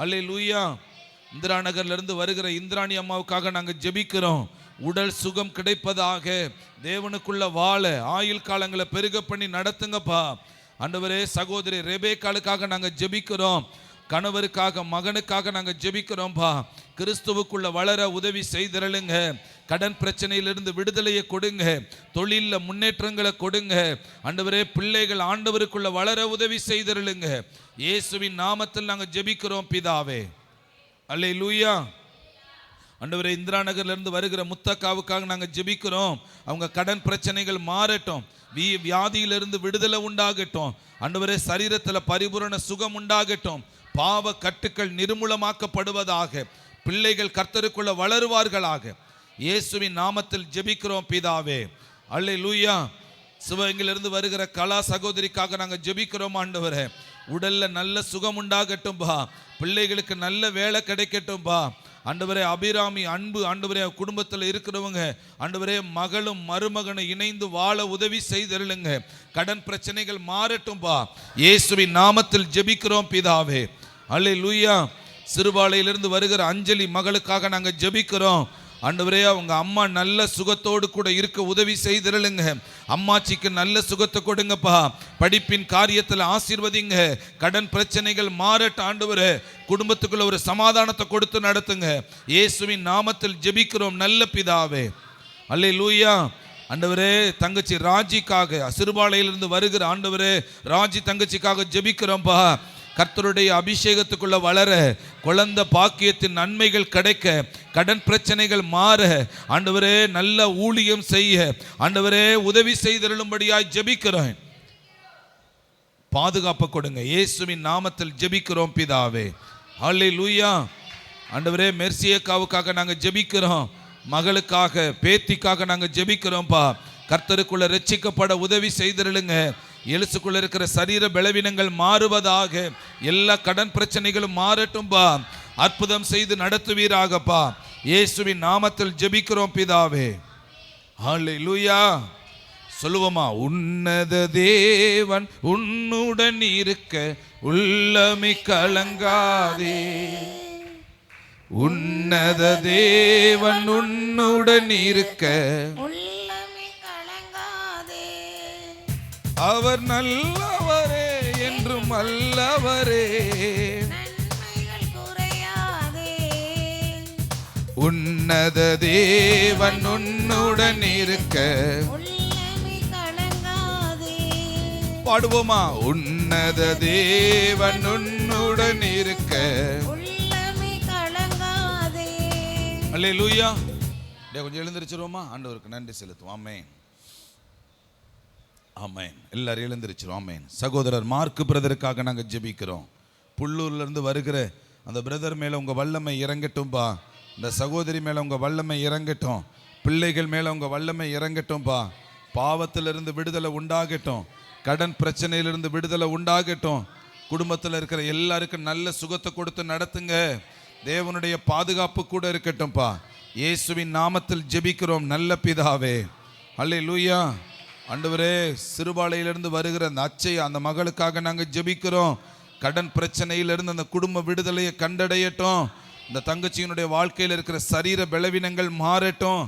Speaker 2: அல்லேலூயா. இந்திரா நகர்ல இருந்து வருகிற இந்திராணி அம்மாவுக்காக நாங்கள் ஜெபிக்கிறோம். உடல் சுகம் கிடைப்பதாக. தேவனுக்குள்ள வாழ ஆயுள் காலங்களை பெருக பண்ணி நடத்துங்கப்பா. ஆண்டவரே சகோதரி ரெபேக்காளுக்காக நாங்கள் ஜெபிக்கிறோம். கணவருக்காக மகனுக்காக நாங்கள் ஜெபிக்கிறோம்பா. கிறிஸ்துவுக்குள்ள வளர உதவி செய்திருளுங்க. கடன் பிரச்சனையிலிருந்து விடுதலையை கொடுங்க. தொழிலில் முன்னேற்றங்களை கொடுங்க. ஆண்டவரே பிள்ளைகள் ஆண்டவருக்குள்ள வளர உதவி செய்திருளுங்க. இயேசுவின் நாமத்தில் நாங்கள் ஜெபிக்கிறோம் பிதாவே. அல்லேலூயா. ஆண்டவரே இந்திரா நகர்ல இருந்து வருகிற முத்தக்காவுக்காக நாங்கள் ஜெபிக்கிறோம். அவங்க கடன் பிரச்சனைகள் மாறட்டும், வியாதியிலிருந்து விடுதலை உண்டாகட்டும். ஆண்டவரே சரீரத்தில் பரிபூரண சுகம் உண்டாகட்டும். பாவ கட்டுக்கள் நிர்மூலமாக்கப்படுவதாக. பிள்ளைகள் கர்த்தருக்குள்ள வளருவார்களாக. இயேசுவின் நாமத்தில் ஜெபிக்கிறோம் பிதாவே. அல்லேலூயா. சிவகங்கையிலிருந்து வருகிற கலா சகோதரிக்காக நாங்கள் ஜெபிக்கிறோம். ஆண்டவரே உடல்ல நல்ல சுகம் உண்டாகட்டும் பா. பிள்ளைகளுக்கு நல்ல வேலை கிடைக்கட்டும் பா. ஆண்டவரே அபிராமி அன்பு ஆண்டவரே குடும்பத்தில் இருக்கிறவங்க ஆண்டவரே மகளும் மருமகனும் இணைந்து வாழ உதவி செய்தருளுங்க. கடன் பிரச்சனைகள் மாறட்டும் பா. இயேசுவின் நாமத்தில் ஜெபிக்கிறோம் பிதாவே. அல்லேலூயா. சிறுபாலையிலிருந்து வருகிற அஞ்சலி மகளுக்காக நாங்கள் ஜெபிக்கிறோம். ஆண்டவரே அவங்க அம்மா நல்ல சுகத்தோடு கூட இருக்க உதவி செய்திருளுங்க. அம்மாச்சிக்கு நல்ல சுகத்தை கொடுங்கப்பா. படிப்பின் காரியத்தில் ஆசீர்வதிங்க. கடன் பிரச்சனைகள் மாறட்டும் ஆண்டவரே. குடும்பத்துக்குள்ள ஒரு சமாதானத்தை கொடுத்து நடத்துங்க. இயேசுவின் நாமத்தில் ஜெபிக்கிறோம் நல்ல பிதாவே. அல்லேலூயா. ஆண்டவரே தங்கச்சி ராஜிக்காக சிறுபாலையிலிருந்து வருகிற ஆண்டவரே ராஜி தங்கச்சிக்காக ஜெபிக்கிறோம்ப்பா. கர்த்தருடைய அபிஷேகத்துக்குள்ள வளர, குழந்தை பாக்கியத்தின் நன்மைகள் கிடைக்க, கடன் பிரச்சனைகள் மாற, ஆண்டவரே நல்ல ஊழியம் செய்ய ஆண்டவரே உதவி செய்தருளும்படியாய் ஜெபிக்கிறோம். பாதுகாப்பு கொடுங்க. இயேசுவின் நாமத்தில் ஜெபிக்கிறோம் பிதாவே. ஹல்லேலூயா. ஆண்டவரே மெர்சியக்காவுக்காக நாங்கள் ஜெபிக்கிறோம். மகளுக்காக பேத்திக்காக நாங்கள் ஜெபிக்கிறோம்ப்பா. கர்த்தருக்குள்ள ரட்சிக்கப்பட உதவி செய்தருளுங்க. எலுசுக்குள்ள இருக்கிற சரீர பலவீனங்கள் மாறுவதாக. எல்லா கடன் பிரச்சனைகளும் மாறட்டும்பா. அற்புதம் செய்து நடத்துவீராகப்பா. இயேசுவின் நாமத்தில் ஜெபிக்கிறோம் பிதாவே. ஹல்லேலூயா. சொல்லுவோமா? உன்னத தேவன் உன்னுடன் இருக்க உள்ளமே கலங்காதே. உன்னத தேவன் உன்னுடன் இருக்க அவர் நல்லவரே என்றும் அல்லவரே. உன்னத தேவன் உன்னுடன் இருக்க பாடுவோமா? உன்னத தேவன் உன்னுடன் இருக்க. அல்லேலூயா. கொஞ்சம் எழுந்திருச்சிருவோமா? ஆண்டவருக்கு நன்றி செலுத்துவோம். ஆமென், ஆமென். எல்லாரும் எழுந்திருச்சிரும். ஆமென். சகோதரர் மார்க் பிரதருக்காக நாங்கள் ஜெபிக்கிறோம். புல்லூர்ல இருந்து வருகிற அந்த பிரதர் மேல உங்க வல்லமை இறங்கட்டும்பா. இந்த சகோதரி மேல உங்க வல்லமை இறங்கட்டும். பிள்ளைகள் மேல உங்க வல்லமை இறங்கட்டும்பா. பாவத்திலிருந்து விடுதலை உண்டாகட்டும். கடன் பிரச்சனையிலிருந்து விடுதலை உண்டாகட்டும். குடும்பத்தில் இருக்கிற எல்லாருக்கும் நல்ல சுகத்தை கொடுத்து நடத்துங்க. தேவனுடைய பாதுகாப்பு கூட இருக்கட்டும்பா. இயேசுவின் நாமத்தில் ஜெபிக்கிறோம் நல்ல பிதாவே. அல்லேலூயா. ஆண்டவரே சிறுபாலையிலிருந்து வருகிற அந்த அச்சை அந்த மகளுக்காக நாங்கள் ஜெபிக்கிறோம். கடன் பிரச்சனையிலிருந்து அந்த குடும்ப விடுதலையை கண்டடையட்டும். இந்த தங்கச்சியினுடைய வாழ்க்கையில் இருக்கிற சரீர பலவீனங்கள் மாறட்டும்.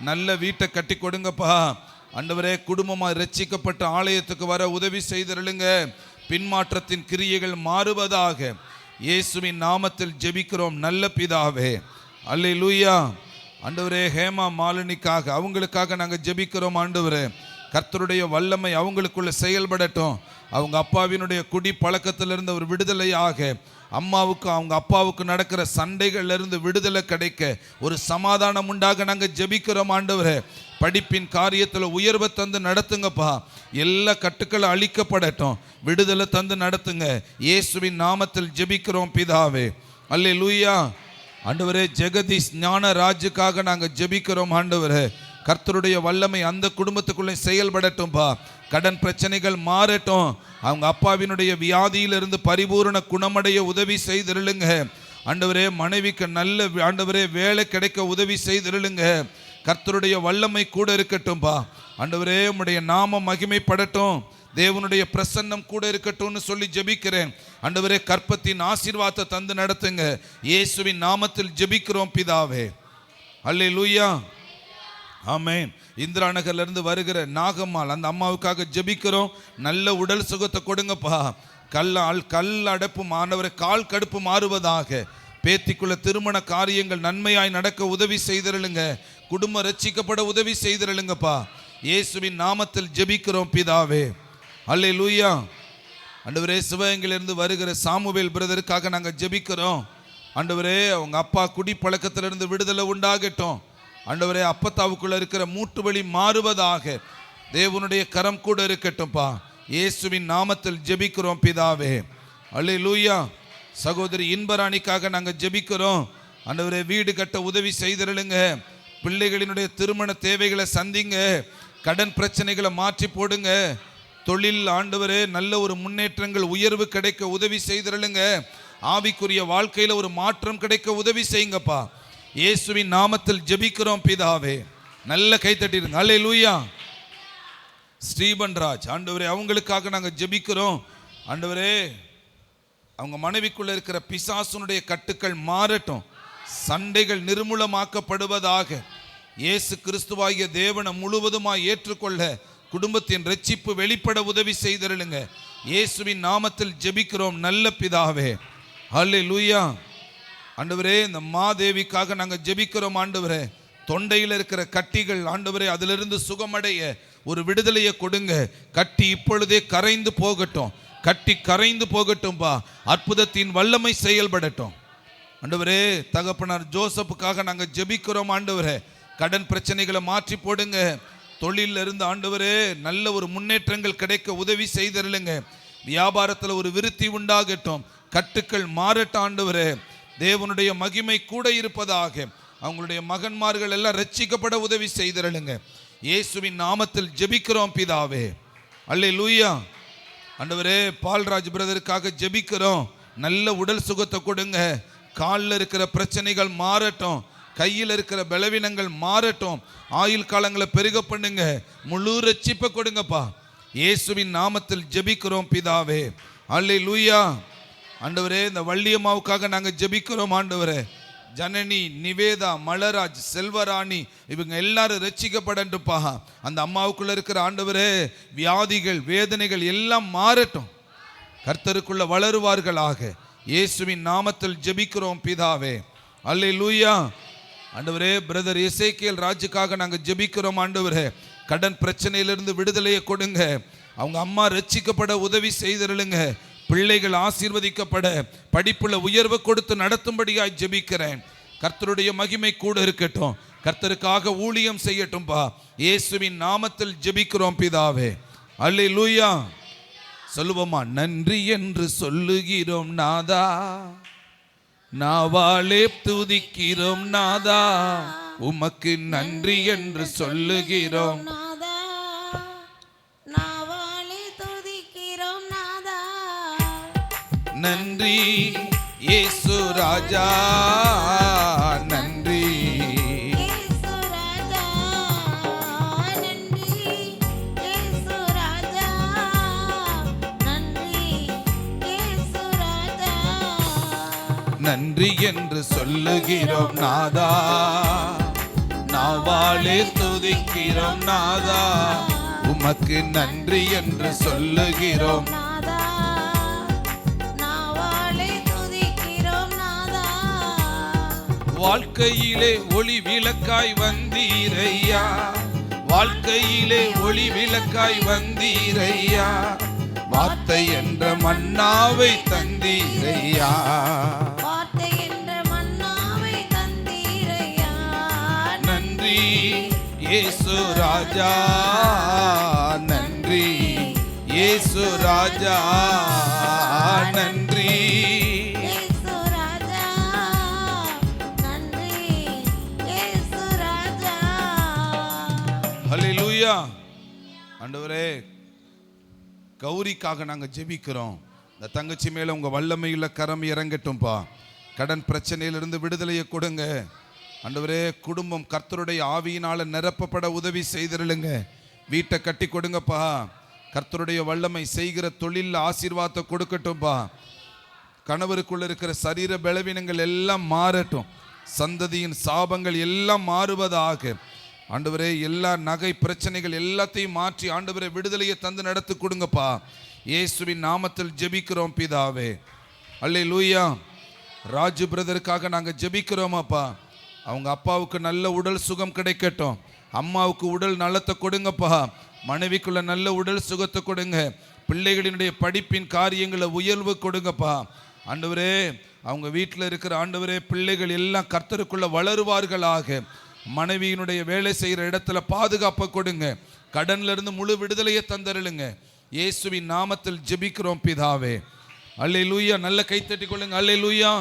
Speaker 2: நல்ல வீட்டை கட்டி கொடுங்கப்பா. ஆண்டவரே குடும்பமாக ரட்சிக்கப்பட்ட ஆலயத்துக்கு வர உதவி செய்திருளுங்க. பின்மாற்றத்தின் கிரியைகள் மாறுவதாக. இயேசுவின் நாமத்தில் ஜெபிக்கிறோம் நல்ல பிதாவே. அல்லேலூயா. ஆண்டவரே ஹேமா மாலினிக்காக அவங்களுக்காக நாங்கள் ஜெபிக்கிறோம். ஆண்டவரே கர்த்தருடைய வல்லமை அவங்களுக்குள்ள செயல்படட்டும். அவங்க அப்பாவினுடைய குடி பழக்கத்திலிருந்து ஒரு விடுதலையாக, அம்மாவுக்கு அவங்க அப்பாவுக்கு நடக்கிற சண்டைகள்ல இருந்து விடுதலை கிடைக்க, ஒரு சமாதானம் உண்டாக நாங்கள் ஜெபிக்கிறோம். ஆண்டவரே படிப்பின் காரியத்தில் உயர்வை தந்து நடத்துங்கப்பா. எல்லா கட்டுக்களும் அழிக்கப்படட்டும். விடுதலை தந்து நடத்துங்க. இயேசுவின் நாமத்தில் ஜெபிக்கிறோம் பிதாவே. அல்லேலூயா. ஆண்டவரே ஜெகதீஷ் ஞானராஜுக்காக நாங்கள் ஜெபிக்கிறோம். ஆண்டவரே கர்த்தருடைய வல்லமை அந்த குடும்பத்துக்குள்ளே செயல்படட்டும்பா. கடன் பிரச்சனைகள் மாறட்டும். அவங்க அப்பாவினுடைய வியாதியிலிருந்து பரிபூரண குணமடைய உதவி செய்திருளுங்க. ஆண்டவரே மனைவிக்கு நல்ல ஆண்டவரே வேலை கிடைக்க உதவி செய்திருளுங்க. கர்த்தருடைய வல்லமை கூட இருக்கட்டும்பா. ஆண்டவரே உம்முடைய நாமம் மகிமைப்படட்டும். தேவனுடைய பிரசன்னம் கூட இருக்கட்டும்னு சொல்லி ஜெபிக்கிறேன். ஆண்டவரே கற்பத்தின் ஆசீர்வாதத்தை தந்து நடத்துங்க. இயேசுவின் நாமத்தில் ஜெபிக்கிறோம் பிதாவே. அல்லேலூயா. ஆமென். இந்திரா நகர்ல இருந்து வருகிற நாகம்மாள் அந்த அம்மாவுக்காக ஜெபிக்கிறோம். நல்ல உடல் சுகத்தை கொடுங்கப்பா. கல் அடைப்பு ஆண்டவரே கால் கடுப்பு மாறுவதாக. பேத்திக்குள்ள திருமண காரியங்கள் நன்மையாய் நடக்க உதவி செய்திருளுங்க. குடும்பம் ரட்சிக்கப்பட உதவி செய்திருளுங்கப்பா. இயேசுவின் நாமத்தில் ஜெபிக்கிறோம் பிதாவே. அல்லேலூயா. ஆண்டவரே சிவகங்கையிலிருந்து வருகிற சாமுவேல் பிரதருக்காக நாங்கள் ஜெபிக்கிறோம். ஆண்டவரே அவங்க அப்பா குடிப்பழக்கத்திலிருந்து விடுதலை உண்டாகட்டும். ஆண்டவரே அப்பத்தாவுக்குள்ள இருக்கிற மூட்டு வலி மாறுவதாக தேவனுடைய கரம் கூட இருக்கட்டும்பா. இயேசுவின் நாமத்தில் ஜெபிக்கிறோம் பிதாவே. அல்லேலூயா. சகோதரி இன்பராணிக்காக நாங்கள் ஜெபிக்கிறோம். ஆண்டவரே வீடு கட்ட உதவி செய்திருளுங்க. பிள்ளைகளினுடைய திருமண தேவைகளை சந்திங்க. கடன் பிரச்சனைகளை மாற்றி போடுங்க. தொழில் ஆண்டவரே நல்ல ஒரு முன்னேற்றங்கள் உயர்வு கிடைக்க உதவி செய்திருளுங்க. ஆவிக்குரிய வாழ்க்கையில ஒரு மாற்றம் கிடைக்க உதவி செய்யுங்கப்பா. இயேசுவின் நாமத்தில் ஜெபிக்கிறோம் பிதாவே. நல்ல கைத்தட்டிருங்க. அல்லேலூயா. ஸ்ரீபன்ராஜ் ஆண்டவரே அவங்களுக்காக நாங்கள் ஜெபிக்கிறோம். ஆண்டவரே அவங்க மனைவிக்குள்ள இருக்கிற பிசாசுனுடைய கட்டுக்கள் மாறட்டும். சண்டைகள் நிர்மூலமாக்கப்படுவதாக. இயேசு கிறிஸ்துவாகிய தேவனை முழுவதுமாய் ஏற்றுக்கொள்ள குடும்பத்தின் ரட்சிப்பு வெளிப்பட உதவி செய்திருளுங்க. இயேசுவின் நாமத்தில் ஜெபிக்கிறோம் நல்ல பிதாவே. அல்லேலூயா. ஆண்டவரே இந்த மாதேவிக்காக நாங்கள் ஜெபிக்கிறோம். ஆண்டவரே தொண்டையில் இருக்கிற கட்டிகள் ஆண்டவரே அதிலிருந்து சுகமடைய ஒரு விடுதலையை கொடுங்க. கட்டி இப்பொழுதே கரைந்து போகட்டும். கட்டி கரைந்து போகட்டும்பா. அற்புதத்தின் வல்லமை செயல்படட்டும். ஆண்டவரே தகப்பனார் ஜோசப்புக்காக நாங்கள் ஜெபிக்கிறோம். ஆண்டவரே கடன் பிரச்சனைகளை மாற்றி போடுங்க. தொழிலில் இருந்து ஆண்டவரே நல்ல ஒரு முன்னேற்றங்கள் கிடைக்க உதவி செய்திருளுங்க. வியாபாரத்தில் ஒரு விருத்தி உண்டாகட்டும். கட்டுக்கள் மாறட்டும். ஆண்டவரே தேவனுடைய மகிமை கூட இருப்பதாக. அவங்களுடைய மகன்மார்கள் எல்லாம் ரட்சிக்கப்பட உதவி செய்திருளுங்க. இயேசுவின் நாமத்தில் ஜெபிக்கிறோம் பிதாவே. அல்லேலூயா. ஆண்டவரே பால்ராஜ் பிரதருக்காக ஜெபிக்கிறோம். நல்ல உடல் சுகத்தை கொடுங்க. காலில் இருக்கிற பிரச்சனைகள் மாறட்டும். கையில் இருக்கிற பலவீனங்கள் மாறட்டும். ஆயுள் காலங்களை பெருக பண்ணுங்க. முழு ரட்சிப்பை கொடுங்கப்பா. இயேசுவின் நாமத்தில் ஜெபிக்கிறோம் பிதாவே. அல்லேலூயா. ஆண்டவரே இந்த வள்ளியம்மாவுக்காக நாங்கள் ஜெபிக்கிறோம். ஆண்டவரே ஜனனி, நிவேதா, மலராஜ், செல்வராணி இவங்க எல்லாரும் ரட்சிக்கப்படட்டும்பா. அந்த அம்மாவுக்குள்ள இருக்கிற ஆண்டவரே வியாதிகள் வேதனைகள் எல்லாம் மாறட்டும். கர்த்தருக்குள்ள வளருவார்களாக. இயேசுவின் நாமத்தில் ஜெபிக்கிறோம் பிதாவே. அல்லேலூயா. ஆண்டவரே பிரதர் எசேக்கியேல் ராஜுக்காக நாங்கள் ஜெபிக்கிறோம். ஆண்டவரே கடன் பிரச்சனையிலிருந்து விடுதலையை கொடுங்க. அவங்க அம்மா ரட்சிக்கப்பட உதவி செய்திருளுங்க. பிள்ளைகள் ஆசீர்வதிக்கப்பட படிப்புல உயர்வு கொடுத்து நடத்தும்படியாய் ஜெபிக்கிறேன். கர்த்தருடைய மகிமை கூட இருக்கட்டும். கர்த்தருக்காக ஊழியம் செய்யட்டும்பா. இயேசுவின் நாமத்தில் ஜெபிக்கிறோம் பிதாவே. அல்லேலூயா. சொல்லுவோமா? நன்றி என்று சொல்லுகிறோம் நாதா, நாவாலே துதிக்கிறோம் நாதா, உமக்கு நன்றி என்று சொல்லுகிறோம். நன்றி இயேசு ராஜா, நன்றி நன்றி என்று சொல்லுகிறோம் நாதா, நாவாலே துதிக்கிறோம் நாதா, உமக்கு நன்றி என்று சொல்லுகிறோம். வாழ்க்கையிலே ஒளி விளக்காய் வந்தீரையா, வாழ்க்கையிலே ஒளி விளக்காய் வந்தீரையா, வார்த்தை என்ற மன்னாவை தந்தீரையா,
Speaker 3: வார்த்தை என்ற மன்னாவை தந்தீரையா.
Speaker 2: நன்றி இயேசு ராஜா, நன்றி இயேசு ராஜா, நன்றி ஹல்லேலூயா. ஆண்டவரே கௌரிக்காக நாங்கள் ஜெபிக்கிறோம். இந்த தங்கச்சி மேலே உங்கள் வல்லமையுள்ள கரம் இறங்கட்டும்பா. கடன் பிரச்சனையிலிருந்து விடுதலையை கொடுங்க. ஆண்டவரே குடும்பம் கர்த்தருடைய ஆவியினால் நிரப்பப்பட உதவி செய்திருளுங்க. வீட்டை கட்டி கொடுங்கப்பா. கர்த்தருடைய வல்லமை செய்கிற தொழிலில் ஆசீர்வாதத்தை கொடுக்கட்டும்பா. கணவருக்குள்ள இருக்கிற சரீர பலவீனங்கள் எல்லாம் மாறட்டும். சந்ததியின் சாபங்கள் எல்லாம் மாறுவதாக. ஆண்டவரே எல்லா நகை பிரச்சனைகள் எல்லாத்தையும் மாற்றி ஆண்டவரே விடுதலையை தந்து நடத்தி கொடுங்கப்பா. இயேசுவின் நாமத்தில் ஜெபிக்கிறோம் பிதாவே. அல்லேலூயா. ராஜு பிரதருக்காக நாங்கள் ஜெபிக்கிறோமாப்பா. அவங்க அப்பாவுக்கு நல்ல உடல் சுகம் கிடைக்கட்டும். அம்மாவுக்கு உடல் நலத்தை கொடுங்கப்பா. மனைவிக்குள்ள நல்ல உடல் சுகத்தை கொடுங்க. பிள்ளைகளினுடைய படிப்பின் காரியங்களை உயர்வு கொடுங்கப்பா. ஆண்டவரே அவங்க வீட்டில் இருக்கிற ஆண்டவரே பிள்ளைகள் எல்லாம் கர்த்தருக்குள்ள வளருவார்களாக. மனைவியினுடைய வேலை செய்கிற இடத்துல பாதுகாப்பை கொடுங்க. கடன்ல இருந்து முழு விடுதலையை தந்தருளுங்க. இயேசுவின் நாமத்தில் ஜெபிக்கிறோம் பிதாவே. அல்லேலூயா. நல்ல கைத்தட்டி கொள்ளுங்க. அல்லேலூயா.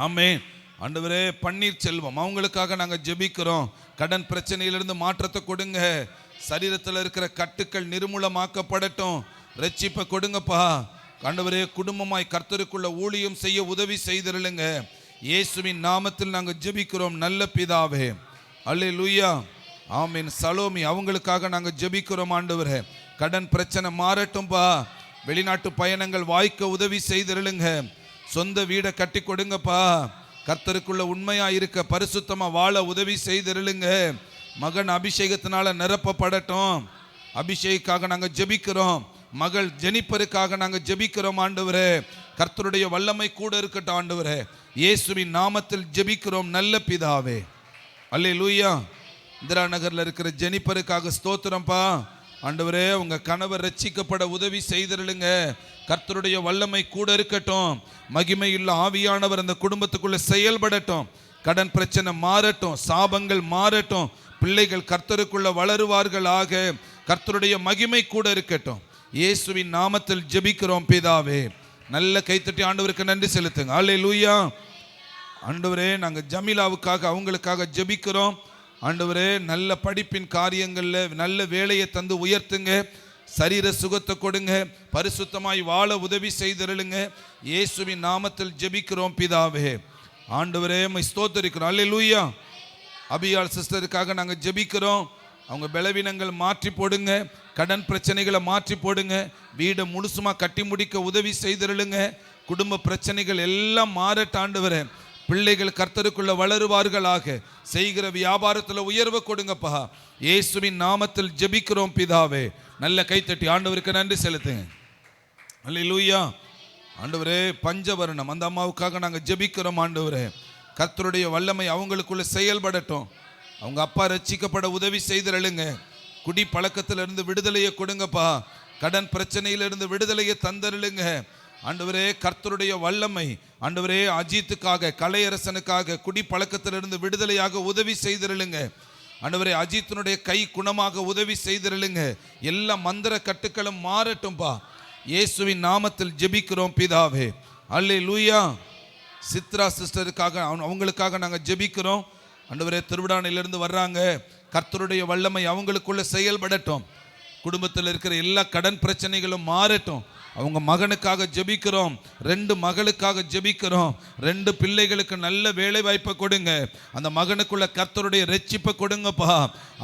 Speaker 2: ஆமென். ஆண்டவரே பன்னீர் செல்வம் அவங்களுக்காக நாங்கள் ஜெபிக்கிறோம். கடன் பிரச்சனையிலிருந்து மாற்றத்தை கொடுங்க. சரீரத்தில் இருக்கிற கட்டுக்கள் நிர்மூலமாக்கப்படட்டும். ரட்சிப்பை கொடுங்கப்பா. ஆண்டவரே குடும்பமாய் கர்த்தருக்குள்ள ஊழியம் செய்ய உதவி செய்திருளுங்க. இயேசுவின் நாமத்தில் நாங்கள் ஜெபிக்கிறோம் நல்ல பிதாவே. அல்லேலூயா. ஆமென். சலோமி அவங்களுக்காக நாங்கள் ஜெபிக்கிறோம். ஆண்டவரே கடன் பிரச்சனை மாறட்டும்பா. வெளிநாட்டு பயணங்கள் வாய்க்க உதவி செய்திருளுங்க. சொந்த வீடை கட்டி கொடுங்கப்பா. கர்த்தருக்குள்ள உண்மையா இருக்க பரிசுத்தமா வாழ உதவி செய்திருளுங்க. மகன் அபிஷேகத்தினால நிரப்பப்படட்டும். அபிஷேகாக நாங்கள் ஜெபிக்கிறோம். மகள் ஜெனிப்பருக்காக நாங்கள் ஜெபிக்கிறோம். ஆண்டவரே கர்த்தருடைய வல்லமை கூட இருக்கட்டும். ஆண்டவரே இயேசுவின் நாமத்தில் ஜெபிக்கிறோம் நல்ல பிதாவே. அல்லேலூயா. இந்திரா நகர்ல இருக்கிற ஜெனிப்பருக்காக ஸ்தோத்திரம்பா. ஆண்டவரே உங்க கணவர் ரட்சிக்கப்பட உதவி செய்திருளுங்க. கர்த்தருடைய வல்லமை கூட இருக்கட்டும். மகிமையுள்ள ஆவியானவர் அந்த குடும்பத்துக்குள்ள செயல்படட்டும். கடன் பிரச்சனை மாறட்டும். சாபங்கள் மாறட்டும். பிள்ளைகள் கர்த்தருக்குள்ள வளருவார்களாக. கர்த்தருடைய மகிமை கூட இருக்கட்டும். இயேசுவின் நாமத்தில் ஜெபிக்கிறோம் பிதாவே. நல்ல கைத்தட்டி ஆண்டவருக்கு நன்றி செலுத்துங்க. அல்லேலூயா. ஆண்டவரே நாங்கள் ஜமீலாவுக்காக அவங்களுக்காக ஜெபிக்கிறோம். ஆண்டவரே நல்ல படிப்பின் காரியங்களில் நல்ல வேலையை தந்து உயர்த்துங்க. சரீர சுகத்தை கொடுங்க. பரிசுத்தமாய் வாழ உதவி செய்திருளுங்க. இயேசுவின் நாமத்தில் ஜெபிக்கிறோம் பிதாவே. ஆண்டவரே ஸ்தோத்திரிக்கிறோம். அல்லேலூயா. அபியாள் சிஸ்டருக்காக நாங்கள் ஜெபிக்கிறோம். அவங்க பலவீனங்கள் மாற்றி போடுங்க. கடன் பிரச்சனைகளை மாற்றி போடுங்க. வீடை முழுசுமா கட்டி முடிக்க உதவி செய்திருளுங்க. குடும்ப பிரச்சனைகள் எல்லாம் மாறட்ட ஆண்டவரே. பிள்ளைகள் கர்த்தருக்குள்ள வளருவார்களாக. செய்கிற வியாபாரத்தில் உயர்வை கொடுங்கப்பா. இயேசுவின் நாமத்தில் ஜெபிக்கிறோம் பிதாவே. நல்ல கைத்தட்டி ஆண்டவருக்கு நன்றி செலுத்துங்க. அல்லேலூயா. ஆண்டவரே பஞ்சவர்ணம் அந்த அம்மாவுக்காக நாங்கள் ஜெபிக்கிறோம். ஆண்டவரே கர்த்தருடைய வல்லமை அவங்களுக்குள்ள செயல்படட்டும். அவங்க அப்பா ரட்சிக்கப்பட உதவி செய்திருளுங்க. குடி பழக்கத்திலிருந்து விடுதலையை கொடுங்கப்பா. கடன் பிரச்சனையிலிருந்து விடுதலையை தந்தருளுங்க. ஆண்டவரே கர்த்தருடைய வல்லமை ஆண்டவரே அஜித்துக்காக கலையரசனுக்காக குடி பழக்கத்திலிருந்து விடுதலையாக உதவி செய்திருளுங்க. ஆண்டவரே அஜித்தினுடைய கை குணமாக உதவி செய்திருளுங்க. எல்லா மந்திர கட்டுக்களும் மாறட்டும்பா. இயேசுவின் நாமத்தில் ஜெபிக்கிறோம் பிதாவே. அல்லேலூயா. சித்ரா சிஸ்டருக்காக அவங்களுக்காக நாங்கள் ஜெபிக்கிறோம். ஆண்டவரே திருவிடானிலிருந்து வர்றாங்க. கர்த்தருடைய வல்லமை அவங்களுக்குள்ள செயல்படட்டும். குடும்பத்தில் இருக்கிற எல்லா கடன் பிரச்சனைகளும் மாறட்டும். அவங்க மகனுக்காக ஜெபிக்கிறோம். 2 மகளுக்காக ஜெபிக்கிறோம். 2 பிள்ளைகளுக்கு நல்ல வேலை வாய்ப்பை கொடுங்க. அந்த மகனுக்குள்ள கர்த்தருடைய ரட்சிப்பை கொடுங்கப்பா.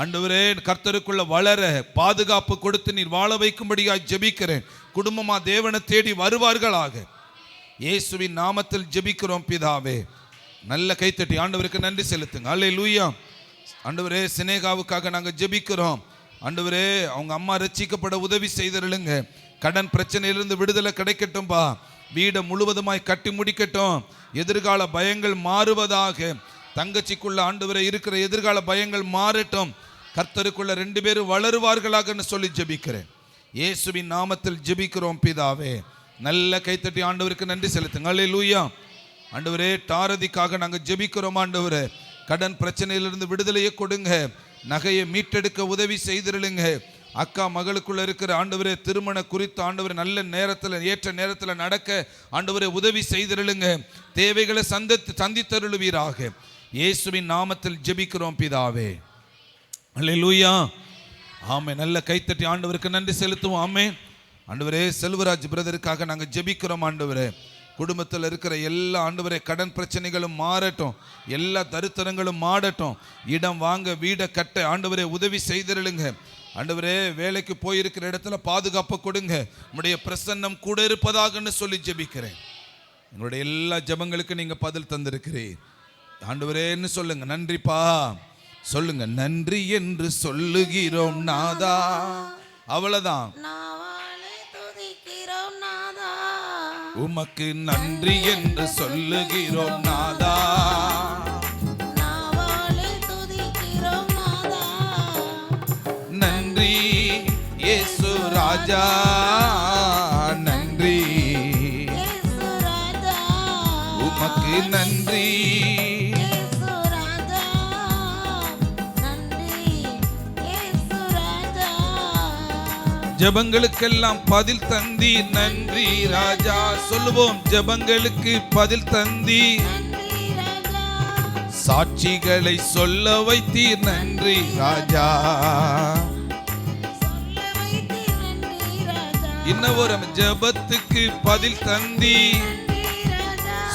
Speaker 2: ஆண்டவரே கர்த்தருக்குள்ள வளர பாதுகாப்பு கொடுத்து நீர் வாழ வைக்கும்படியாக ஜெபிக்கிறேன். குடும்பமா தேவனை தேடி வருவார்களாக. இயேசுவின் நாமத்தில் ஜெபிக்கிறோம் பிதாவே. நல்ல கைத்தட்டி ஆண்டவருக்கு நன்றி செலுத்துங்க. அல்லேலூயா. ஆண்டவரே சினேகாவுக்காக நாங்கள் ஜெபிக்கிறோம். ஆண்டவரே அவங்க அம்மா ரட்சிக்கப்பட உதவி செய்திருளுங்க. கடன் பிரச்சனையிலிருந்து விடுதலை கிடைக்கட்டும்பா. வீடை முழுவதுமாய் கட்டி முடிக்கட்டும். எதிர்கால பயங்கள் மாறுவதாக. தங்கச்சிக்குள்ள ஆண்டவரே இருக்கிற எதிர்கால பயங்கள் மாறட்டும். கர்த்தருக்குள்ள 2 பேரும் வளருவார்களாகன்னு சொல்லி ஜெபிக்கிறேன். இயேசுவின் நாமத்தில் ஜெபிக்கிறோம் பிதாவே. நல்ல கைத்தட்டி ஆண்டவருக்கு நன்றி செலுத்துங்க. அல்லேலூயா. ஆண்டவரே டாரதிக்காக நாங்கள் ஜெபிக்கிறோம். ஆண்டவரே கடன் பிரச்சனையிலிருந்து விடுதலையை கொடுங்க. நகையை மீட்டெடுக்க உதவி செய்திருளுங்க. அக்கா மகளுக்குள்ள இருக்கிற ஆண்டவரே திருமண குறித்து ஆண்டவரே நல்ல நேரத்தில் ஏற்ற நேரத்தில் நடக்க ஆண்டவரே உதவி செய்திருளுங்க. தேவைகளை சந்தித்தருளுவீராக. இயேசுவின் நாமத்தில் ஜெபிக்கிறோம் பிதாவே. அல்லேலூயா. ஆமென். நல்ல கைத்தட்டி ஆண்டவருக்கு நன்றி செலுத்துவோம். ஆமென். ஆண்டவரே செல்வராஜ் பிரதருக்காக நாங்கள் ஜெபிக்கிறோம். ஆண்டவரே குடும்பத்தில் இருக்கிற எல்லா ஆண்டவரே கடன் பிரச்சனைகளும் மாறட்டும். எல்லா தரித்திரங்களும் மாறட்டும். இடம் வாங்க வீடை கட்ட ஆண்டவரே உதவி செய்திருளுங்க. ஆண்டவரே வேலைக்கு போயிருக்கிற இடத்துல பாதுகாப்பு கொடுங்க. உம்முடைய பிரசன்னம் கூட இருப்பதாகன்னு சொல்லி ஜெபிக்கிறேன். எங்களுடைய எல்லா ஜெபங்களுக்கு நீங்க பதில் தந்திருக்கிறீர். ஆண்டவரேன்னு சொல்லுங்க. நன்றிப்பா சொல்லுங்க. நன்றி என்று சொல்லுகிறோம் நாதா. அவ்வளவுதான். உமக்கு நன்றி என்று சொல்லுகிறோம் நாதா. நன்றி இயேசு ராஜா. நன்றி ஜெபங்களுக்கெல்லாம் பதில் தந்தீர் நன்றி ராஜா. சொல்லுவோம், ஜெபங்களுக்கு பதில் தந்தீர், சாட்சிகளை சொல்ல வைத்தீர் நன்றி ராஜா. இன்னொரு ஜெபத்துக்கு பதில் தந்தீர்.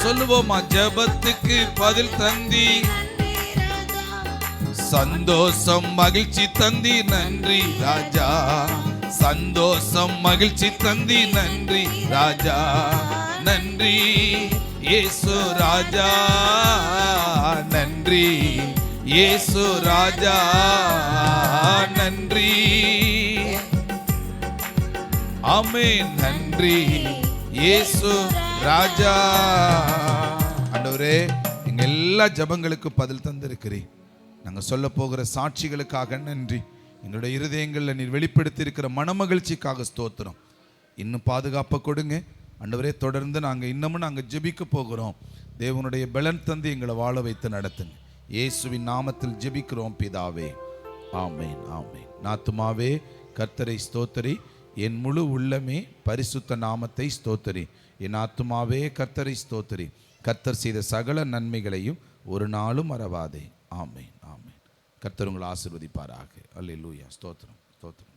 Speaker 2: சொல்லுவோமா, ஜெபத்துக்கு பதில் தந்தீர், சந்தோஷம் மகிழ்ச்சி தந்தீர் நன்றி ராஜா. சந்தோஷம் மகிழ்ச்சி தந்தீர் நன்றி ராஜா. நன்றி இயேசு ராஜா, நன்றி இயேசு ராஜா, நன்றி. ஆமென். நன்றி இயேசு ராஜா. ஆண்டவரே, எங்க எல்லா ஜெபங்களுக்கு பதில் தந்திருக்கிறீர். நாங்கள் சொல்ல போகிற சாட்சிகளுக்காக நன்றி. எங்களுடைய இருதயங்களில் நீர் வெளிப்படுத்தி இருக்கிற மனமகிழ்ச்சிக்காக ஸ்தோத்திரம். இன்னும் பாதுகாப்பை கொடுங்க ஆண்டவரே. தொடர்ந்து நாங்கள் ஜெபிக்க போகிறோம். தேவனுடைய பலன் தந்து எங்களை வாழ வைத்து நடத்துங்க. இயேசுவின் நாமத்தில் ஜெபிக்கிறோம் பிதாவே, ஆமேன் ஆமேன். ஆத்துமாவே கர்த்தரை ஸ்தோத்தரி, என் முழு உள்ளமே பரிசுத்த நாமத்தை ஸ்தோத்தரி. என் ஆத்துமாவே கர்த்தரை ஸ்தோத்தரி, கர்த்தர் செய்த சகல நன்மைகளையும் ஒரு நாளும் மறவாதே. ஆமேன் ஆமேன். கர்த்தர் உங்களை ஆசீர்வதிப்பாராக. அல்லேலூயா. ஸ்தோத்திரம் ஸ்தோத்திரம்.